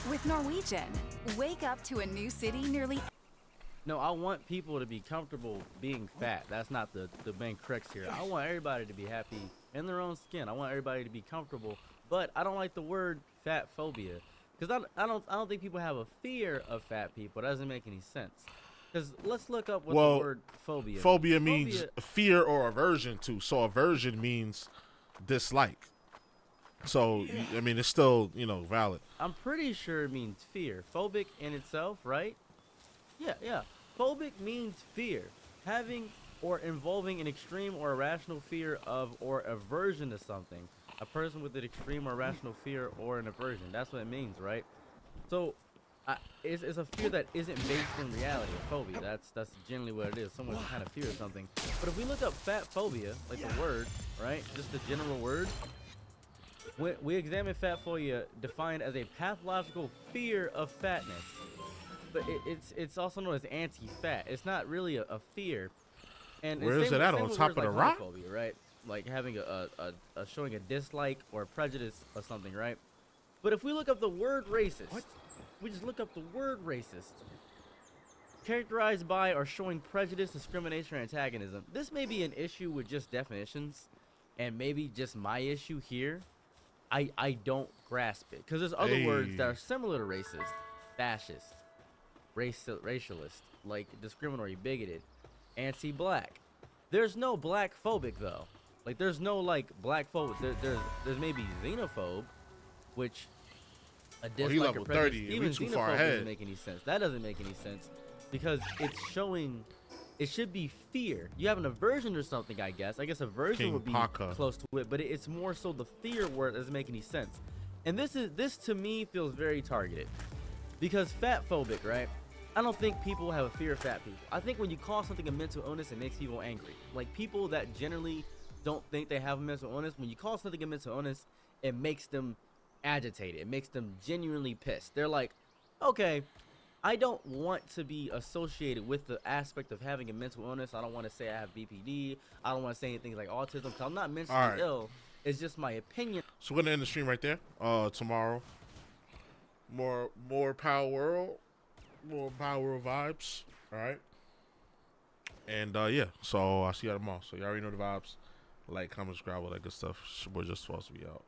With Norwegian, wake up to a new city nearly. No, I want people to be comfortable being fat. That's not the main crux here. I want everybody to be happy in their own skin. I want everybody to be comfortable. But I don't like the word fat phobia, because I don't think people have a fear of fat people. It doesn't make any sense. Because let's look up what the word phobia means. Phobia means fear or aversion to. So aversion means dislike. So, I mean, it's still, valid. I'm pretty sure it means fear. Phobic in itself, right? Yeah. Phobic means fear. Having or involving an extreme or irrational fear of or aversion to something. A person with an extreme or irrational fear or an aversion. That's what it means, right? So, it's a fear that isn't based in reality. A phobia. That's generally what it is. Someone kind of fears something. But if we look up fat phobia, like the word, right? Just the general word. We examine fat phobia defined as a pathological fear of fatness. But it's also known as anti-fat. It's not really a fear. And where is it at? On top of the rock? Homophobia, right? Like having showing a dislike or a prejudice or something, right? But if we look up the word racist, we just look up the word racist. Characterized by or showing prejudice, discrimination, or antagonism. This may be an issue with just definitions, and maybe just my issue here. I don't grasp it, because there's other words that are similar to racist, fascist, racialist, like discriminatory, bigoted, anti-black. There's no black phobic though. Like there's no like black phobic. There's maybe xenophobe, which A Oh, he dislike level or prejudice. 30. Even We too xenophobe far doesn't ahead. make any sense. That doesn't make any sense because it's showing. It should be fear. You have an aversion or something, I guess. I guess aversion King would be Paka. close to it, but it's more so the fear where it doesn't make any sense. And this to me feels very targeted because fat phobic, right? I don't think people have a fear of fat people. I think when you call something a mental illness, it makes people angry. Like people that generally don't think they have a mental illness, when you call something a mental illness, it makes them agitated. It makes them genuinely pissed. They're like, okay, I don't want to be associated with the aspect of having a mental illness. I don't want to say I have BPD. I don't want to say anything like autism because I'm not mentally All right. ill. It's just my opinion. So we're gonna end the stream right there. Tomorrow, more Palworld, more Palworld vibes. All right. And yeah, so I'll see you tomorrow. So you already know the vibes. Like, comment, subscribe, all that good stuff. We're just supposed to be out.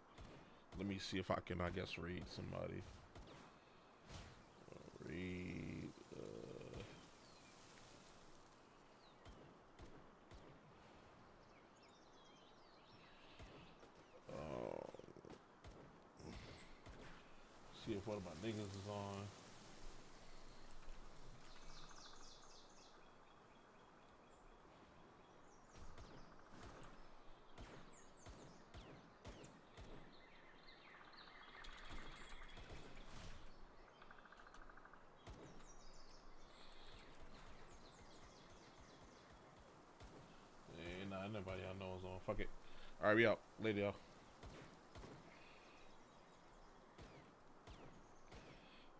Let me see if I can, I guess, read somebody. Read. See if one of my niggas is on. Nah, nobody I know is on. Fuck it. All right, we out. Later, y'all.